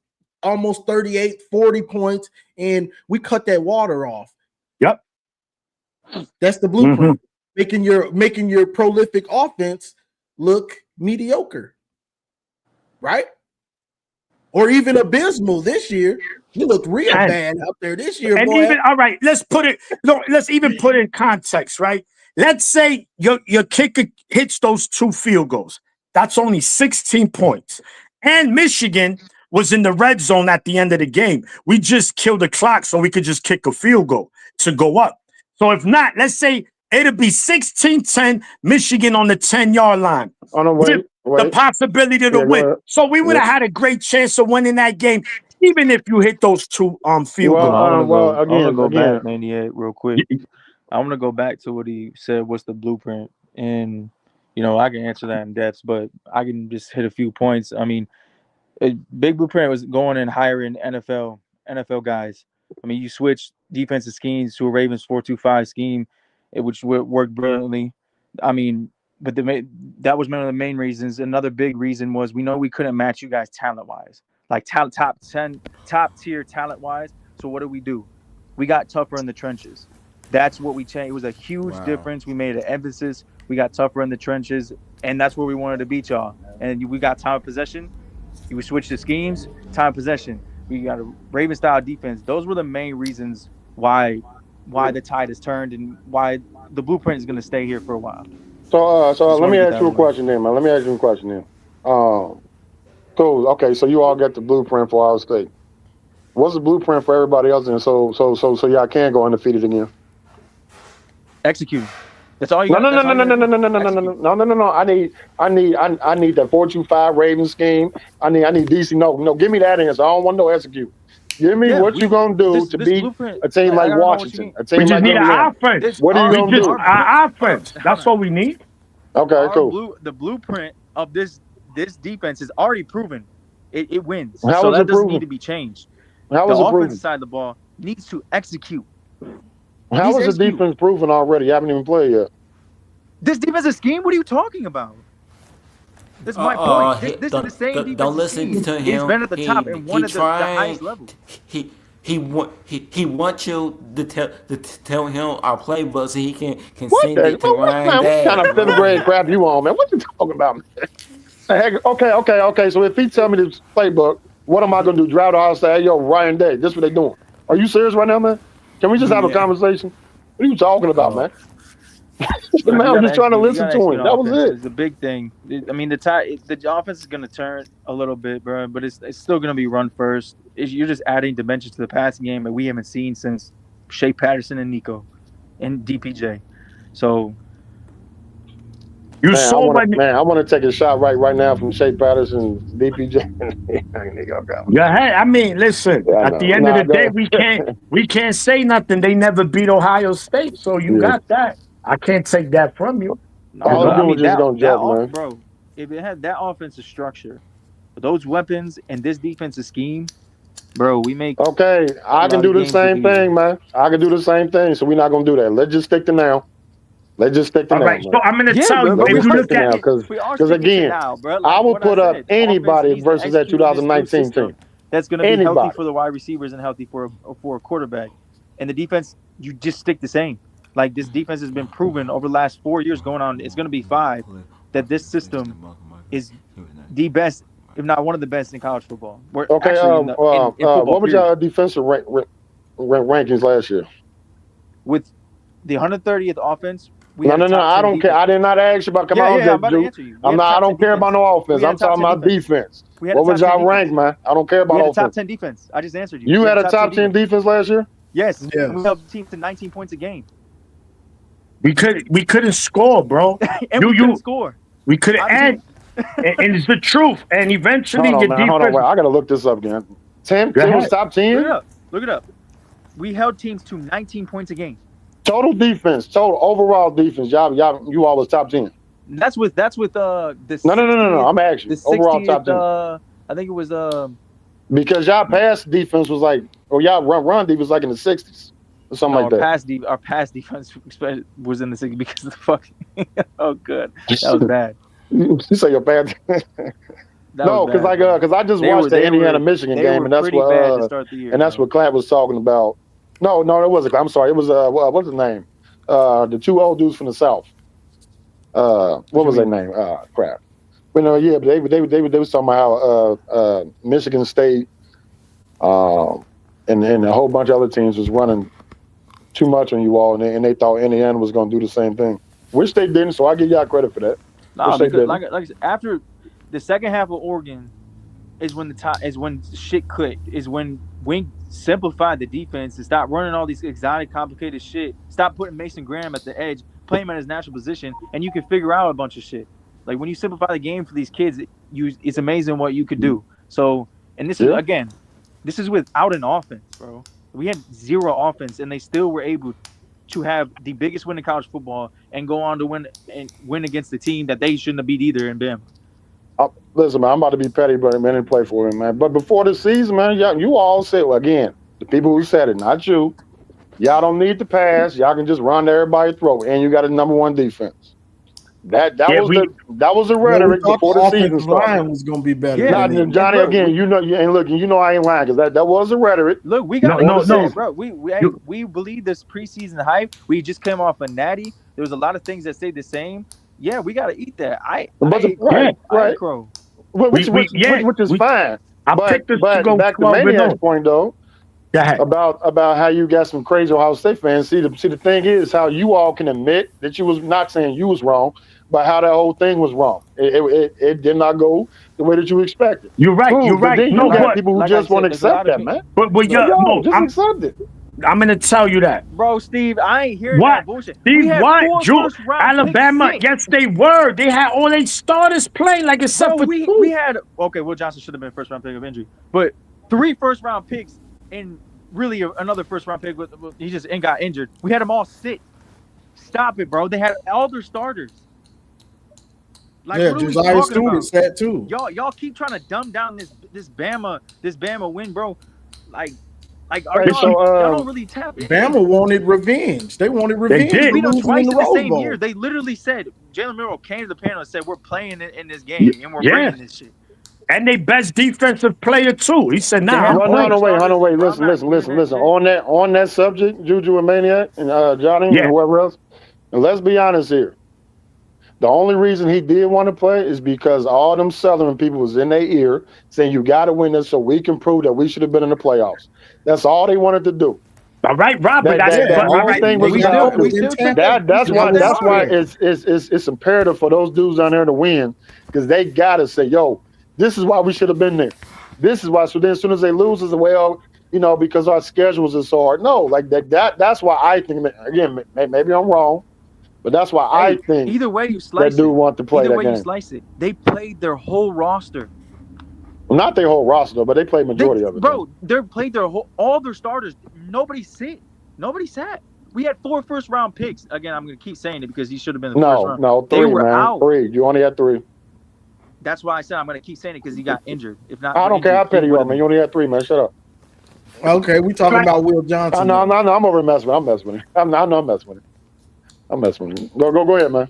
almost 38, 40 points, and we cut that water off. Yep. That's the blueprint. Making your prolific offense look mediocre. Right? Or even abysmal this year. You look real bad out there this year, and boy. Even all right, let's even put it in context, right? Let's say your kicker hits those 2 field goals. That's only 16 points. And Michigan was in the red zone at the end of the game. We just killed the clock so we could just kick a field goal to go up. So if not, let's say it'll be 16-10, Michigan on the 10-yard line. Oh, no, wait. The possibility to win. So we would have had a great chance of winning that game, even if you hit those 2 field goals. I want to go back, 98, real quick. I want to go back to what he said. What's the blueprint? And I can answer that in depth, but I can just hit a few points. I mean, a big blueprint was going and hiring NFL guys. I mean, you switch defensive schemes to a Ravens 4-2-5 scheme, which worked brilliantly. I mean, but that was one of the main reasons. Another big reason was we know we couldn't match you guys talent-wise, like top tier talent-wise. So what do? We got tougher in the trenches. That's what we changed. It was a huge difference. We made an emphasis. We got tougher in the trenches, and that's where we wanted to beat y'all. And we got time of possession. We switched the schemes, time of possession. We got a Raven-style defense. Those were the main reasons why the tide has turned and why the blueprint is going to stay here for a while. So let me ask you a question then, man. Cool. Okay, so you all got the blueprint for Ohio State. What's the blueprint for everybody else? And so y'all can go undefeated again. Execute. That's all you got. No. I need that 4-2-5 Ravens scheme. I need DC. No, give me that answer. I don't want no execute. Give me what you gonna do to beat a team like Washington. A team we just like need an offense. What are you gonna do? Our offense. That's what we need. Okay, cool. The blueprint of this defense is already proven. It wins. How so is that it doesn't proven? need to be changed. How the is it proven? offensive side of the ball needs to execute. How is the defense proven already? You haven't even played yet. This defensive scheme? What are you talking about? This is my point. This is the same defensive Don't listen scheme. to him. It's been at the top and one of the highest levels. He wants you to tell him our playbook so he can sing it to Ryan Dad. What kind of 5th grade crap you on, man? What you talking about, man? Okay. So if he tell me this playbook, what am I going to do? Drive to Ohio State? Hey, yo, Ryan Day, this what they doing. Are you serious right now, man? Can we just have a conversation? What are you talking about, man? Man, I'm just trying to listen to him. That was it. It's the big thing. I mean, the offense is going to turn a little bit, bro, but it's still going to be run first. You're just adding dimensions to the passing game that we haven't seen since Shea Patterson and Nico and DPJ. So I want to take a shot right now from Shea Patterson, DPJ. Yeah, I mean, listen. At the end of the day, we can't say nothing. They never beat Ohio State, so you got that. I can't take that from you. All I'm doing is just gonna joke, man. Bro, if it had that offensive structure, With those weapons and this defensive scheme, bro, we make Okay, I can do the same thing, man. I can do the same thing. So we're not gonna do that. Let's just stick to now. Let's just stick to All now, right, man. so I'm gonna tell you, but if you Stick look to at now, because sticking again, to now, bro. I Like will what put I up said, anybody offense needs to versus that execute this new 2019 system team. that's going to be healthy Anybody. for the wide receivers and healthy for a quarterback. And the defense, you just stick the same. Like this defense has been proven over the last 4 years going on. It's going to be 5 that this system is the best, if not one of the best in college football. We're Okay, actually in football. what was Period. your defensive rankings last year? With the 130th offense, we No, had a top 10 I don't care. defense. I did not ask you about. Come on, I'm about to Drew. answer you. I don't care about no offense. We had I'm a top talking 10 about defense. defense. We had a What was top 10 y'all defense. rank, man? I don't care about We had a offense. top 10 defense. I just answered you. You We had a top 10 defense last year? Yes. Yes. We held teams to 19 points a game. we couldn't score, bro. And we couldn't score. We couldn't and it's the truth. And eventually Hold on, your man. defense. Hold on, wait. I gotta look this up again. Tim was top 10? Look it up. We held teams to 19 points a game. Total defense, total overall defense. You all was top 10. That's with the No. I'm asking you. Overall top 10. I think it was because y'all pass defense was like, or y'all run defense like in the 60s or something like that. Our pass defense was in the 60s because of the fucking oh good. That was bad. You say your bad. No, because I just watched the Indiana Michigan game, and that's what that's what Clapp was talking about. No, it wasn't. I'm sorry. It was what's his name? The two old dudes from the South. What was their name? Crap. But no, yeah, but they was talking about how Michigan State and a whole bunch of other teams was running too much on you all, and they thought Indiana was going to do the same thing, which they didn't. So I give y'all credit for that. No, because like I said, after the second half of Oregon is when shit clicked. Is when Wink simplified the defense and stopped running all these exotic, complicated shit. Stop putting Mason Graham at the edge, play him at his natural position, and you can figure out a bunch of shit. Like when you simplify the game for these kids, it's amazing what you could do. So, and this is without an offense, bro. We had zero offense, and they still were able to have the biggest win in college football and go on to win against the team that they shouldn't have beat either in Bama. Listen, man, I'm about to be petty, but man, and play for him, man. But before the season, man, you all said, well, again, the people who said it, not you. Y'all don't need to pass. Y'all can just run to everybody's throat, and you got a number one defense. That was the rhetoric before the season started. Line was going to be better. Yeah, Johnny, again, you know I ain't lying because that was the rhetoric. Look, we got no, bro. We believe this preseason hype. We just came off a natty. There was a lot of things that stayed the same. Yeah, we got to eat that. Right. Crow. Which is fine. But back to Maniac's point though, about how you got some crazy Ohio State fans. See, the thing is how you all can admit that you was not saying you was wrong, but how that whole thing was wrong. It did not go the way that you expected. You're right. You're right. Then you got people who just want to accept that, man. But just accept it. I'm gonna tell you that, bro. Steve, I ain't hearing that bullshit. Steve, what? Alabama, yes, they were. They had all their starters playing, like except for two. We had Will Johnson should have been first round pick of injury, but 3 first round picks and really another first round pick. He just got injured. We had them all sit. Stop it, bro. They had all their starters. Like, Josiah Stewart said too. Y'all keep trying to dumb down this Bama win, bro. Like y'all don't really tap it. Bama wanted revenge. They wanted revenge. They beat them twice in the same year. They literally said, Jalen Milroe came to the panel and said, we're playing in this game and we're bringing this shit. And they best defensive player too. He said, "Nah." Wait. Listen. On that subject, Juju and Maniac and Johnny and whoever else. And let's be honest here. The only reason he did want to play is because all them Southern people was in their ear saying, you got to win this so we can prove that we should have been in the playoffs. That's all they wanted to do. All right, Rob, but that's why it's imperative for those dudes down there to win because they got to say, yo, this is why we should have been there. This is why. So then as soon as they lose, it's well, because our schedules are so hard. No, like that's why I think, again, maybe I'm wrong. But that's why I think either way you slice that dude want to play that game. Either way you slice it, they played their whole roster. Not their whole roster, though, but they played majority of it. Bro, they played all their starters. Nobody sat. We had 4 first round picks. Again, I'm gonna keep saying it because he should have been the first round. No, 3, man. 3. You only had 3. That's why I said I'm going to keep saying it because he got injured. If not, I don't care how petty you are, man. You only had 3, man. Shut up. Okay, we talking about Will Johnson. No, I'm over messing with him. I'm messing with him. I know I'm messing with him. I'm messing with him. Go ahead, man.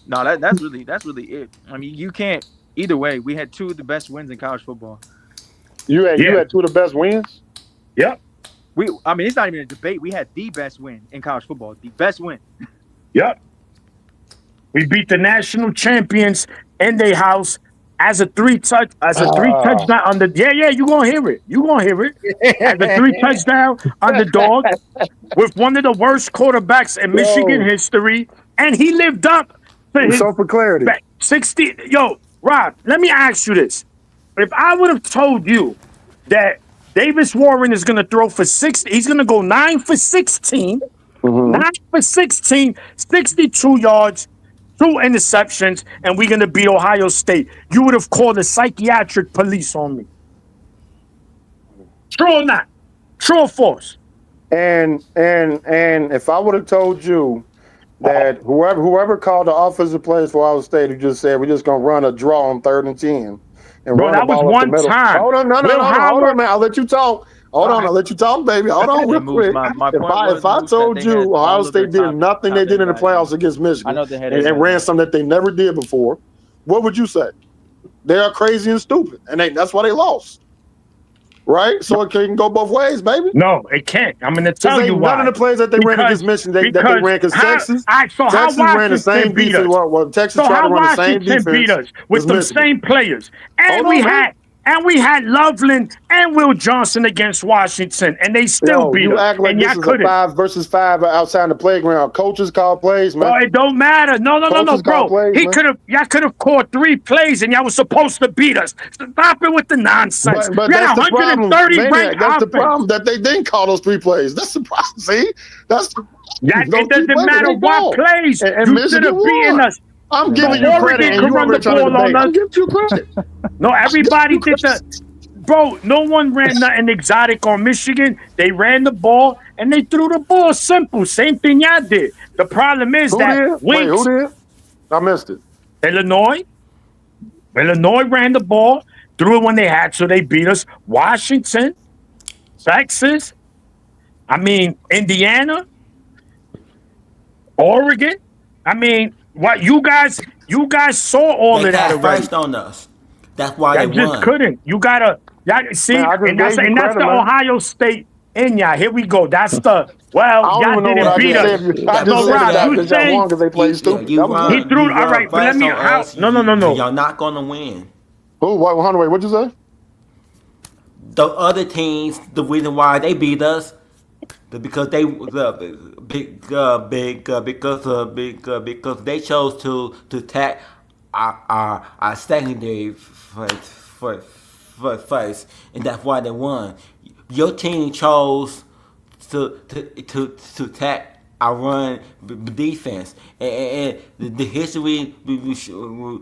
No, that's really it. I mean, you can't. Either way, we had 2 of the best wins in college football. You had 2 of the best wins? Yep. I mean, it's not even a debate. We had the best win in college football. The best win. Yep. We beat the national champions in their house as a 3-touchdown under. Yeah, you gonna hear it. You gonna hear it as a 3-touchdown underdog with one of the worst quarterbacks in Michigan history, and he lived up to his. So for clarity, 60. Yo, Rob, let me ask you this: if I would have told you that Davis Warren is gonna throw for 60, he's gonna go 9 for 16, 9 for 16, 62 yards. 2 interceptions, and we're gonna beat Ohio State. You would have called the psychiatric police on me. True or not? True or false? And if I would have told you that whoever called the offensive players for Ohio State who just said we're just gonna run a draw on 3rd and 10 and Bro, run that the ball was up the one middle. time. Hold on, hold on, man. I'll let you talk. Hold on, I'll let you talk, baby. Hold on, real quick. If I told you Ohio State did nothing they did in the playoffs against Michigan and ran something that they never did before, what would you say? They are crazy and stupid, and that's why they lost. Right? So it can go both ways, baby. No, it can't. I'm going to tell you why. None of the plays that they ran against Michigan that they ran because Texas ran the same defense. Well, Texas tried to run the same defense. Beat us with the same players. And we had Loveland and Will Johnson against Washington, and they still beat us. You act like this is a 5 versus 5 outside the playground. Coaches call plays, man. Oh, it don't matter. No, bro. Y'all could have caught 3 plays, and y'all was supposed to beat us. Stop it with the nonsense. But that's the problem. Maniac, that's the problem that they didn't call those 3 plays. That's the problem. See, it doesn't matter what plays. You should have beaten us. I'm giving you credit, and you over trying to debate. I'm giving you credit. No, everybody did that. Bro, no one ran nothing exotic on Michigan. They ran the ball, and they threw the ball simple. Same thing y'all did. The problem is who did? I missed it. Illinois ran the ball, threw it when they had to. They beat us. Washington, Texas, Indiana, Oregon. What you guys saw all of that already. First on us. That's why they just won. couldn't. You gotta see, and that's the Ohio State in y'all. Here we go. That's the y'all didn't beat us. No, Rob, you saying they played stupid. He threw all right, but let me no. Y'all not gonna win. Who? What'd you say? The other teams, the reason why they beat us. Because they because they chose to attack our secondary first, and that's why they won. Your team chose to attack our run defense, and the history we shows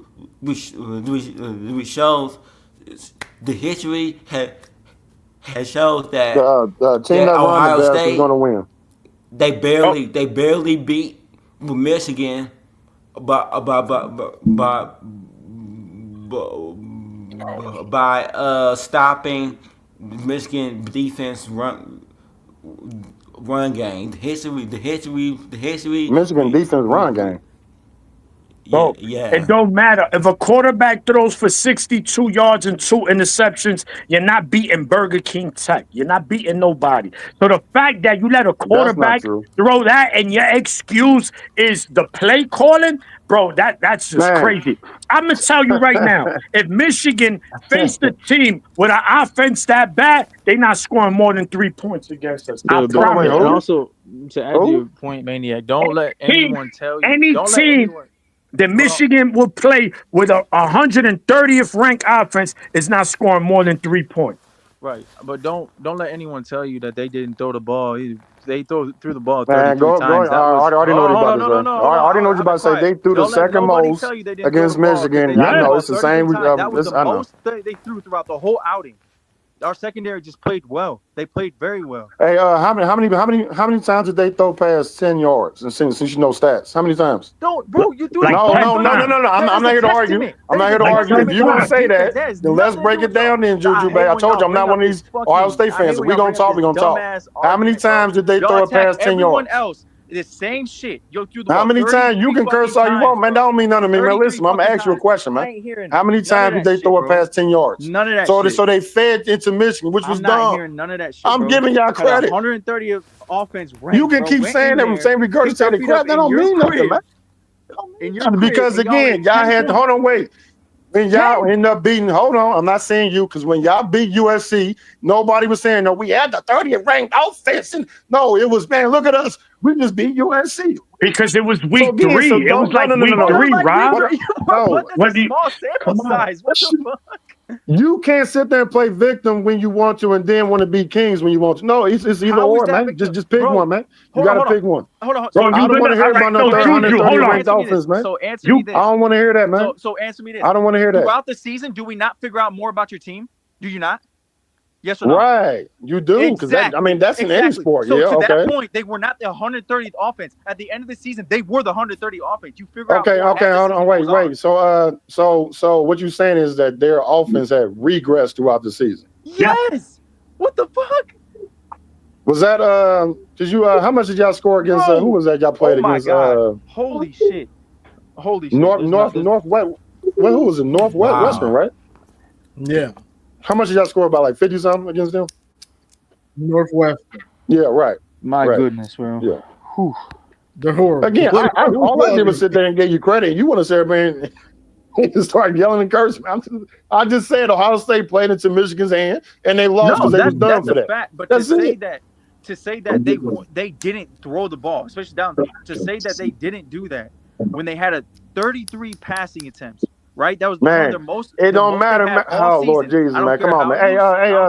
the history shows that team that Ohio State is going to win. They barely beat Michigan by stopping Michigan defense run game. The history. Michigan defense run game. Bro, it don't matter. If a quarterback throws for 62 yards and 2 interceptions, you're not beating Burger King Tech. You're not beating nobody. So the fact that you let a quarterback throw that and your excuse is the play calling, bro, that's just crazy. I'm going to tell you right now, if Michigan faced a team with an offense that bad, they're not scoring more than 3 points against us. I promise. And also, to add to your point, Maniac, don't let anyone tell you. The Michigan will play with a 130th ranked offense is not scoring more than 3 points. Right, but don't let anyone tell you that they didn't throw the ball. They threw the ball 33 times. I already know what you're about to say. I already know what you're about to say. They threw the second most against Michigan. I know it's the same. That was the most they threw throughout the whole outing. our secondary just played well. They played very well. Hey, how many times did they throw past 10 yards? And since you know stats, how many times? Don't, bro. You threw No. I'm That not is here to a argue. testament. I'm That not is here to a argue. If testament you're to gonna our say defense. that, has then let's nothing to break do it with down. Then y'all. Juju, I Bay. hate I when told you y'all I'm not bring one up of this these Ohio fucking. State I hate fans. If when we y'all gonna bring up talk, we this gonna talk. dumbass How many argument, times bro. did they Y'all throw it attack past 10 everyone yards? else the same shit. Yo, threw the How ball many times you 33 can curse fucking all you times, want, man? That bro. don't mean nothing to me, man. 33 Listen, I'm gonna fucking ask you a times. question, I man. ain't hearing How many none of times did that they shit, throw it bro. past 10 yards? None of that So shit. they fed into Michigan, which was I'm not dumb. hearing none of that shit, I'm bro. giving y'all Had credit. 130 of offense You ranked, can bro. keep Went saying in that, there, saying kicked our regurgitated feet crap. up That in don't your mean nothing, man. crib. Because And y'all again, had y'all 10 had to points. hold on, wait. When y'all end up beating, hold on, I'm not saying you, because when y'all beat USC, nobody was saying, no, we had the 30th ranked offense. And no, it was, man, look at us. We just beat USC. Because it was So week again, 3. It was like week It was 3, like Rob. victory. No, But that's a small sample size. What the fuck? you can't sit there and play victim when you want to and then want to be kings when you want to. No, it's either How is or, that man. victim? Just pick Bro, one, man. You hold got to on. pick one. Hold on. Bro, I don't want to hear about no 130th ranked offense, man. So answer me this. I don't want to hear that, man. So answer me this. I don't want to hear that. Throughout the season, do we not figure out more about your team? Do you not? Yes or no? Right, you do, because that's in any sport. So Yeah, to okay. that point, they were not the 130th offense. At the end of the season, they were the 130th offense. You figure out more as the Hold on, season wait. goes on. So what you're saying is that their offense had regressed throughout the season. Yes. What the fuck? Was that did you how much did y'all score against who was that y'all played against? God. Holy shit. Northwest. Well, who was it? Western, right? Yeah. How much did y'all score? About like 50 something against them? Northwestern. Yeah, right. My right. goodness, bro. Yeah. Whew. They're horrible. Again, all I did was sit there and give you credit. You want to say, man, you start yelling and cursing. I just said Ohio State played into Michigan's hand and they lost because they was done for that. Fact, but that's to say that they didn't throw the ball, especially down deep, to say that they didn't do that when they had 33 passing attempts, right? That was one of their most. It don't matter. Oh Lord Jesus, man, come on, man. Hey,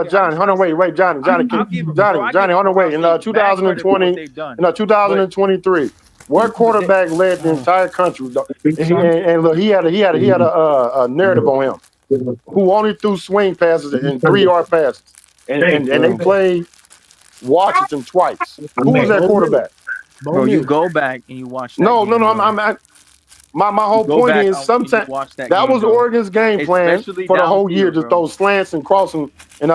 Johnny, hold on, wait, Johnny, hold on, wait. In 2020, in 2023, what quarterback led the entire country? And look, he had a narrative on him who only threw swing passes and 3-yard passes, and they played Washington twice. Who was that quarterback? Bro, you go back and you watch that. No, my whole point is sometimes that was Oregon's game plan for the whole year, to throw slants and crossing and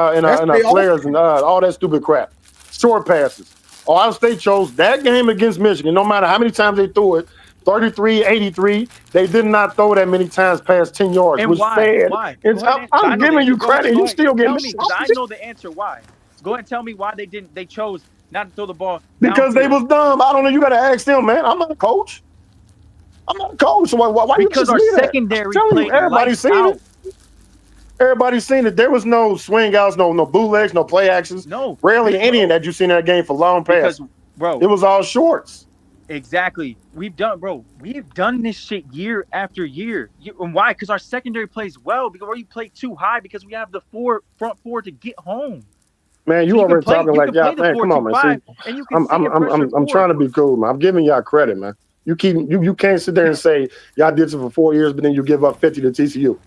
flares and all that stupid crap. Short passes. Ohio State chose that game against Michigan. No matter how many times they threw it, 33, 83, they did not throw that many times past 10 yards. And why? I'm giving you credit. You still getting me, because I know the answer why. Go ahead and tell me why they chose not to throw the ball. Because they was dumb. I don't know. You got to ask them, man. I'm not a coach. So why because you our me secondary that? played Everybody's seen it. Everybody's seen it. There was no swing outs, no bootlegs, no play actions. No. Rarely any that you seen in that game for long pass. Bro, it was all shorts. Exactly. We've done this shit year after year. And why? Because our secondary plays well. Because you play too high because we have the front four to get home. Man, you already talking like y'all. Man, come on, man. See, I'm trying to be cool, man. I'm giving y'all credit, man. You can't sit there and say y'all did it for 4 years, but then you give up 50 to TCU.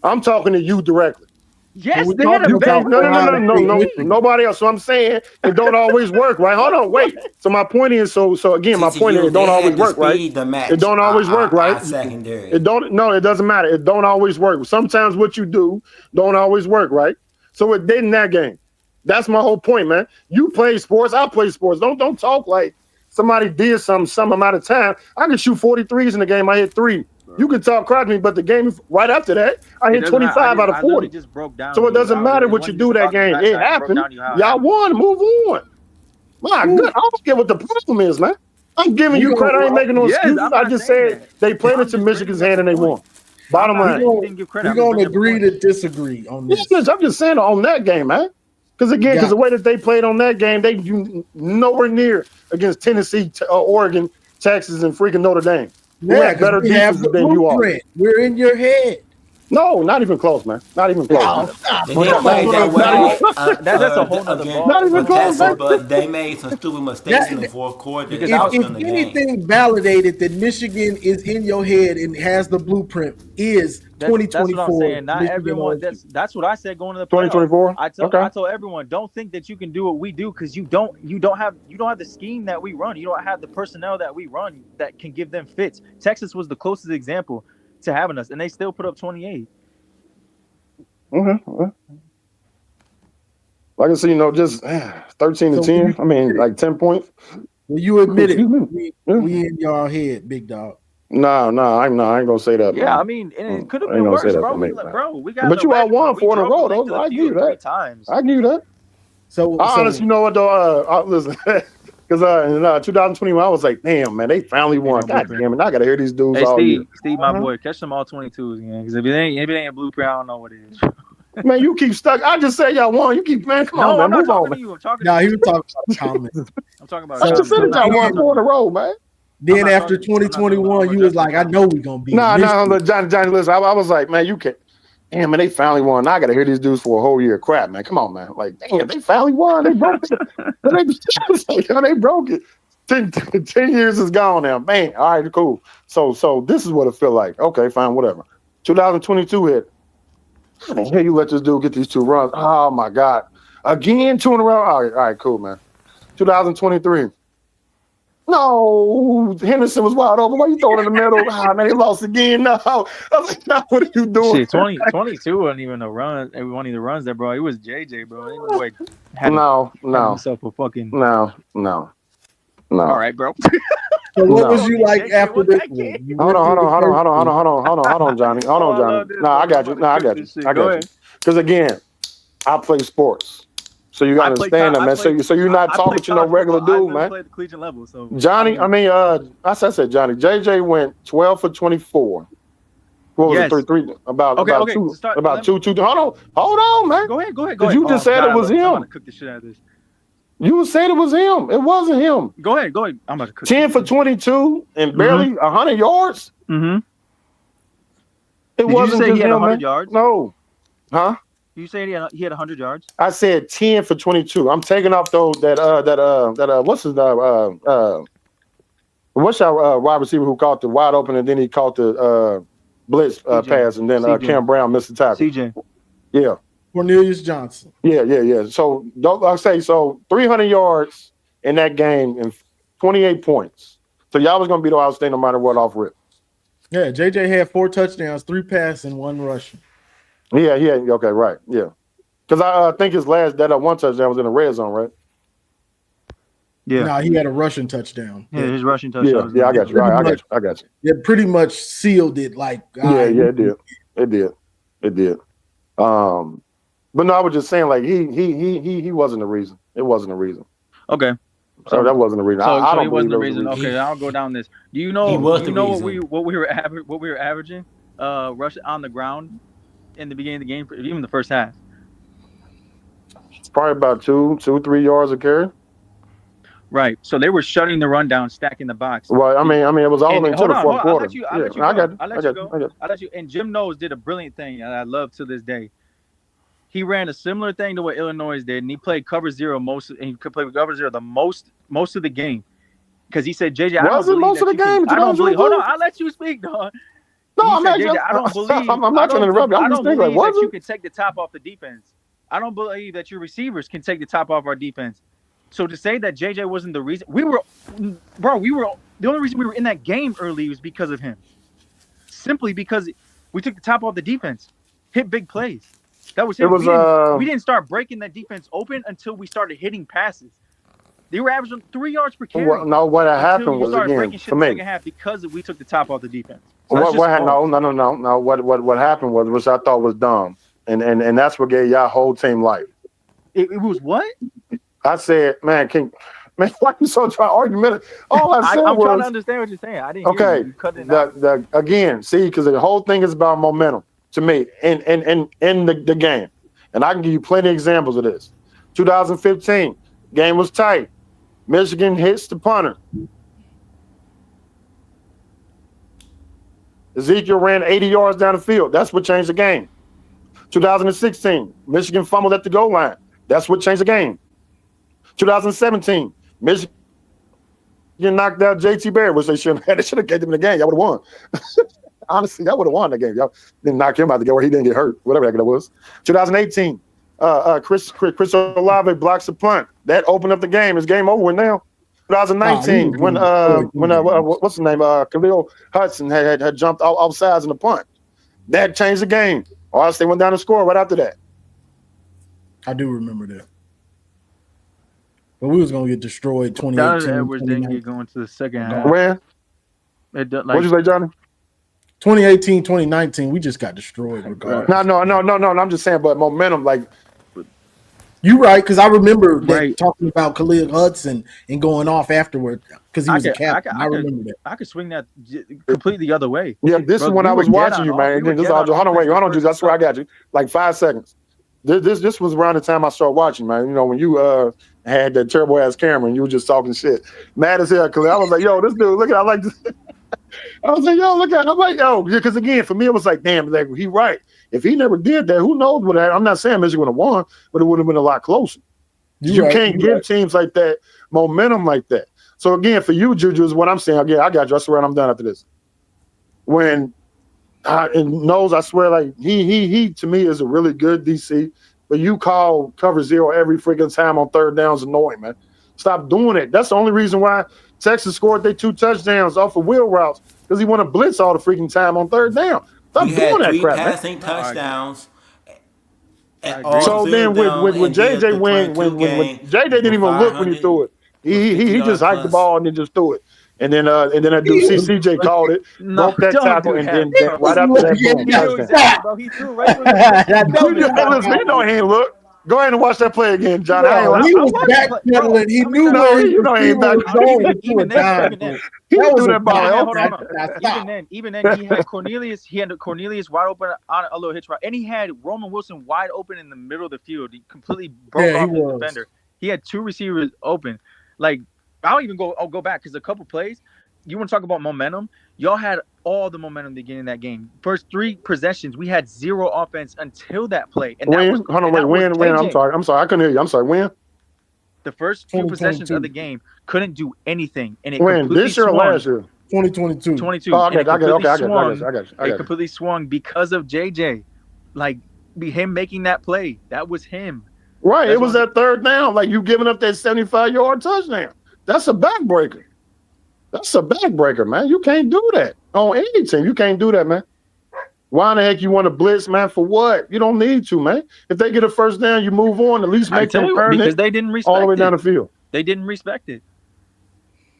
I'm talking to you directly. Yes, they had a better. No, nobody else. So I'm saying it don't always work, right? Hold on, wait. So my point is, so again, my point is it don't always work, right? It don't always work, right? Secondary. It doesn't matter. It don't always work. Sometimes what you do don't always work, right? So it did in that game. That's my whole point, man. You play sports, I play sports. Don't talk like somebody did some amount of time. I can shoot 43s in the game. I hit 3. You can talk crap to me, but the game right after that, I hit 25 out of 40. Just broke down so it doesn't matter what you do that game. It happened. Y'all won. Move on. My God, I don't get what the problem is, man. I'm giving you credit. I ain't making no excuses. I just said they played into Michigan's hand and they won. Bottom line. We're going to agree to disagree on this. Yes, I'm just saying on that game, man. Because the way that they played on that game, they nowhere near against Tennessee, Oregon, Texas, and freaking Notre Dame. Yeah, better defense than you are. We're in your head. No, not even close, man. Not even close. Oh, Man. stop. They played that way. That's a whole nother Against ball. Not even close, Texas, man. but they made some stupid mistakes in the That, fourth quarter Because that I, cost if them the game. anything validated that Michigan is in your head and has the blueprint is that's what I'm 2024 saying. Not Michigan everyone. OSU. That's what I said going to the playoff. 2024. I Okay. told everyone, don't think that you can do what we do because you don't have the scheme that we run. You don't have the personnel that we run that can give them fits. Texas was the closest example to having us, and they still put up 28. Like I said, just 13 to So 10. I mean, like 10 points. Well, you admit it. Excuse me. We in your head, big dog. No, I ain't gonna say that. Yeah, man. I mean, and it could have I ain't been gonna say worse, that bro. for me, man. We got. But you all won 4 in a row, though. I give you that. 3 times. I give you that. So Honestly, you know what though? Listen, because in 2021, I was like, damn, man, they finally won. God damn it, I gotta hear these dudes Hey, all year. Steve, my boy, catch them all 22s again. Because if it ain't a blueprint, I don't know what it is. Man, you keep stuck. I just said y'all won. You keep, man, come on, man, I'm not move talking on. to you. I'm talking No, to he you. was talking about comments. I'm talking about. I just said y'all won 4 in a row, man. Then after 2021, you was like, I know we're gonna be. No, Johnny, listen, I was like, man, you can't. Damn, man, they finally won. Now I got to hear these dudes for a whole year. Crap, man. Come on, man. Like, damn, they finally won. They broke it. They broke it. 10 years is gone now. Man, all right, cool. So this is what it feel like. Okay, fine, whatever. 2022 hit. How the hell you let this dude get these 2 runs? Oh, my God. Again, 2 in a row? All right, cool, man. 2023. No, Henderson was wide open. Why you throwing in the middle? Ah, man, they lost again. No. I was like, no, what are you doing? Shit, 22 wasn't even a run. It was one of the runs that, bro. It was JJ, bro. That boy had himself a fucking. No. All right, bro. So what was you like after this one? Hold on, Johnny. Hold on, Johnny. No, I got you. I got you. Because again, I play sports. So you gotta understand that, man. So you're not talking to no regular dude, man. I played the collegiate level, so Johnny, I mean, I said Johnny. JJ went 12 for 24. What was it? 3? About 2. About 2. Hold on, man. Go ahead. Because you just said it was him. I'm gonna cook the shit out of this. You said it was him. It wasn't him. Go ahead. I'm about to cook 10 for 22 and barely 100 yards. Mm-hmm. It wasn't just he had him, 100 man. yards? No. Huh? You said he had 100 yards? I said 10 for 22. I'm taking off those what's his what's our wide receiver who caught the wide open and then he caught the blitz pass and then Cam Brown missed the tackle. CJ. Yeah. Cornelius Johnson. Yeah. So don't I say so 300 yards in that game and 28 points. So y'all was gonna be the Ohio State no matter what off rip. Yeah, JJ had 4 touchdowns, 3 passing, 1 rushing. Yeah. Okay, right. Yeah. Because I think his last one touchdown was in the red zone, right? Yeah. No, he had a rushing touchdown. Yeah, his rushing touchdown. Yeah, I got you. I got you. It pretty much sealed it. Like it did. But no, I was just saying, like he wasn't the reason. It wasn't the reason. Okay. So that wasn't the reason. I don't he wasn't the believe reason. Okay, I'll go down this. Do you know? What we were averaging? Rush on the ground in the beginning of the game, even the first half. It's probably about 2-3 yards a carry. Right. So they were shutting the run down, stacking the box. Well, I mean, it was all into the fourth quarter. I'll let you go. And Jim Knowles did a brilliant thing, and I love to this day. He ran a similar thing to what Illinois did, and he played cover 0 most of the game. Because he said, JJ, I don't believe most of the game. I don't believe. Hold on, I'll let you speak, dog. No, I'm not. JJ, I don't believe. I'm not trying to interrupt you. I'm just thinking, that you can take the top off the defense. I don't believe that your receivers can take the top off our defense. So to say that JJ wasn't the reason, the only reason we were in that game early was because of him. Simply because we took the top off the defense, hit big plays. That was him. We didn't start breaking that defense open until we started hitting passes. They were averaging 3 yards per carry. What happened was again for me because we took the top off the defense. So what happened was, which I thought was dumb, and that's what gave y'all whole team life. It was what? I said, man, why you so argumentative? All I said I'm was, trying to understand what you're saying. I didn't hear you. You cut it out. Again, see, because the whole thing is about momentum to me in the game. And I can give you plenty of examples of this. 2015, game was tight. Michigan hits the punter. Ezekiel ran 80 yards down the field. That's what changed the game. 2016, Michigan fumbled at the goal line. That's what changed the game. 2017, Michigan knocked out JT Barrett, which they shouldn't have. They should have gave him the game. Y'all would have won. Honestly, y'all would have won the game. Y'all didn't knock him out the game where he didn't get hurt, whatever that was. 2018, Chris Olave blocks a punt. That opened up the game. It's game over now. 2019, when what's the name? Khalil Hudson had jumped off sides in the punt. That changed the game. Ohio State went down and scored right after that. I do remember that. But we was gonna get destroyed 2018. Edwards didn't get going to the second half. When? What'd you say, Johnny? 2018, 2019, we just got destroyed regardless. No. I'm just saying, but momentum, like. You're right, because I remember talking about Khalil Hudson and going off afterward because he was a captain. I remember that. I could swing that completely the other way. Yeah, this is when I was watching you, man. Hold on, Juice. That's where I got you. Like 5 seconds. This was around the time I started watching, man. You know, when you had that terrible ass camera and you were just talking shit. Mad as hell, Khalil. I was like, yo, this dude, look at, I like this. I was like, yo, look at, I'm like, yo, because again, for me, it was like, damn, like, he right. If he never did that, who knows what happened? I'm not saying Michigan would have won, but it would have been a lot closer. You can't give teams like that momentum like that. So again, for you, Juju, is what I'm saying. Again, I got you. I swear I'm done after this. When and knows, I swear, like he to me is a really good DC, but you call cover zero every freaking time on third downs annoying, man. Stop doing it. That's the only reason why Texas scored their 2 touchdowns off of wheel routes, because he want to blitz all the freaking time on third down. Stop doing that crap, man. Passing touchdowns. So then with JJ when JJ didn't even look when he threw it. He just hiked the ball and then just threw it. And then that dude CJ called it, broke that tackle, and then right after that, boom, touchdown. He threw right listen, you know he ain't look. Go ahead and watch that play again, John. He was backpedaling. He knew where he was going. He threw that ball. Even then, he had Cornelius wide open on a little hitch route, and he had Roman Wilson wide open in the middle of the field. He completely broke off the defender. He had 2 receivers open. Like, I'll go back because a couple plays. You want to talk about momentum? Y'all had all the momentum beginning that game. First 3 possessions, we had 0 offense until that play. And that was, hold on, when? I'm sorry, I couldn't hear you. I'm sorry, when? The first few possessions of the game couldn't do anything, and it when this year or last year? 2022. 22. Oh, okay, I got you. It completely swung because of JJ, like him making that play. That was him. Right, it was that third down. Like you giving up that 75-yard touchdown. That's a backbreaker. That's a backbreaker, man. You can't do that on any team. You can't do that, man. Why in the heck you want to blitz, man? For what? You don't need to, man. If they get a first down, you move on. At least make them earn it. Because they didn't respect all the way down the field. They didn't respect it.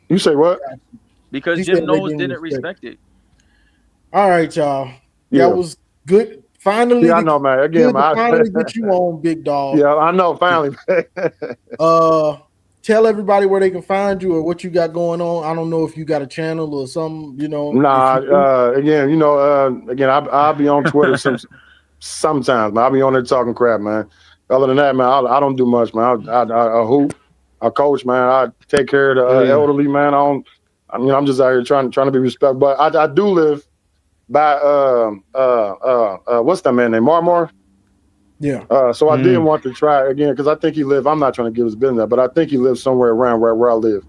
You say what? Because Jim Knowles didn't respect it. All right, y'all. That was good. Finally, I know, man. Again, man, finally get you on, big dog. Yeah, I know. Finally. Tell everybody where they can find you or what you got going on. I don't know if you got a channel or something, you know. Nah, again, I'll be on Twitter sometimes, man. I'll be on there talking crap, man. Other than that, man, I don't do much, man. I hoop, I coach, man. I take care of the elderly, man. I'm just out here trying to be respectful. But I do live by what's that man name? Marmor? Yeah. So I did want to try again because I think he lived. I'm not trying to give his business, but I think he lives somewhere around where I live.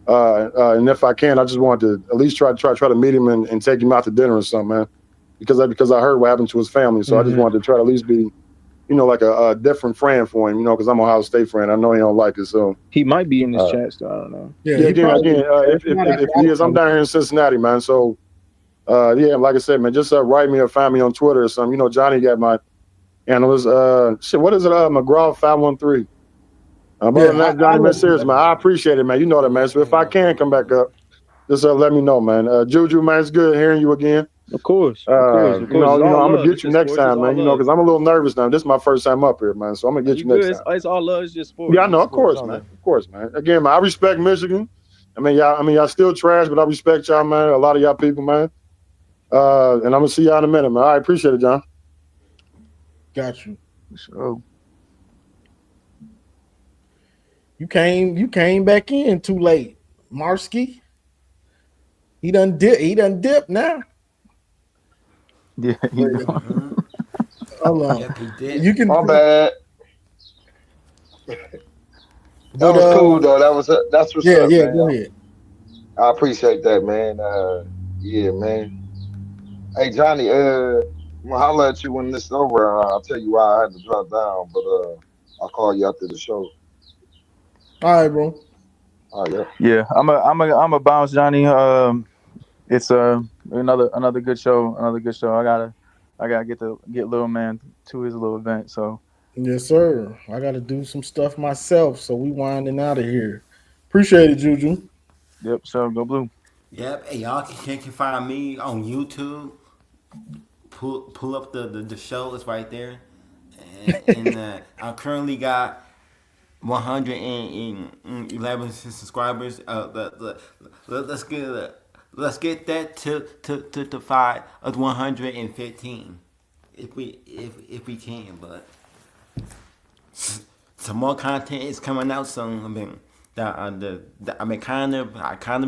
And if I can, I just want to at least try to meet him and take him out to dinner or something, man. Because I heard what happened to his family, so I just wanted to try to at least be, like a different friend for him, because I'm an Ohio State friend. I know he don't like it, so he might be in this chat, so I don't know. If he is, I'm down here in Cincinnati, man. So like I said, man, just write me or find me on Twitter or something. Johnny got my. And it was what is it? McGraw 513. Other than that, Johnny, man, serious, man. I appreciate it, man. You know that, man. So if I can come back up, just let me know, man. Juju, man, it's good hearing you again. Of course. I'm gonna get you next time, man. Because I'm a little nervous now. This is my first time up here, man. So I'm gonna get you next time. It's all love. It's just sports. Yeah, I know. Of course, man. Of course, man. Again, man, I respect Michigan. Y'all still trash, but I respect y'all, man. A lot of y'all people, man. And I'm gonna see y'all in a minute, man. I appreciate it, John. Got you. So you came back in too late, Marsky. He done dip now. Yeah, he gone. Hold on. Yep, he did. You can. My bad. That But was cool though. That's what's up, yeah. man. Go ahead. I appreciate that, man. Yeah, man. Hey, Johnny. I'm gonna holler at you when this is over. I'll tell you why I had to drop down, but I'll call you after the show. All right, bro. All right, yeah. Yeah, I'm a bounce, Johnny. It's another good show. Another good show. I gotta get little man to his little event. So Yes, sir. I got to do some stuff myself, so we winding out of here. Appreciate it, Juju. yep. So go blue. Yep, and y'all can find me on YouTube. Pull up the show. It's right there. And I currently got 111 subscribers. Let's get that to 115 if we can. But some more content is coming out soon. I mean, I kind of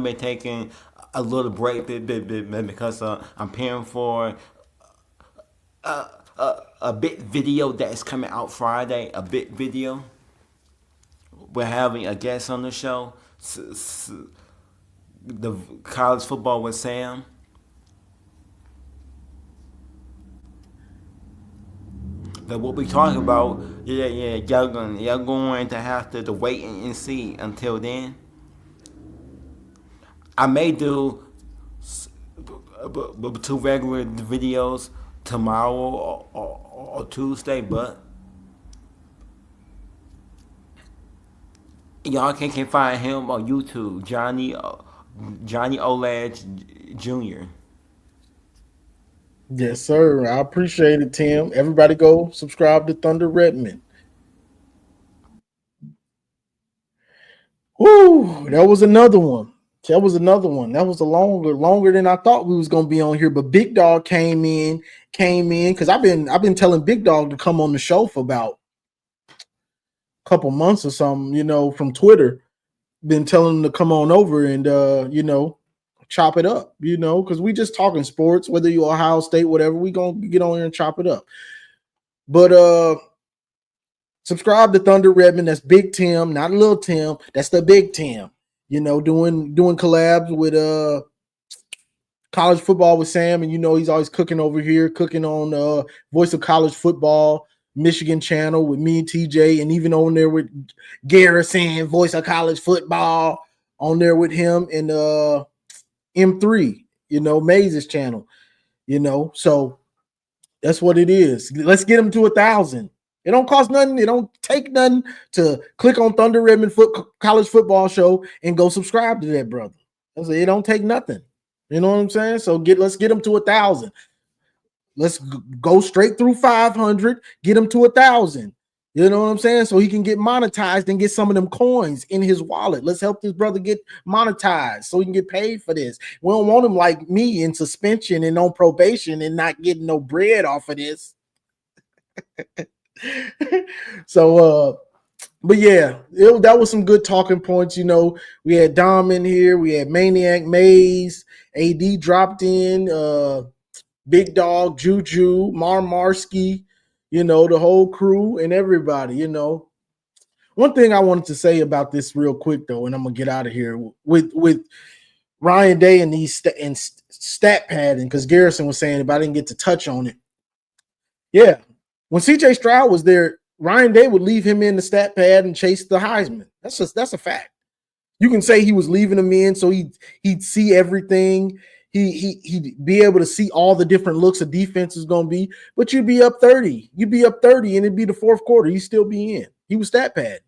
been taking a little break because I'm paying for a big video that is coming out Friday. A big video. We're having a guest on the show. The college football with Sam. That what we talking about? Yeah. Y'all going to have to wait and see until then. I may do two regular videos tomorrow or Tuesday, but y'all can find him on YouTube, Johnny Olad Jr. Yes, sir. I appreciate it, Tim. Everybody go subscribe to Thunder Redmond. Woo, that was another one. That was a longer than I thought we was gonna be on here. But Big Dog came in because I've been telling Big Dog to come on the show for about a couple months or something, from Twitter. Been telling him to come on over and chop it up, because we just talking sports, whether you Ohio State, whatever, we gonna get on here and chop it up. But subscribe to Thunder Redmond. That's Big Tim, not Little Tim. That's the Big Tim. Doing collabs with college football with Sam, and he's always cooking over here, cooking on Voice of College Football, Michigan channel with me and TJ, and even on there with Garrison, Voice of College Football, on there with him and M3, Maze's channel, so that's what it is. Let's get them to 1,000. It don't cost nothing. It don't take nothing to click on Thunder Redmond College Football Show and go subscribe to that, brother. It don't take nothing. You know what I'm saying? So let's get them to 1,000. Let's go straight through 500, get him to 1,000. You know what I'm saying? So he can get monetized and get some of them coins in his wallet. Let's help this brother get monetized so he can get paid for this. We don't want him like me in suspension and on probation and not getting no bread off of this. So, but yeah, that was some good talking points. We had Dom in here, we had Maniac Maze, AD dropped in, Big Dog, Juju, Marski, the whole crew and everybody. One thing I wanted to say about this real quick though, and I'm gonna get out of here with Ryan Day and these stat padding, because Garrison was saying, if I didn't get to touch on it, yeah. When CJ Stroud was there, Ryan Day would leave him in the stat pad and chase the Heisman. That's a fact. You can say he was leaving him in so he'd see everything. He'd be able to see all the different looks a defense is going to be, but you'd be up 30. You'd be up 30 and it'd be the fourth quarter. You'd still be in. He was stat pad.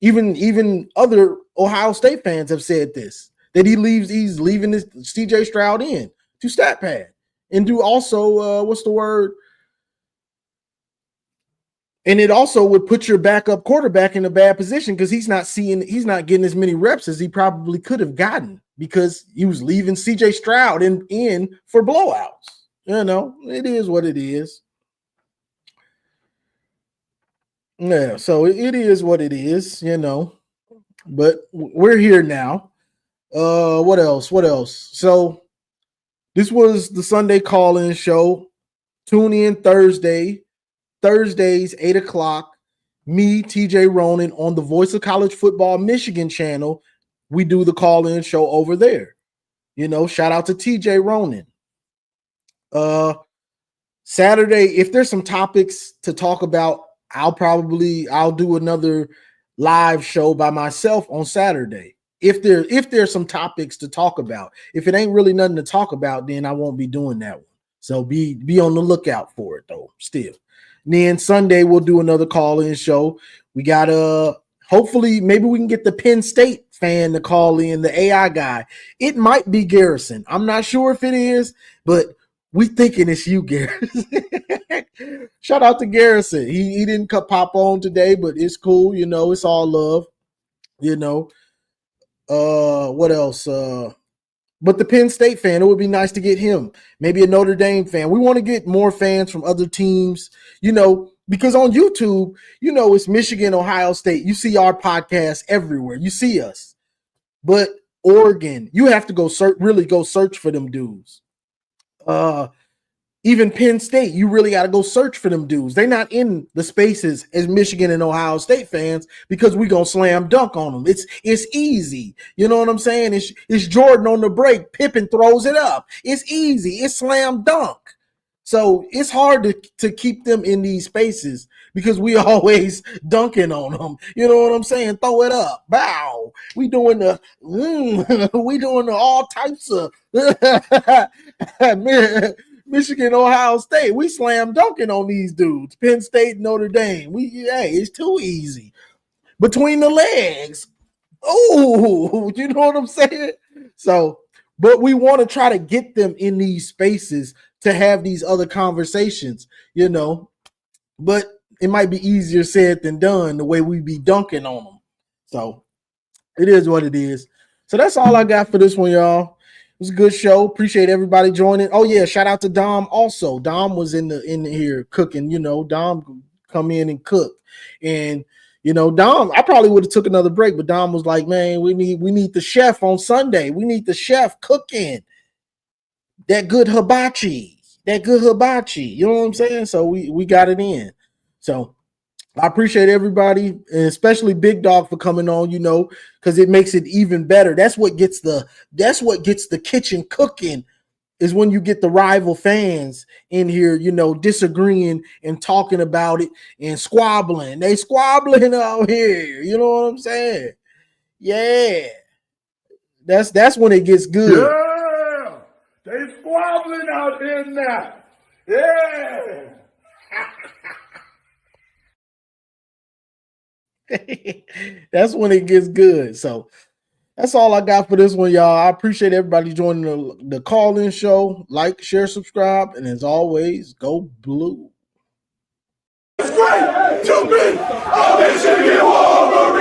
Even other Ohio State fans have said this, that he's leaving this CJ Stroud in to stat pad and do also, what's the word? And it also would put your backup quarterback in a bad position because he's not getting as many reps as he probably could have gotten because he was leaving CJ Stroud in for blowouts. It is what it is. Yeah, so it is what it is, But we're here now. What else? So This was the Sunday call-in show. Tune in Thursdays, 8 o'clock. Me, TJ Ronan, on the Voice of College Football Michigan channel. We do the call-in show over there. Shout out to TJ Ronan. Saturday, if there's some topics to talk about, I'll do another live show by myself on Saturday. If there's some topics to talk about. If it ain't really nothing to talk about, then I won't be doing that one. So be on the lookout for it though, still. And then Sunday we'll do another call-in show. We got hopefully maybe we can get the Penn State fan to call in, the AI guy. It might be Garrison. I'm not sure if it is, but we thinking it's you, Garrison. Shout out to Garrison. He didn't pop on today, but it's cool. It's all love. What else? But the Penn State fan, it would be nice to get him. Maybe a Notre Dame fan. We want to get more fans from other teams, because on YouTube, it's Michigan, Ohio State. You see our podcast everywhere. You see us. But Oregon, you have to go search for them dudes. Even Penn State, you really got to go search for them dudes. They're not in the spaces as Michigan and Ohio State fans because we gonna slam dunk on them. It's easy. You know what I'm saying? It's Jordan on the break. Pippen throws it up. It's easy. It's slam dunk. So it's hard to keep them in these spaces because we always dunking on them. You know what I'm saying? Throw it up. Bow. We doing the all types of Michigan, Ohio State. We slam dunking on these dudes. Penn State, Notre Dame. It's too easy. Between the legs. Oh, you know what I'm saying? So, but we want to try to get them in these spaces to have these other conversations, but it might be easier said than done the way we be dunking on them. So it is what it is. So that's all I got for this one, y'all. It was a good show. Appreciate everybody joining. Oh yeah, shout out to Dom also. Dom was in here cooking, Dom come in and cook. And Dom, I probably would have took another break, but Dom was like, man, we need the chef on Sunday. We need the chef cooking that good hibachi. You know what I'm saying? So we got it in. So I appreciate everybody, and especially Big Dog for coming on, because it makes it even better. That's what gets the kitchen cooking, is when you get the rival fans in here, disagreeing and talking about it and squabbling. They squabbling out here. You know what I'm saying? Yeah. That's when it gets good. Yeah, they squabbling out here now. Yeah. That's when it gets good. So that's all I got for this one, y'all. I appreciate everybody joining the call-in show. Like, share, subscribe, and as always, go blue. It's great to be a Michigan Wolverine.